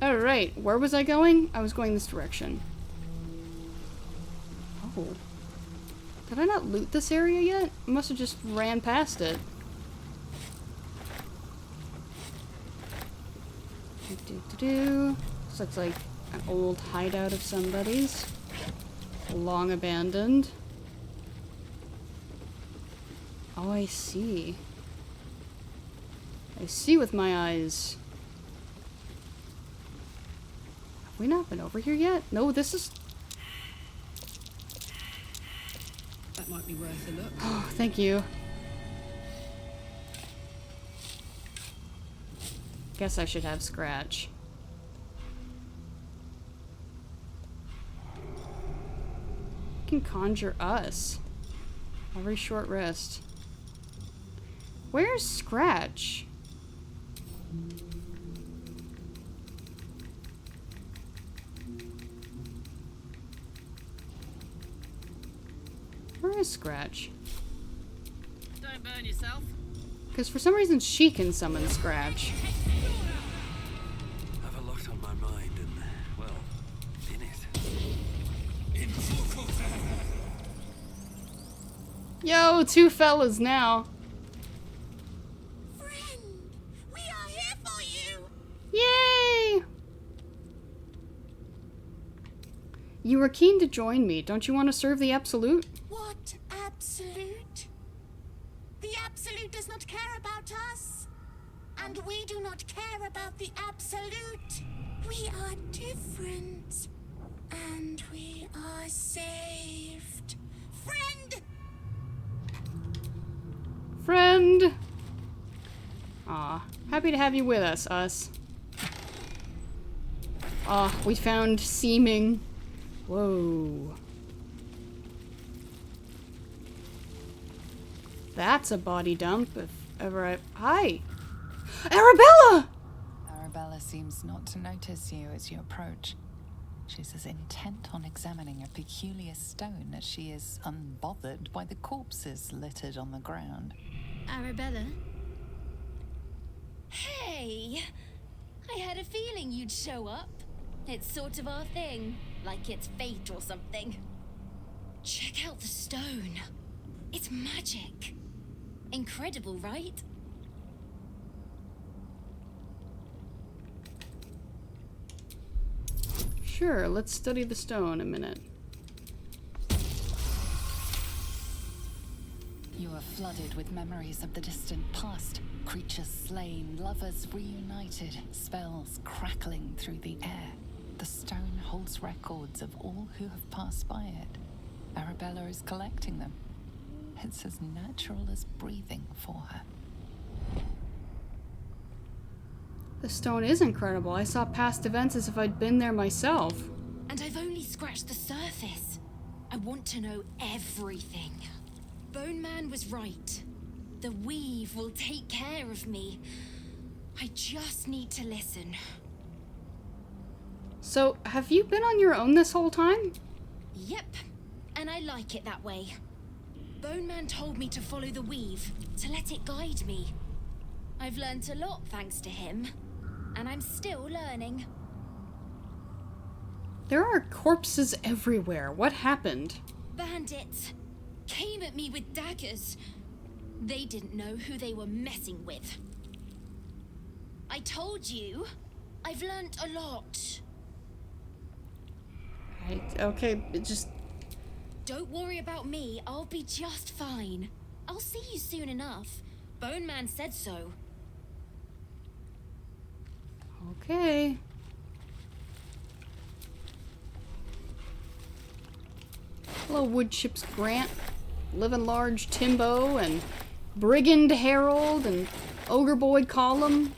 Alright, where was I going? I was going this direction. Oh. Did I not loot this area yet? I must have just ran past it. This looks like an old hideout of somebody's. Long abandoned. Oh, I see. I see with my eyes. Have we not been over here yet? No, this is... That might be worth a look. Oh, thank you. Guess I should have Scratch. Can conjure us. Every short rest. Where's Scratch? Where is Scratch? Don't burn yourself. Because for some reason she can summon Scratch. I have a lot on my mind and, well, in it. Yo, two fellas now. Friend, we are here for you. Yay! You were keen to join me. Don't you want to serve the Absolute? What Absolute? The Absolute does not care about us. And we do not care about the Absolute. We are different. And we are saved. Friend! Friend! Aw, happy to have you with us, us. Ah, we found seeming. Whoa. That's a body dump, if ever I... Hi! Arabella! Arabella seems not to notice you as you approach. She's as intent on examining a peculiar stone as she is unbothered by the corpses littered on the ground. Arabella? Hey! I had a feeling you'd show up. It's sort of our thing, like it's fate or something. Check out the stone. It's magic. Incredible, right? Sure, let's study the stone a minute. You are flooded with memories of the distant past. Creatures slain, lovers reunited, spells crackling through the air. The stone holds records of all who have passed by it. Arabella is collecting them. It's as natural as breathing for her. The stone is incredible. I saw past events as if I'd been there myself. And I've only scratched the surface. I want to know everything. Bone Man was right. The weave will take care of me. I just need to listen. So, have you been on your own this whole time? Yep, and I like it that way. Bone Man told me to follow the weave, to let it guide me. I've learned a lot thanks to him, and I'm still learning. There are corpses everywhere. What happened? Bandits came at me with daggers. They didn't know who they were messing with. I told you, I've learned a lot. Okay, just... Don't worry about me, I'll be just fine. I'll see you soon enough. Bone Man said so. Okay. Hello, Woodchips Grant, Living Large Timbo, and Brigand Harold, and Ogre Boy Column.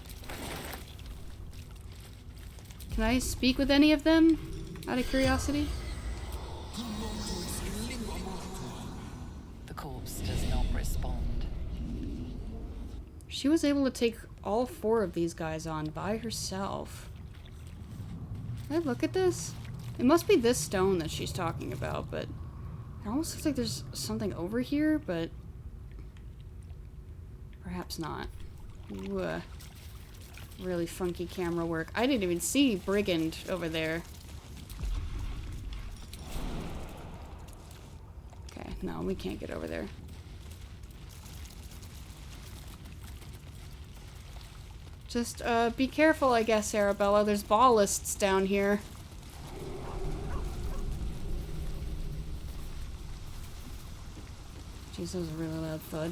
Can I speak with any of them, out of curiosity? The corpse does not respond. She was able to take all 4 of these guys on by herself. Can I look at this? It must be this stone that she's talking about, but it almost looks like there's something over here, but perhaps not. Ooh, really funky camera work. I didn't even see Brigand over there. Okay, no, we can't get over there. Just, be careful, I guess, Arabella. There's ballists down here. Jeez, that was a really loud thud.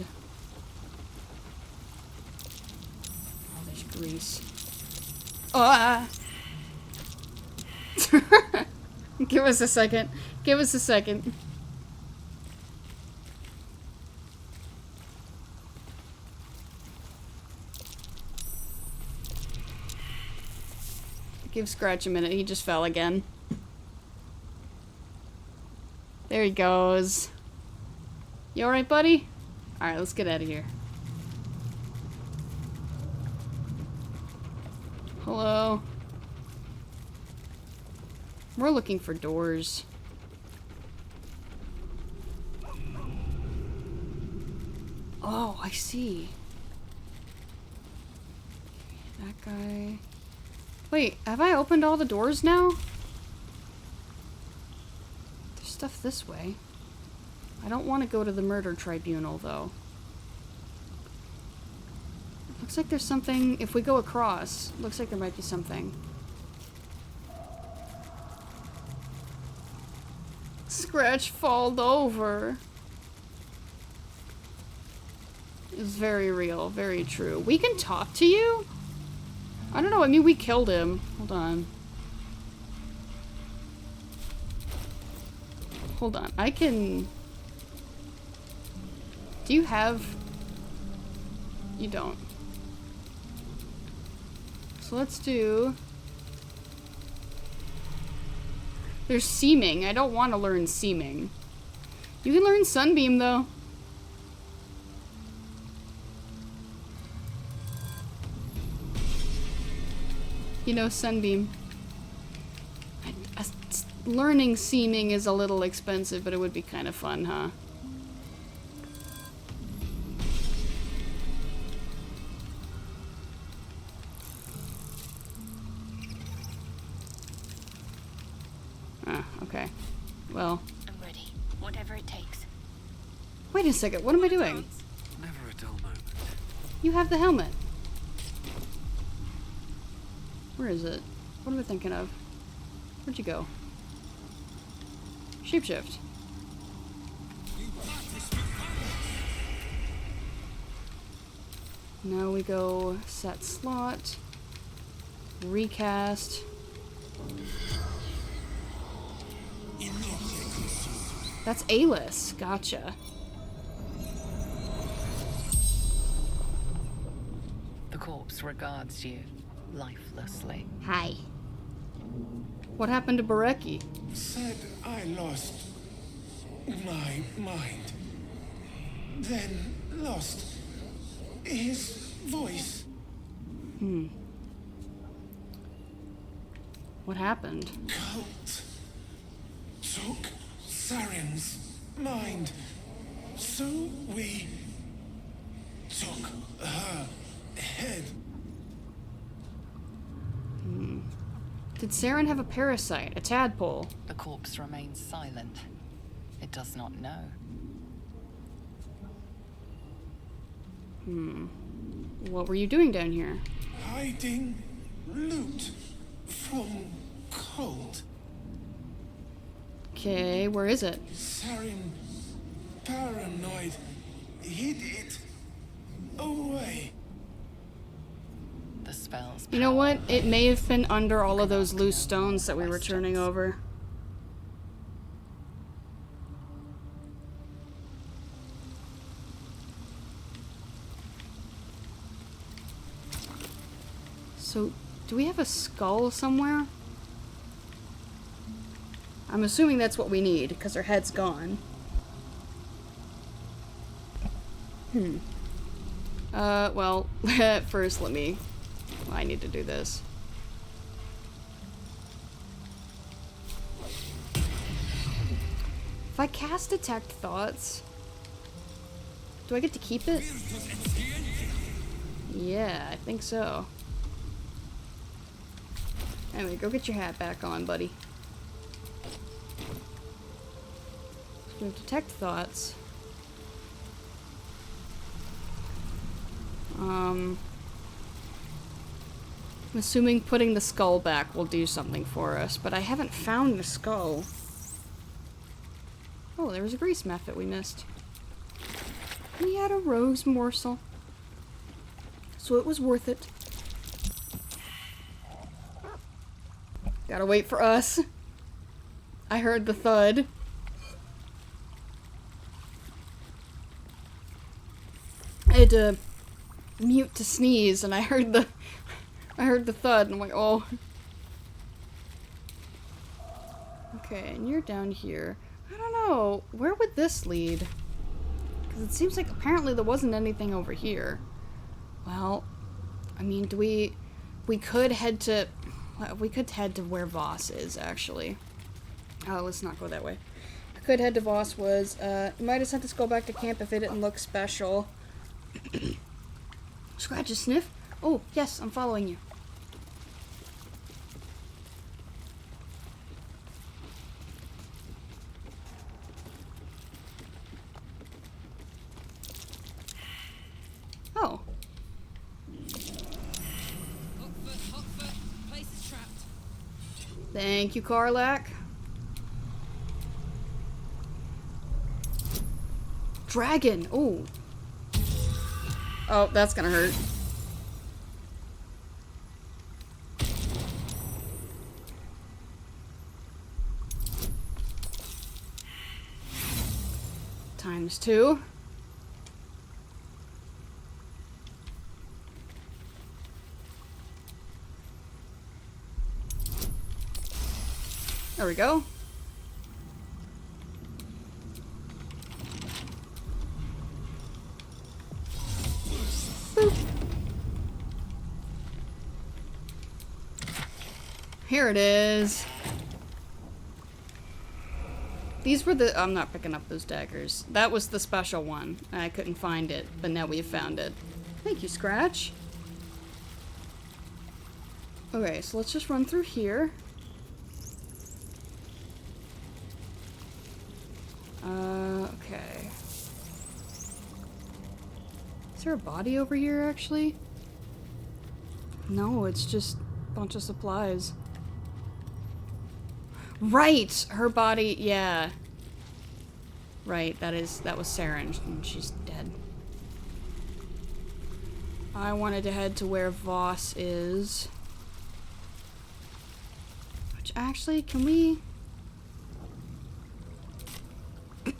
Oh, there's grease. Ah! Give us a second. Give us a second. Give Scratch a minute. He just fell again. There he goes. You alright, buddy? Alright, let's get out of here. Hello. We're looking for doors. Oh, I see. That guy. Wait, have I opened all the doors now? There's stuff this way. I don't want to go to the murder tribunal, though. Looks like there's something, if we go across, looks like there might be something. Scratch falled over. It's very real, very true. We can talk to you? I don't know, I mean, we killed him. Hold on. Hold on, I can... Do you have... You don't. So let's do... There's seaming. I don't want to learn seaming. You can learn sunbeam, though. You know, sunbeam. Learning seaming is a little expensive, but it would be kind of fun, huh? Okay. Well. I'm ready. Whatever it takes. Wait a second, what am I doing? Never a dull moment. You have the helmet. Where is it? What am I thinking of? Where'd you go? Shapeshift. Now we go set slot. Recast. That's Alice. Gotcha. The corpse regards you lifelessly. Hi. What happened to Bareki? Said I lost my mind. Then lost his voice. What happened? Cult took Saren's mind. So we took her head. Did Saren have a parasite? A tadpole? The corpse remains silent. It does not know. What were you doing down here? Hiding loot from cold. Okay, where is it? Saren, paranoid, hid it away. The spell's You know what? It may have been under all of those loose stones that we were turning over. So, do we have a skull somewhere? I'm assuming that's what we need, because her head's gone. Well, first let me... I need to do this. If I cast Detect Thoughts... Do I get to keep it? Yeah, I think so. Anyway, go get your hat back on, buddy. So we have Detect Thoughts. I'm assuming putting the skull back will do something for us, but I haven't found the skull. Oh, there was a grease method we missed. We had a rose morsel. So it was worth it. Gotta wait for us. I heard the thud. I had to mute to sneeze and I heard the thud and I'm like, oh. Okay, and you're down here. I don't know, where would this lead? Because it seems like apparently there wasn't anything over here. Well, I mean, we could head to where Voss is, actually. Oh, let's not go that way. I could head to Voss Woods. You might have sent this girl back to camp if it didn't look special. Scratch a sniff? Oh, yes, I'm following you. Oh. Hotfoot, place is trapped. Thank you, Karlak. dragon! Oh. Oh, that's gonna hurt. ×2. There we go. Boop. Here it is. These were the... I'm not picking up those daggers. That was the special one. I couldn't find it, but now we have found it. Thank you, Scratch. Okay, so let's just run through here. Okay. Is there a body over here, actually? No, it's just a bunch of supplies. Right! Her body, yeah. Right, that was Saren, and she's dead. I wanted to head to where Voss is. Which, actually, can we...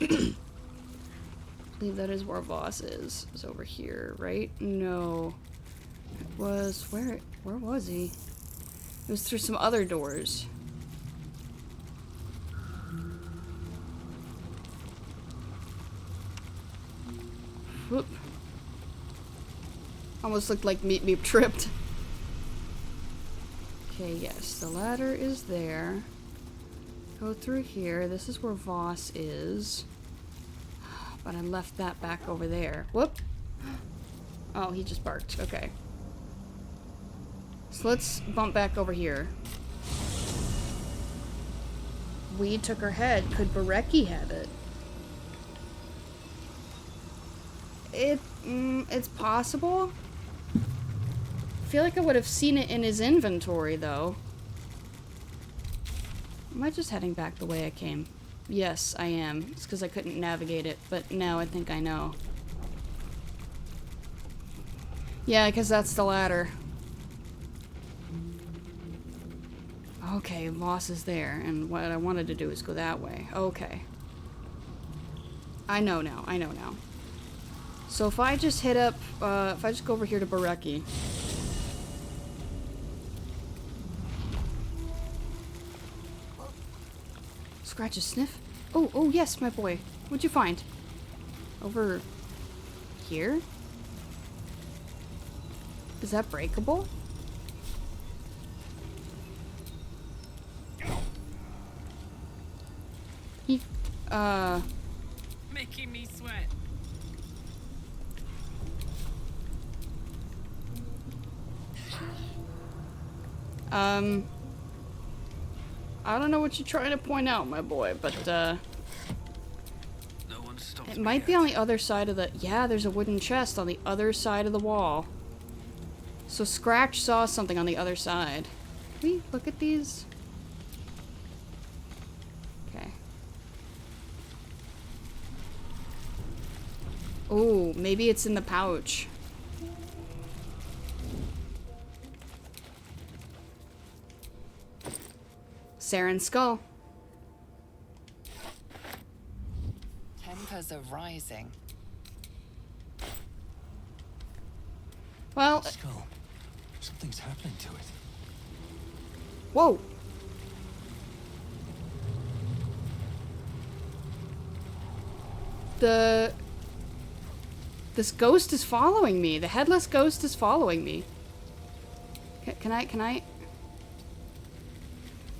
I believe that is where Voss is. It's over here, right? No. It was... Where was he? It was through some other doors. Whoop. Almost looked like Meep Meep tripped. Okay, yes, the ladder is there. Go through here. This is where Voss is. But I left that back over there. Whoop. Oh, he just barked. Okay. So let's bump back over here. We took her head. Could Barecki have it? It's possible. I feel like I would have seen it in his inventory, though. Am I just heading back the way I came? Yes, I am. It's because I couldn't navigate it, but now I think I know. Yeah, because that's the ladder. Okay, Voss is there, and what I wanted to do is go that way. Okay. I know now, I know now. So if I just hit up, if I just go over here to Barecki. Scratch a sniff? Oh, oh yes, my boy. What'd you find? Over here? Is that breakable? He, Making me sweat. I don't know what you're trying to point out, my boy, but, No one stops it me might be yet. on the other side of the... Yeah, there's a wooden chest on the other side of the wall. So Scratch saw something on the other side. Can we look at these? Okay. Oh, maybe it's in the pouch. Saren's skull. Tempers are rising. Well... Skull. Something's happening to it. Whoa! This ghost is following me. The headless ghost is following me. Can I...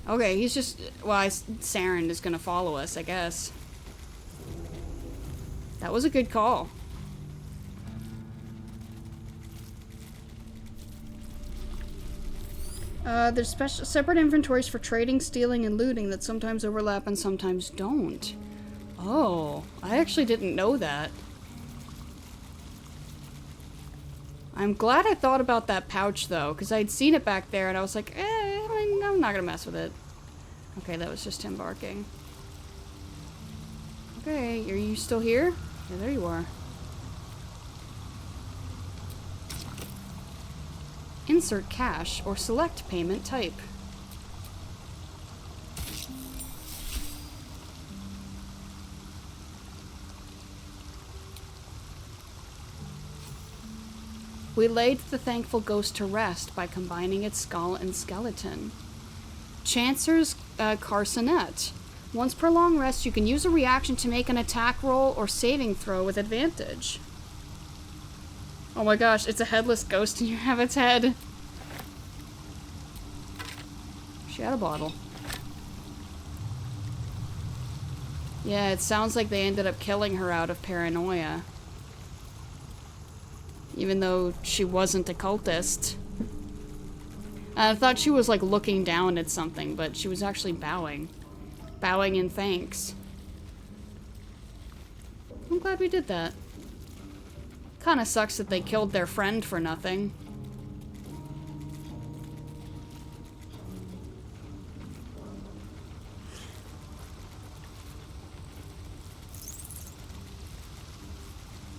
Okay, he's just... Well, Saren is gonna follow us, I guess. That was a good call. There's separate inventories for trading, stealing, and looting that sometimes overlap and sometimes don't. Oh, I actually didn't know that. I'm glad I thought about that pouch, though, because I'd seen it back there, and I was like, I'm not gonna mess with it. Okay, that was just him barking. Okay, are you still here? Yeah, there you are. Insert cash or select payment type. We laid the thankful ghost to rest by combining its skull and skeleton. Chancer's Carsonet. Once per long rest, you can use a reaction to make an attack roll or saving throw with advantage. Oh my gosh, it's a headless ghost and you have its head. She had a bottle. Yeah, it sounds like they ended up killing her out of paranoia. Even though she wasn't a cultist. I thought she was like looking down at something, but she was actually bowing. Bowing in thanks. I'm glad we did that. Kinda sucks that they killed their friend for nothing.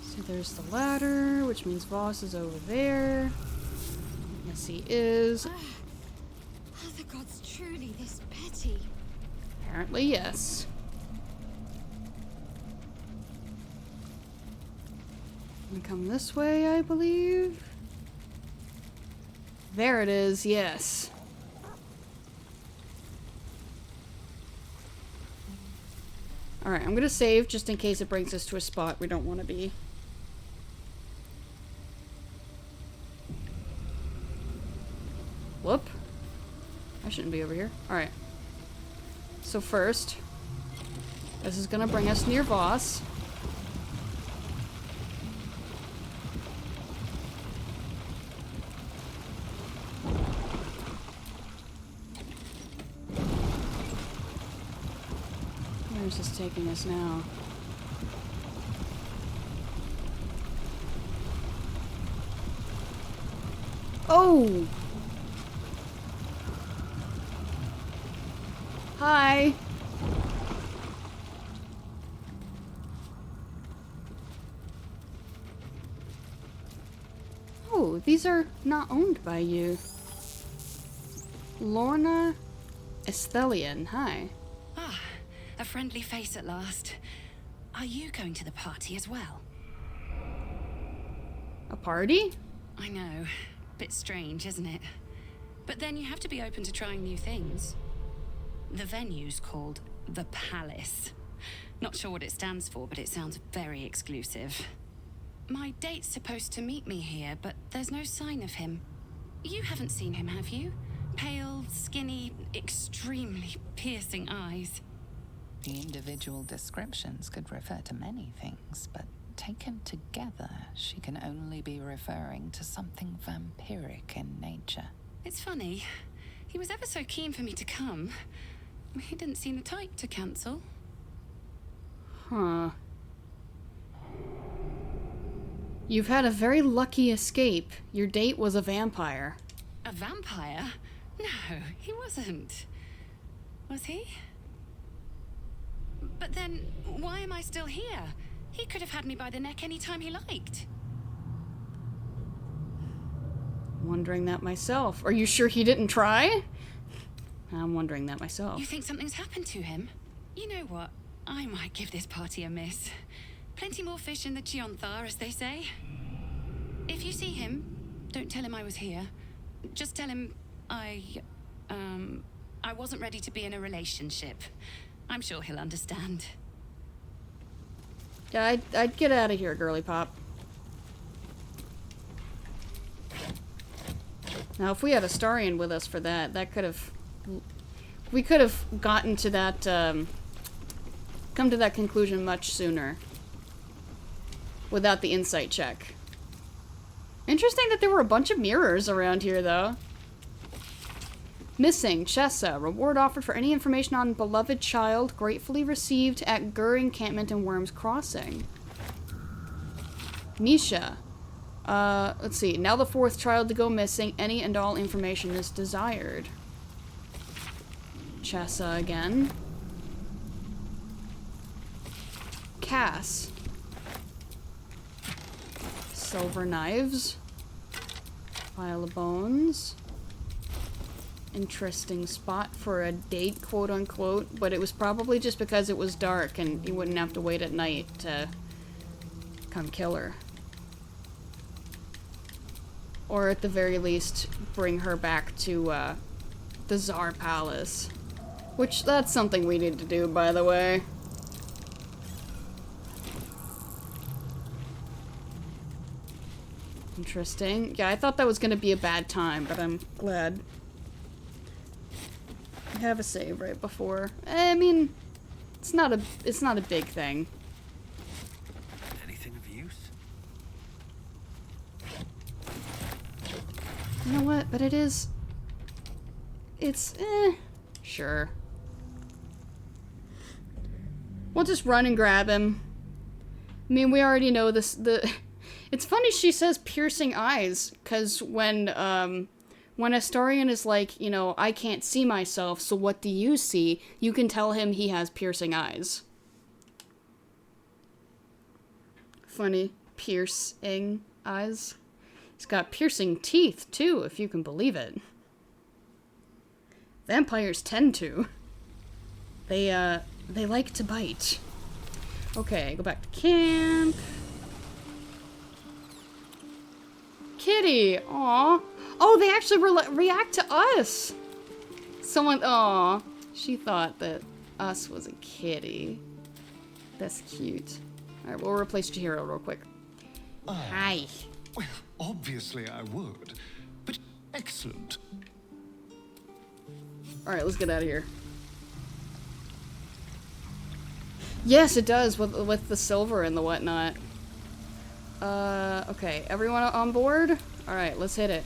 So there's the ladder, which means Voss is over there. Yes, he is. Are the gods truly this petty? Apparently, yes. And come this way, I believe. There it is, yes. Alright, I'm gonna save just in case it brings us to a spot we don't want to be. Whoop. I shouldn't be over here. Alright. So first, this is gonna bring us near Voss. Where's this taking us now? Oh! Hi! Oh, these are not owned by you. Lorna Esthelian, hi. Ah, a friendly face at last. Are you going to the party as well? A party? I know. Bit strange, isn't it? But then you have to be open to trying new things. The venue's called The Palace. Not sure what it stands for, but it sounds very exclusive. My date's supposed to meet me here, but there's no sign of him. You haven't seen him, have you? Pale, skinny, extremely piercing eyes. The individual descriptions could refer to many things, but taken together, she can only be referring to something vampiric in nature. It's funny. He was ever so keen for me to come. He didn't seem the type to cancel. Huh. You've had a very lucky escape. Your date was a vampire. A vampire? No, he wasn't. Was he? But then, why am I still here? He could have had me by the neck any time he liked. Wondering that myself. Are you sure he didn't try? I'm wondering that myself. You think something's happened to him? You know what? I might give this party a miss. Plenty more fish in the Chionthar, as they say. If you see him, don't tell him I was here. Just tell him I wasn't ready to be in a relationship. I'm sure he'll understand. Yeah, I'd get out of here, girly pop. Now, if we had Astarion with us for that, that could have... We could have gotten to that, come to that conclusion much sooner. Without the insight check. Interesting that there were a bunch of mirrors around here, though. Missing, Chessa. Reward offered for any information on beloved child gratefully received at Gur Encampment and Worms Crossing. Misha. Let's see. Now the fourth child to go missing. Any and all information is desired. Chessa again. Cass. Silver knives. Pile of bones. Interesting spot for a date, quote unquote, but it was probably just because it was dark and you wouldn't have to wait at night to come kill her. Or at the very least, bring her back to the Tsar Palace. Which, that's something we need to do, by the way. Interesting. Yeah, I thought that was gonna be a bad time, but I'm glad. I have a save right before. I mean, it's not a big thing. Anything of use? You know what? But it is. It's sure. We'll just run and grab him. I mean, we already know this. It's funny she says piercing eyes, because when Astarion is like, you know, I can't see myself, so what do you see? You can tell him he has piercing eyes. Funny. Piercing eyes. He's got piercing teeth, too, if you can believe it. Vampires tend to. They like to bite. Okay, go back to camp. Kitty! Aw. Oh, they actually react to us! Someone, aw. She thought that us was a kitty. That's cute. Alright, we'll replace Chihiro real quick. Hi. Well, obviously I would. But excellent. Alright, let's get out of here. Yes, it does, with the silver and the whatnot. Okay, everyone on board? Alright, let's hit it.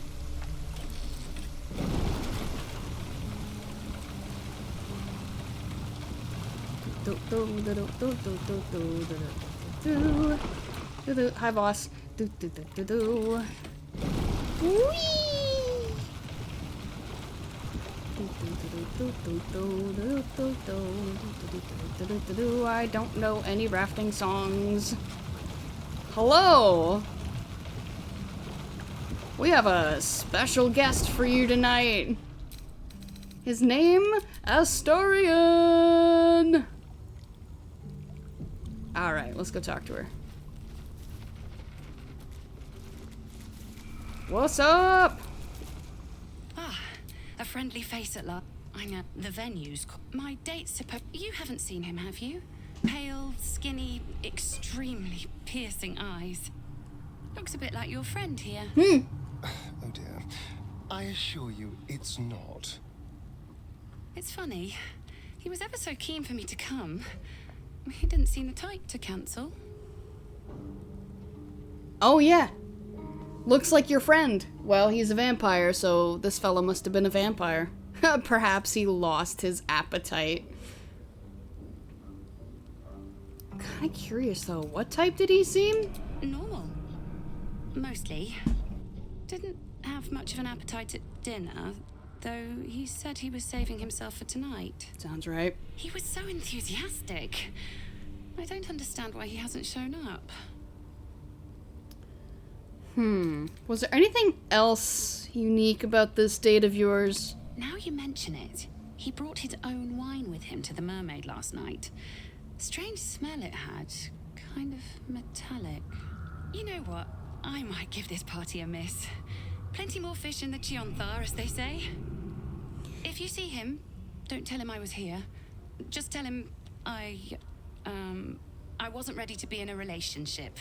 Hi, boss. I don't know any rafting songs. Hello! We have a special guest for you tonight. His name, Astarion! Alright, let's go talk to her. What's up? Ah, a friendly face at last. I'm at the venue's. My date's supposed. You haven't seen him, have you? Pale, skinny, extremely piercing eyes. Looks a bit like your friend here. Oh dear. I assure you, it's not. It's funny. He was ever so keen for me to come. He didn't seem the type to cancel. Oh yeah. Looks like your friend. Well, he's a vampire, so this fellow must have been a vampire. Perhaps he lost his appetite. I'm kind of curious though. What type did he seem? Normal. Mostly. Didn't have much of an appetite at dinner, though he said he was saving himself for tonight. Sounds right. He was so enthusiastic. I don't understand why he hasn't shown up. Was there anything else unique about this date of yours? Now you mention it, he brought his own wine with him to the mermaid last night. Strange smell it had. Kind of metallic. You know what? I might give this party a miss. Plenty more fish in the Chionthar, as they say. If you see him, don't tell him I was here. Just tell him I wasn't ready to be in a relationship.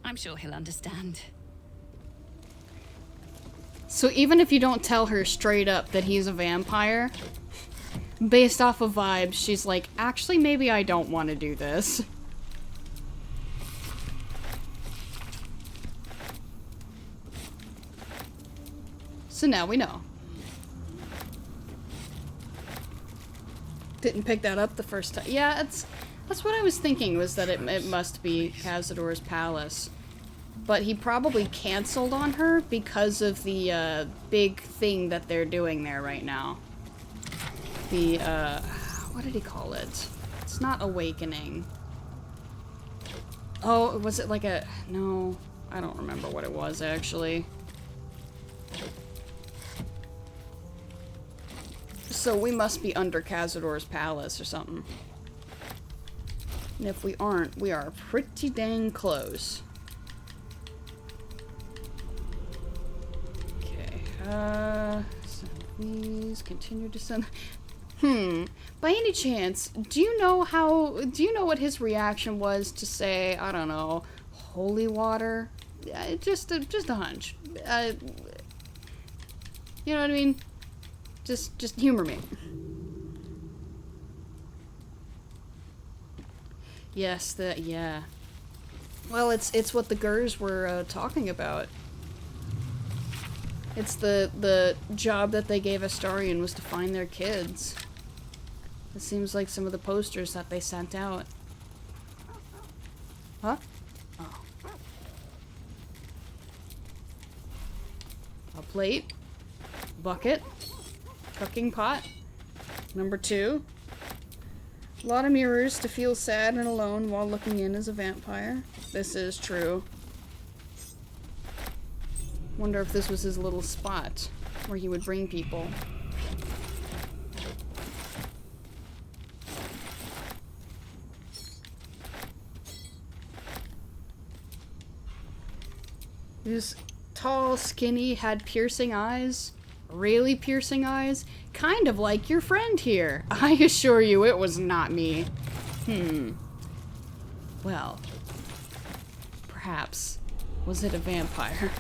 I'm sure he'll understand. So even if you don't tell her straight up that he's a vampire, based off of vibes, she's like, actually, maybe I don't want to do this. So now we know. Didn't pick that up the first time. Yeah, that's what I was thinking, was that it must be Cazador's palace. But he probably canceled on her because of the big thing that they're doing there right now. The, what did he call it? It's not awakening. Oh, was it like a... No. I don't remember what it was, actually. So we must be under Cazador's palace or something. And if we aren't, we are pretty dang close. Okay, so please continue to send... By any chance, do you know what his reaction was to say, I don't know, holy water? Just a hunch. You know what I mean? Just humor me. Yes, yeah. Well, it's what the Gurs were talking about. It's the job that they gave Astarion was to find their kids. It seems like some of the posters that they sent out. Huh? Oh. A plate. Bucket. Cooking pot. Number 2. A lot of mirrors to feel sad and alone while looking in as a vampire. This is true. Wonder if this was his little spot where he would bring people. He was tall, skinny, had piercing eyes. Really piercing eyes. Kind of like your friend here. I assure you it was not me. Well, perhaps. Was it a vampire?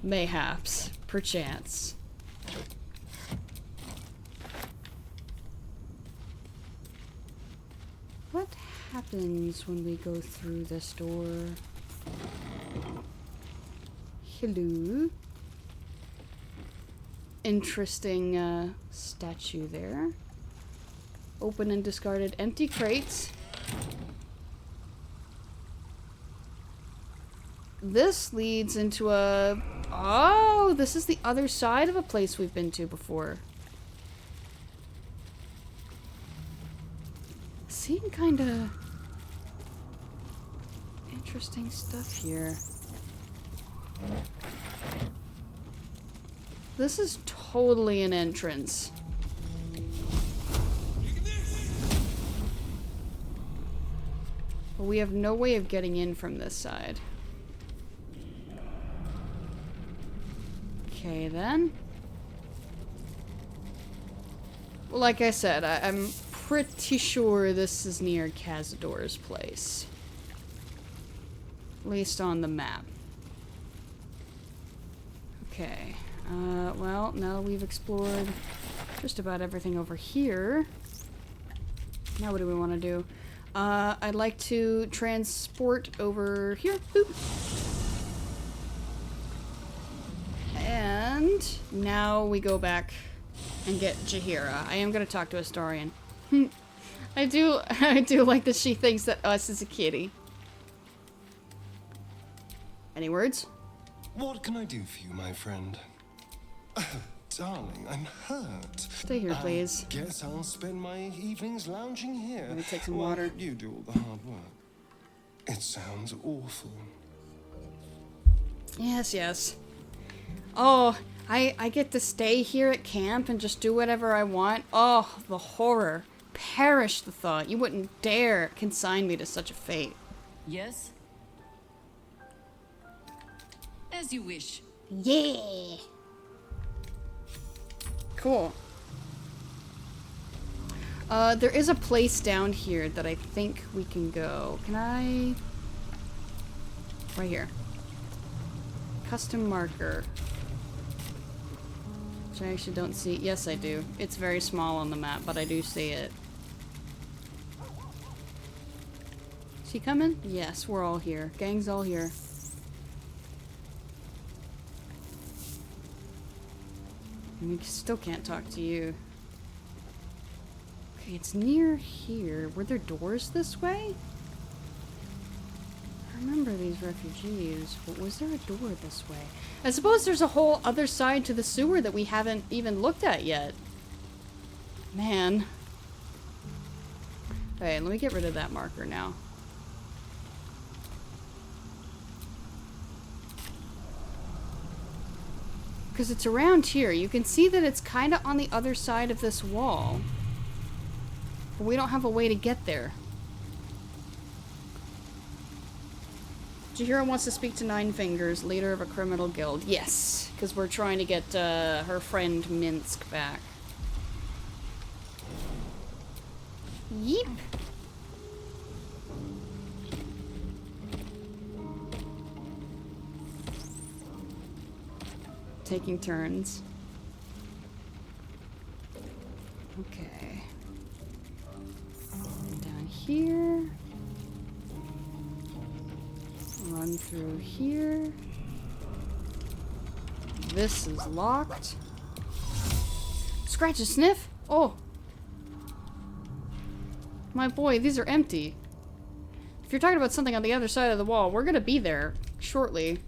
Mayhaps. Perchance. What happens when we go through this door? Hello. Interesting statue there. Open and discarded empty crates. This leads into a... Oh, this is the other side of a place we've been to before. Seeing kinda interesting stuff here. This is totally an entrance. But we have no way of getting in from this side. Okay, then. Well, like I said, I'm pretty sure this is near Cazador's place. At least on the map. Okay. Well, now that we've explored just about everything over here. Now what do we want to do? I'd like to transport over here. Boop. And now we go back and get Jaheira. I am going to talk to Astarion. I do like that she thinks that us is a kitty. Any words? What can I do for you, my friend? Darling, I'm hurt. Stay here, please. Guess I'll spend my evenings lounging here. Let me take some while water. You do all the hard work. It sounds awful. Yes, yes. Oh, I get to stay here at camp and just do whatever I want. Oh, the horror. Perish the thought. You wouldn't dare consign me to such a fate. Yes? As you wish. Yeah. Cool. There is a place down here that I think we can go. Can I? Right here. Custom marker. Which I actually don't see. Yes, I do. It's very small on the map, but I do see it. Is he coming? Yes, we're all here. Gang's all here. We still can't talk to you. Okay, it's near here. Were there doors this way? I remember these refugees, but was there a door this way? I suppose there's a whole other side to the sewer that we haven't even looked at yet. Man. Okay, let me get rid of that marker now. Because it's around here. You can see that it's kind of on the other side of this wall. But we don't have a way to get there. Jahira wants to speak to Nine Fingers, leader of a criminal guild. Yes, because we're trying to get her friend Minsk back. Yeep. Taking turns. Okay. Down here. Run through here. This is locked. Scratch a sniff? Oh. My boy, these are empty. If you're talking about something on the other side of the wall, we're gonna be there shortly.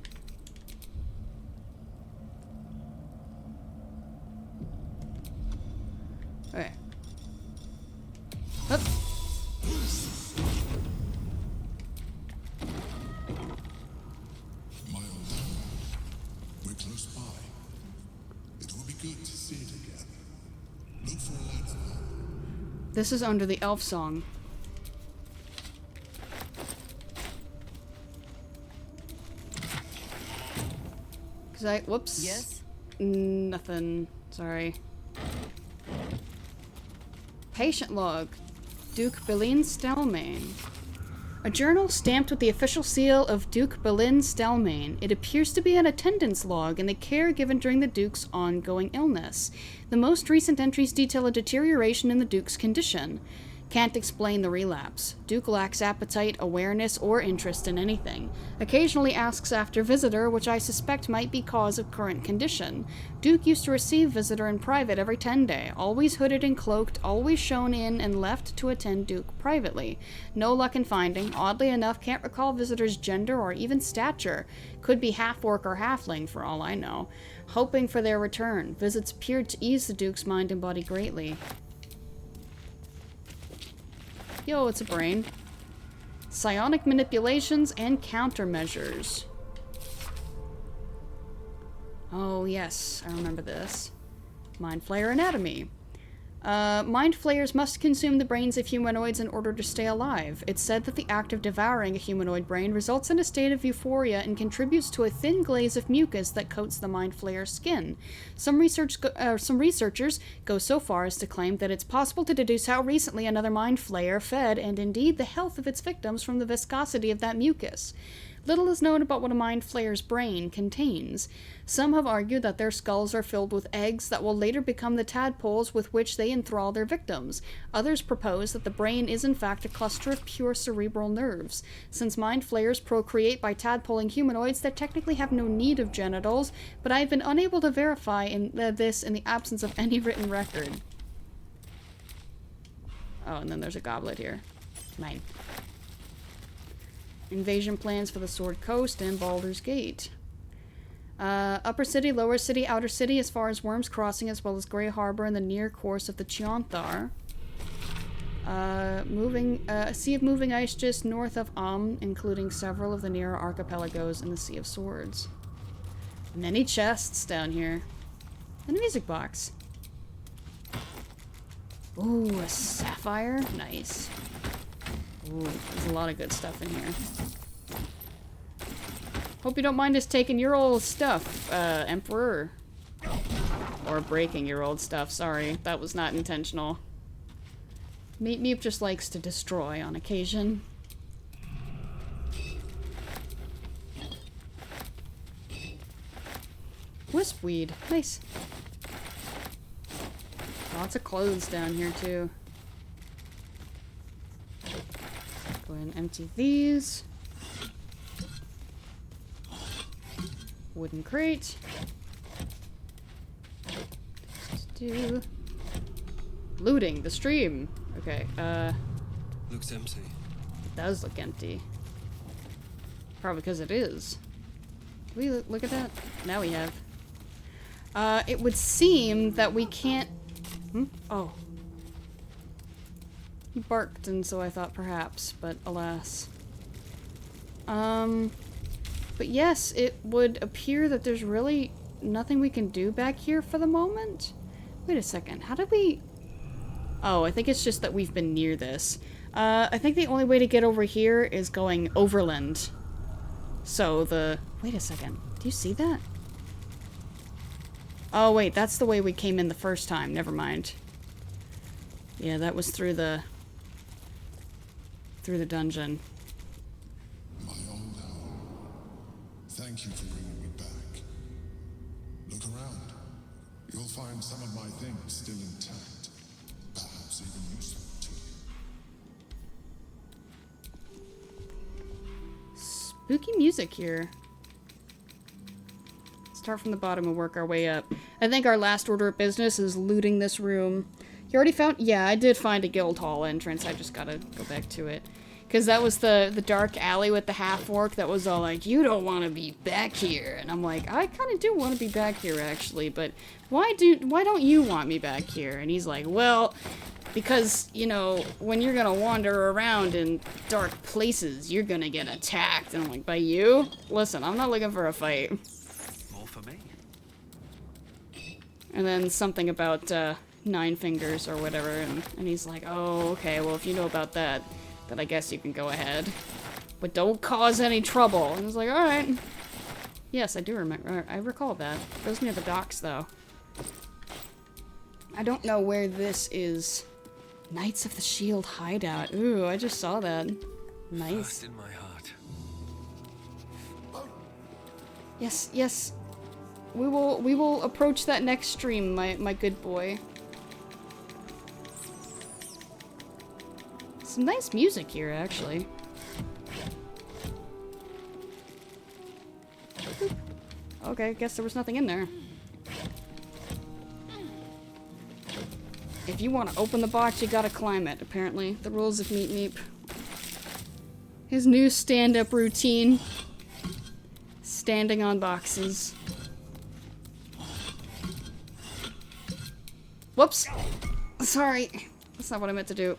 Okay. Up. Miles, we're close by. It will be good to see it again. Look for a ladder. This is under the elf song. Whoops. Yes? Nothing. Sorry. Patient log. Duke Belin Stelmane. A journal stamped with the official seal of Duke Belin Stelmane. It appears to be an attendance log and the care given during the Duke's ongoing illness. The most recent entries detail a deterioration in the Duke's condition. Can't explain the relapse. Duke lacks appetite, awareness, or interest in anything. Occasionally asks after visitor, which I suspect might be cause of current condition. Duke used to receive visitor in private every 10 day, always hooded and cloaked, always shown in and left to attend Duke privately. No luck in finding. Oddly enough, can't recall visitor's gender or even stature. Could be half-orc or halfling for all I know. Hoping for their return. Visits appeared to ease the Duke's mind and body greatly. Yo, it's a brain. Psionic manipulations and countermeasures. Oh, yes, I remember this. Mind Flayer anatomy. Mind flayers must consume the brains of humanoids in order to stay alive. It's said that the act of devouring a humanoid brain results in a state of euphoria and contributes to a thin glaze of mucus that coats the mind flayer's skin. Some researchers go so far as to claim that it's possible to deduce how recently another mind flayer fed, and indeed the health of its victims, from the viscosity of that mucus. Little is known about what a mind flayer's brain contains. Some have argued that their skulls are filled with eggs that will later become the tadpoles with which they enthrall their victims. Others propose that the brain is in fact a cluster of pure cerebral nerves. Since mind flayers procreate by tadpoling humanoids that technically have no need of genitals, but I have been unable to verify this in the absence of any written record. Oh, and then there's a goblet here. Mine. Invasion plans for the Sword Coast and Baldur's Gate. Upper City, Lower City, Outer City, as far as Worm's Crossing, as well as Grey Harbor and the near course of the Chionthar. A sea of moving ice just north of including several of the nearer archipelagos in the Sea of Swords. Many chests down here. And a music box. Ooh, a sapphire? Nice. Ooh, there's a lot of good stuff in here. Hope you don't mind us taking your old stuff, Emperor. Or breaking your old stuff, sorry. That was not intentional. Meep Meep just likes to destroy on occasion. Wispweed, nice. Lots of clothes down here, too. Go ahead and empty these. Wooden crate. Let's do looting the stream. Okay, looks empty. It does look empty. Probably because it is. Can we look at that? Now we have. It would seem that we can't. Oh. He barked, and so I thought perhaps, but alas. But yes, it would appear that there's really nothing we can do back here for the moment? Wait a second. How did we... Oh, I think it's just that we've been near this. I think the only way to get over here is going overland. So the... Wait a second. Do you see that? Oh, wait. That's the way we came in the first time. Never mind. Yeah, that was through the dungeon. My old home. Thank you for bringing me back. Look around. You'll find some of my things still intact. Perhaps even useful to you. Spooky music here. Start from the bottom and work our way up. I think our last order of business is looting this room. You already found? Yeah, I did find a guild hall entrance. I just gotta go back to it. Because that was the dark alley with the half-orc that was all like, you don't want to be back here. And I'm like, I kind of do want to be back here, actually. But why don't you want me back here? And he's like, well, because, you know, when you're going to wander around in dark places, you're going to get attacked. And I'm like, by you? Listen, I'm not looking for a fight. More for me. And then something about 9 fingers or whatever. And he's like, oh, okay, well, if you know about that, then I guess you can go ahead. But don't cause any trouble. And I was like, alright. Yes, I do remember. I recall that. It was near the docks, though. I don't know where this is. Knights of the Shield hideout. Ooh, I just saw that. Nice. First in my heart. Yes, yes. We will approach that next stream, my good boy. Some nice music here, actually. Okay, guess there was nothing in there. If you want to open the box, you gotta climb it, apparently. The rules of Meep Meep. His new stand-up routine. Standing on boxes. Whoops! Sorry. That's not what I meant to do.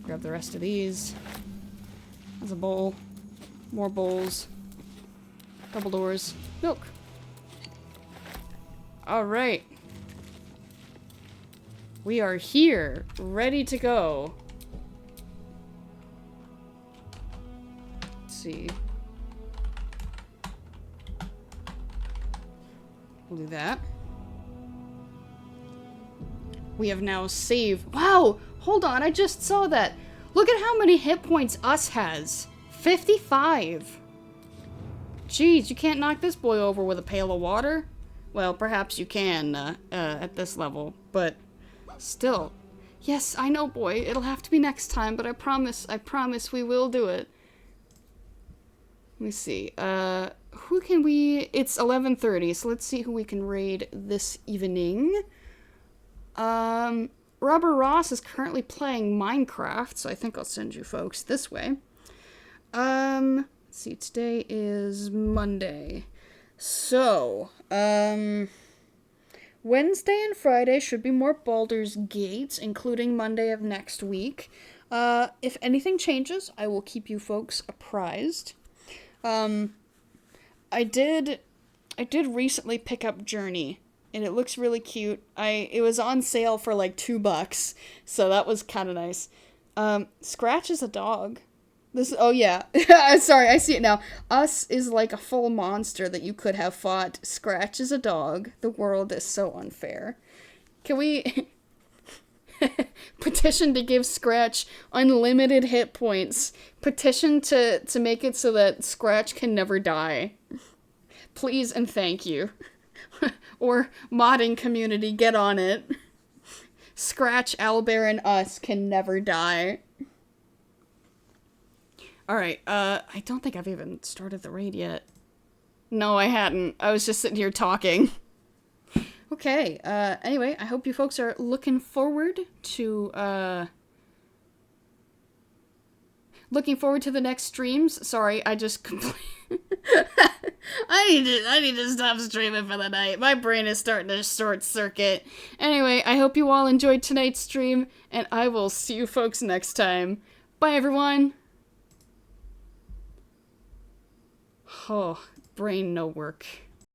Grab the rest of these. There's a bowl. More bowls. Double doors. Milk. Alright. We are here. Ready to go. Let's see. We'll do that. We have now saved. Wow! Hold on, I just saw that. Look at how many hit points Us has. 55. Jeez, you can't knock this boy over with a pail of water? Well, perhaps you can at this level, but still. Yes, I know, boy. It'll have to be next time, but I promise we will do it. Let me see. Who can we... It's 11:30, so let's see who we can raid this evening. Robert Ross is currently playing Minecraft, so I think I'll send you folks this way. Let's see, today is Monday. So, Wednesday and Friday should be more Baldur's Gate, including Monday of next week. If anything changes, I will keep you folks apprised. I did recently pick up Journey, and it looks really cute. It was on sale for like $2, so that was kind of nice. Scratch is a dog. Oh yeah, sorry, I see it now. Us is like a full monster that you could have fought. Scratch is a dog. The world is so unfair. Can we petition to give Scratch unlimited hit points? Petition to make it so that Scratch can never die. Please and thank you. Or modding community, get on it. Scratch, Owlbear, and Us can never die. Alright, I don't think I've even started the raid yet. No, I hadn't. I was just sitting here talking. Okay, anyway, I hope you folks are looking forward to the next streams. Sorry, I just I need to stop streaming for the night. My brain is starting to short circuit. Anyway, I hope you all enjoyed tonight's stream, and I will see you folks next time. Bye, everyone. Oh, brain no work.